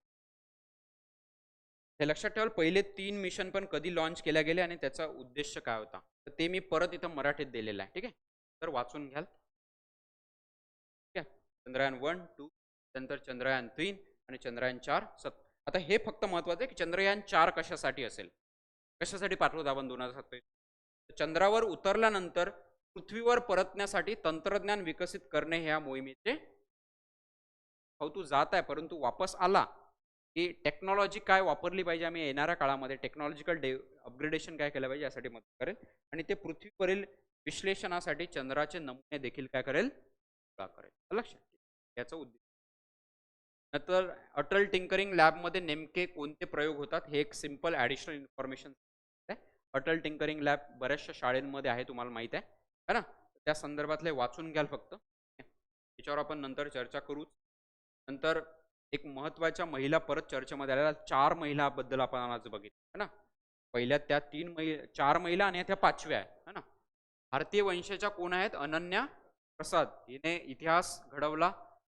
हे लक्षात ठेवाल. पहिले 3 मिशन पण कधी लॉन्च केल्या गेले आणि त्याचा उद्देश काय होता, तर ते मी परत इथं मराठीत दिलेलं आहे. ठीक आहे, तर वाचून घ्याल. ठीक आहे. चंद्रयान 1, 2, नंतर चंद्रयान 3 आणि चंद्रयान 4. आता हे फक्त महत्वाचं आहे की चंद्रयान 4 कशासाठी असेल, कशासाठी पाठवत आपण 2027. चंद्रावर उतरल्यानंतर पृथ्वीवर परतण्यासाठी तंत्रज्ञान विकसित करणे ह्या मोहिमेचे. हो, तू जात आहे परंतु वापस आला की टेक्नॉलॉजी काय वापरली पाहिजे, आम्ही येणाऱ्या काळामध्ये टेक्नॉलॉजिकल अपग्रेडेशन काय केलं पाहिजे यासाठी मदत करेल. आणि ते पृथ्वीवरील विश्लेषणासाठी चंद्राचे नमुने देखील काय करेल? गोळा करेल. लक्षात. याचा उद्देश. नंतर अटल टिंकरिंग लॅबमध्ये नेमके कोणते प्रयोग होतात हे एक simple additional information. Atal tinkering lab बऱ्याचशा शाळेंमध्ये आहे, तुम्हाला माहित आहे है ना. त्या संदर्भातले वाचून घ्याल फक्त. त्याच्यावर आपण नंतर चर्चा करू. नंतर एक महत्वाच्या महिला परत चर्चेमध्ये आलेल्या 4 महिलाबद्दल आपण आज बघितलं है ना. पहिल्या त्या 4 महिला आणि त्या 5व्या आहे ना. भारतीय वंशाच्या कोण आहेत? अनन्या प्रसाद. हिने इतिहास घडवला.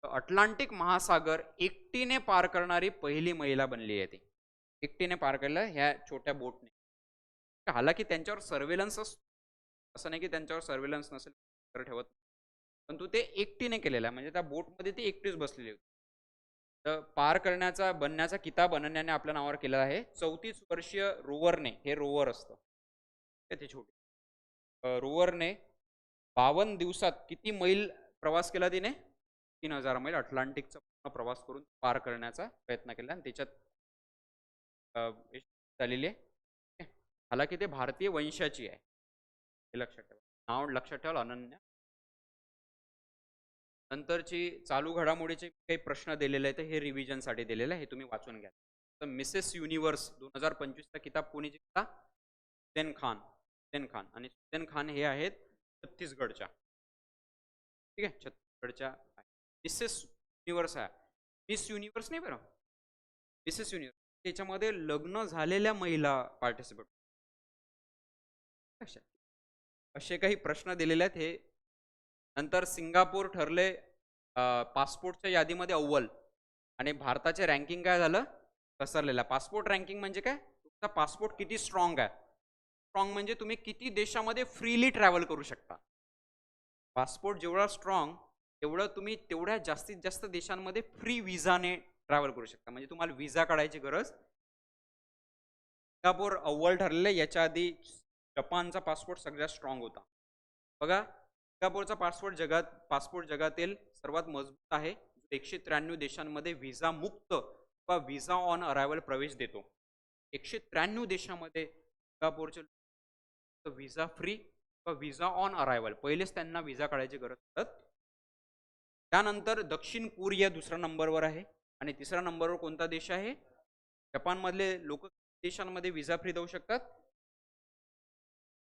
अटलांटिक महासागर एकटीने पार करणारी पहिली महिला बनली आहे. ती एकटीने पार केलं ह्या छोट्या बोटने. हालाकी त्यांच्यावर सर्वेलन्स असं नाही की त्यांच्यावर सर्वेलन्स नसेल ठेवत, परंतु ते एकटीने केलेलं आहे. म्हणजे त्या बोटमध्ये ती एकटीच बसलेली होती. तर पार करण्याचा बनण्याचा किताब अनन्याने आपल्या नावावर केलेला आहे. 34 वर्षीय रोवरने, हे रोवर असतं ते छोटे रोवरने 52 दिवसात किती मैल प्रवास केला तिने? 3000 मैल अटलांटिकचा पूर्ण प्रवास करून पार करण्याचा प्रयत्न केला आणि त्याच्यात झालेली आहे. हालाकी ते भारतीय वंशाची आहे, हे लक्षात ठेवा. नाव लक्षात ठेवा, अनन्या. नंतरची चालू घडामोडीचे काही प्रश्न दिलेले आहेत, हे रिव्हिजनसाठी दिलेले आहे, हे तुम्ही वाचून घ्या. तर मिसेस युनिव्हर्स 2025चा किताब कोणी जिंकला? हुसेन खान. हुसेन खान. आणि हुसेन खान हे आहेत छत्तीसगडच्या. ठीक आहे, छत्तीसगडच्या. मिसेस युनिव्हर्स आहे, मिस युनिव्हर्स नाही बरं, मिसेस युनिव्हर्स. त्याच्यामध्ये लग्न झालेल्या महिला पार्टिसिपेट. असे काही प्रश्न दिलेले आहेत हे. नंतर सिंगापूर ठरले पासपोर्टच्या यादीमध्ये अव्वल आणि भारताचे रँकिंग काय झालं? घसरलेला. पासपोर्ट रँकिंग म्हणजे काय? तुमचा पासपोर्ट किती स्ट्रॉंग आहे. स्ट्रॉंग म्हणजे तुम्ही किती देशामध्ये फ्रीली ट्रॅव्हल करू शकता. पासपोर्ट जेवढा स्ट्रॉंग तेवढं तुम्ही तेवढ्या जास्तीत जास्त देशांमध्ये फ्री विजाने ट्रॅव्हल करू शकता. म्हणजे तुम्हाला विजा काढायची गरज. सिंगापूर अव्वल ठरलेले. याच्या आधी जपानचा पासपोर्ट सगळ्यात स्ट्रॉंग होता. बघा, सिंगापूरचा पासपोर्ट जगातील सर्वात मजबूत आहे. 193 देशांमध्ये व्हिसा मुक्त वा व्हिसा ऑन अरायव्हल प्रवेश देतो. 193 देशामध्ये सिंगापूरचे visa free visa on arrival, पहिलेच त्यांना व्हिसा काढायची गरज पडत. त्यानंतर दक्षिण कोरिया दुसऱ्या नंबरवर आहे आणि तिसऱ्या नंबरवर कोणता देश आहे? जपानमधले लोक देशांमध्ये व्हिसा फ्री देऊ शकतात.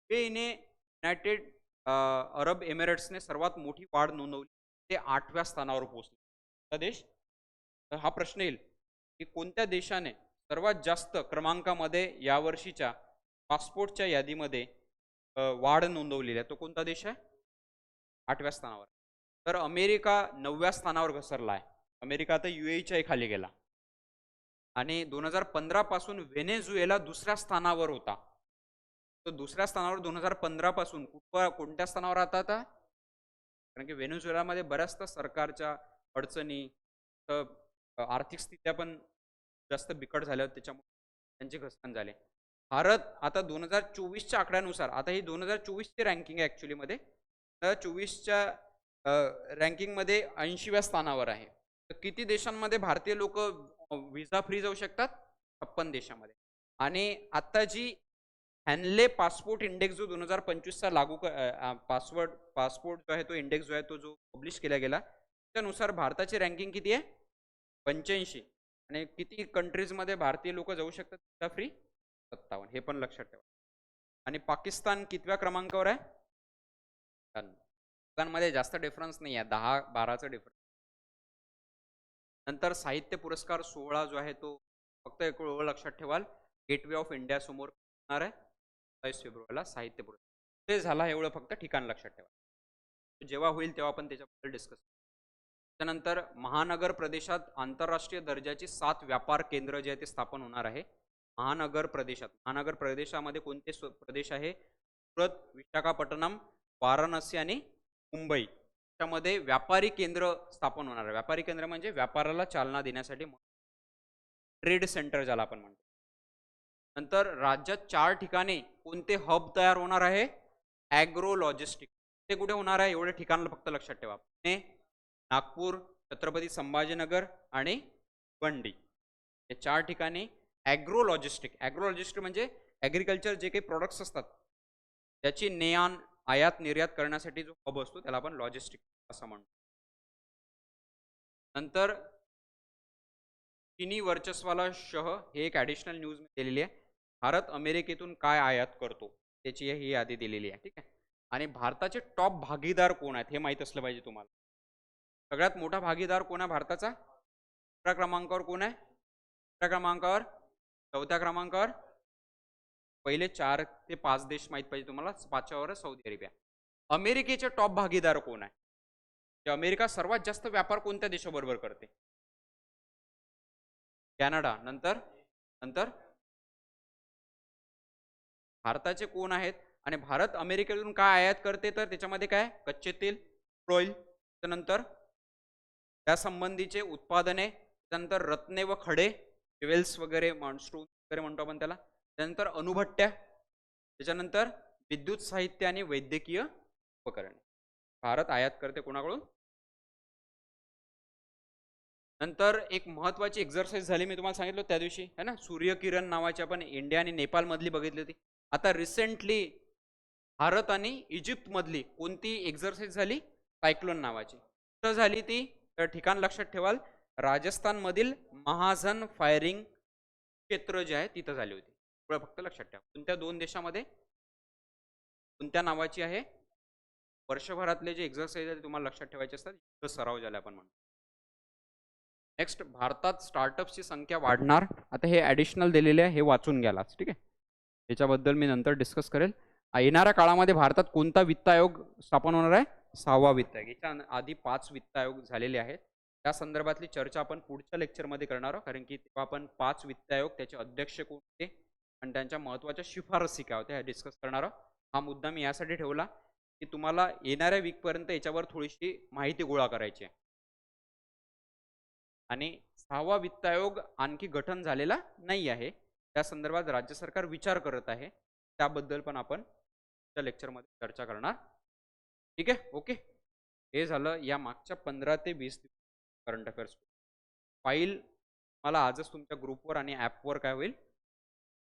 युएईने युनायटेड अरब एमिरेट्सने सर्वात मोठी वाढ नोंदवली, ते 8व्या स्थानावर पोहोचले. कोणता देश? तर हा प्रश्न येईल की कोणत्या देशाने सर्वात जास्त क्रमांकामध्ये यावर्षीच्या पासपोर्टच्या यादीमध्ये वाढ नोंदवलेली आहे? तो कोणता देश आहे? 8व्या स्थानावर. तर अमेरिका 9व्या स्थानावर घसरला आहे. अमेरिका आता युएईच्याही खाली गेला आणि 2015 पासून व्हेनेझुएला दुसऱ्या स्थानावर होता. तो दुसऱ्या स्थानावर 2015 पासून कोणत्या स्थानावर आता आता? कारण की व्हेनेझुएलामध्ये बऱ्याचदा सरकारच्या अडचणी, आर्थिक स्थित्या पण जास्त बिकट झाल्या होत्या, त्याच्यामुळे त्यांचे घसरण झाले. भारत आता 2024च्या आकड्यानुसार, आता ही 2024ची रँकिंग आहे ॲक्च्युलीमध्ये, 2024च्या रँकिंगमध्ये 80व्या स्थानावर आहे. तर किती देशांमध्ये भारतीय लोक व्हिसा फ्री जाऊ शकतात? 56 देशामध्ये. आणि आता जी हॅनले पासपोर्ट इंडेक्स जो 2025चा लागू पासपोर्ट जो आहे, तो इंडेक्स जो आहे तो जो पब्लिश केला गेला, त्यानुसार भारताची रँकिंग किती आहे? 85. आणि किती कंट्रीजमध्ये भारतीय लोक जाऊ शकतात व्हिसा फ्री? 57. हे पण लक्षात ठेवा. आणि पाकिस्तान कितव्या क्रमांकावर आहे? पाकिस्तानमध्ये जास्त डिफरन्स नाही आहे, 10-12चा डिफरन्स. नंतर साहित्य पुरस्कार सोहळा जो आहे तो फक्त एक लक्षात ठेवाल, गेटवे ऑफ इंडिया समोर होणार आहे 27 फेब्रुवारीला साहित्य पुरस्कार. ते झाला, एवढं फक्त ठिकाण लक्षात ठेवा. जेव्हा होईल तेव्हा आपण त्याच्याबद्दल डिस्कस. त्यानंतर महानगर प्रदेशात आंतरराष्ट्रीय दर्जाची 7 व्यापार केंद्र जे आहे ते स्थापन होणार आहे. महानगर प्रदेशात, महानगर प्रदेशामध्ये कोणते प्रदेश आहे? सुरत, विशाखापट्टणम, वाराणसी आणि मुंबई. त्यामध्ये व्यापारी केंद्र स्थापन होणार आहे. व्यापारी केंद्र म्हणजे व्यापाराला चालना देण्यासाठी, ट्रेड सेंटर ज्याला आपण म्हणतो. नंतर राज्यात 4 ठिकाणी कोणते हब तयार होणार आहे? Agro logistic. ते कुठे होणार आहे? एवढे ठिकाण फक्त लक्षात ठेवा. पुणे, नागपूर, छत्रपती संभाजीनगर आणि बंडी. हे 4 ठिकाणी ॲग्रो लॉजिस्टिक. ॲग्रो लॉजिस्टिक म्हणजे ॲग्रिकल्चर जे काही प्रोडक्ट्स असतात त्याची ने-आण, आयात निर्यात करण्यासाठी जो हब असतो त्याला आपण लॉजिस्टिक असं म्हणतो. नंतर चीनी वर्चस्वाला शह, हे एक ॲडिशनल न्यूज दिलेली आहे. भारत अमेरिकेतून काय आयात करतो त्याची ही यादी दिलेली आहे. ठीक आहे. आणि भारताचे टॉप भागीदार कोण आहेत हे माहीत असलं पाहिजे तुम्हाला. सगळ्यात मोठा भागीदार कोण आहे भारताचा? 3 क्रमांकावर कोण आहे? 3 क्रमांकावर, 4थ्या क्रमांकावर. पहिले 4 ते 5 देश माहीत पाहिजे तुम्हाला. 5व्यावर सौदी अरेबिया. अमेरिकेचे टॉप भागीदार कोण आहे? अमेरिका सर्वात जास्त व्यापार कोणत्या देशाबरोबर करते? कॅनडा. नंतर नंतर भारताचे कोण आहेत? आणि भारत अमेरिकेतून काय आयात करते? तर त्याच्यामध्ये काय? कच्चे तेल, ऑइल, त्यानंतर त्या संबंधीचे उत्पादने, त्यानंतर रत्ने व खडे, ज्वेल्स वगैरे, स्टोन वगैरे म्हणतो आपण त्याला, त्यानंतर अणुभट्ट्या, त्याच्यानंतर विद्युत साहित्य आणि वैद्यकीय उपकरणे भारत आयात करते. कोणाकडून? नंतर एक महत्त्वाची एक्झरसाइज झाली, मी तुम्हाला सांगितलं त्या दिवशी है ना, सूर्यकिरण नावाची आपण इंडिया आणि नेपाळ मधली बघितली होती. आता रिसेंटली भारत आणि इजिप्त मधली कोणती एक्झरसाइज झाली? सायक्लोन नावाची. कुठं झाली ती? तर ठिकाण लक्षात ठेवाल, राजस्थान मधील महाजन फायरिंग क्षेत्र जे आहे तिथं झाली होती. फक्त लक्षात ठेवा. कोणत्या 2 देशामध्ये? कोणत्या नावाची आहे? वर्षभरातले जे एक्झरसाइज आहे तुम्हाला लक्षात ठेवायचे असतात, सराव झाला आपण म्हणतो. नेक्स्ट, भारतात स्टार्टअप्सची संख्या वाढणार. आता हे ॲडिशनल दिलेले आहे, हे वाचून घ्यालाच. ठीक आहे. त्याच्याबद्दल मी नंतर डिस्कस करेल. येणाऱ्या काळामध्ये भारतात कोणता वित्त आयोग स्थापन होणार आहे? 6वा वित्त आयोग. याच्या आधी 5 वित्त आयोग झालेले आहेत. त्या संदर्भातली चर्चा आपण पुढच्या लेक्चरमध्ये करणार आहोत, कारण की तेव्हा आपण 5 वित्त आयोग, त्याचे अध्यक्ष कोण होते आणि त्यांच्या महत्त्वाच्या शिफारसी काय होत्या हे डिस्कस करणार आहोत. हा मुद्दा मी यासाठी ठेवला की तुम्हाला येणाऱ्या वीकपर्यंत याच्यावर थोडीशी माहिती गोळा करायची आहे. आणि 6वा वित्त आयोग आणखी गठन झालेला नाही आहे. त्या संदर्भात राज्य सरकार विचार करत आहे. त्याबद्दल पण आपण त्या लेक्चरमध्ये चर्चा करणार. ठीक आहे. ओके. हे झालं या मागच्या 15 ते 20 करंट अफेअर्स. फाईल मला आजच तुमच्या ग्रुपवर आणि ॲपवर काय होईल?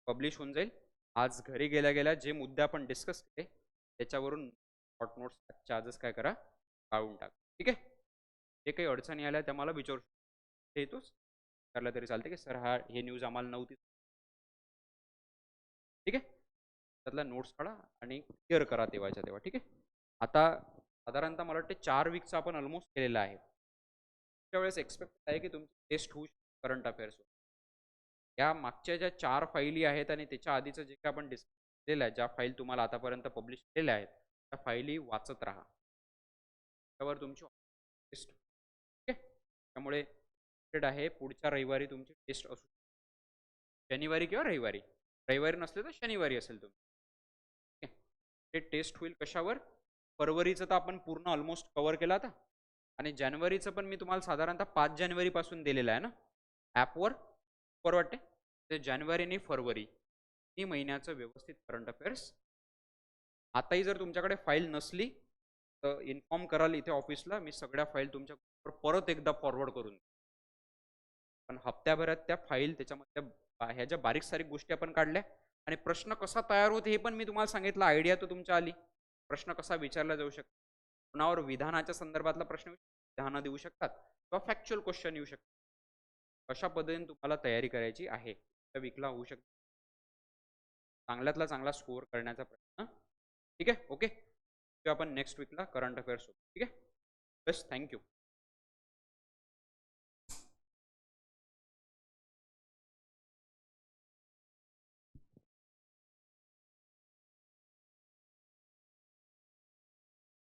पब्लिश होऊन जाईल. आज घरी गेल्या गेल्या जे मुद्दे आपण डिस्कस केले त्याच्यावरून शॉर्ट नोट्स आजच्या आजच काय करा, काढून टाका. ठीक आहे. जे काही अडचणी आल्या त्या मला विचारू शकता. ते येतोच विचारलं तरी चालते की सर हे न्यूज आम्हाला नव्हती. ठीक आहे. त्यातल्या नोट्स काढा आणि क्लिअर करा तेव्हाच्या तेव्हा. ठीक आहे. आता साधारणतः मला वाटते 4 वीकचा आपण ऑलमोस्ट केलेला आहे. त्यावेळेस एक्सपेक्ट आहे की तुमची टेस्ट होऊ शकते करंट अफेअर्सवर. या मागच्या ज्या 4 फाईली आहेत आणि त्याच्या आधीचं जे काही आपण डिस्कस केलेलं आहे, ज्या फाईल तुम्हाला आतापर्यंत पब्लिश केलेल्या आहेत, त्या फाईली वाचत राहा. त्यावर तुमची टेस्ट. ठीक आहे. त्यामुळे आहे पुढच्या रविवारी तुमची टेस्ट असू शकते. शनिवारी किंवा रविवारी. रविवारी नसले तर शनिवारी असेल तुमची. ठीक आहे. ते टेस्ट होईल कशावर? फरवरीचं तर आपण पूर्ण ऑलमोस्ट कव्हर केला आता. आणि जानेवारीचं पण मी तुम्हाला साधारणतः 5 जानेवारीपासून दिलेलं आहे ना ॲपवर. बरोबर वाटते? ते जानेवारी आणि फरवरी ही महिन्याचं व्यवस्थित करंट अफेअर्स. आताही जर तुमच्याकडे फाईल नसली तर इन्फॉर्म कराल इथे ऑफिसला. मी सगळ्या फाईल तुमच्या परत एकदा फॉरवर्ड करून देईन. पण हप्त्याभरात त्या फाईल त्याच्यामध्ये ह्या ज्या बारीक-सारीक गोष्टी आपण काढल्या आणि प्रश्न कसा तयार होते हे पण मी तुम्हाला सांगितलं. आयडिया तर तुमच्या आली. प्रश्न कसा विचारला जाऊ शकतो. कुणावर विधानाच्या संदर्भातला प्रश्न विधानं देऊ शकतात किंवा फॅक्च्युअल क्वेश्चन येऊ शकतात. अशा पद्धतीने तुम्हाला तयारी करायची आहे. त्या वीकला होऊ शकते. चांगल्यातला चांगला स्कोअर करण्याचा प्रयत्न. ठीक आहे. ओके. आपण नेक्स्ट वीकला करंट अफेअर्स. ठीक आहे. बस थँक यू.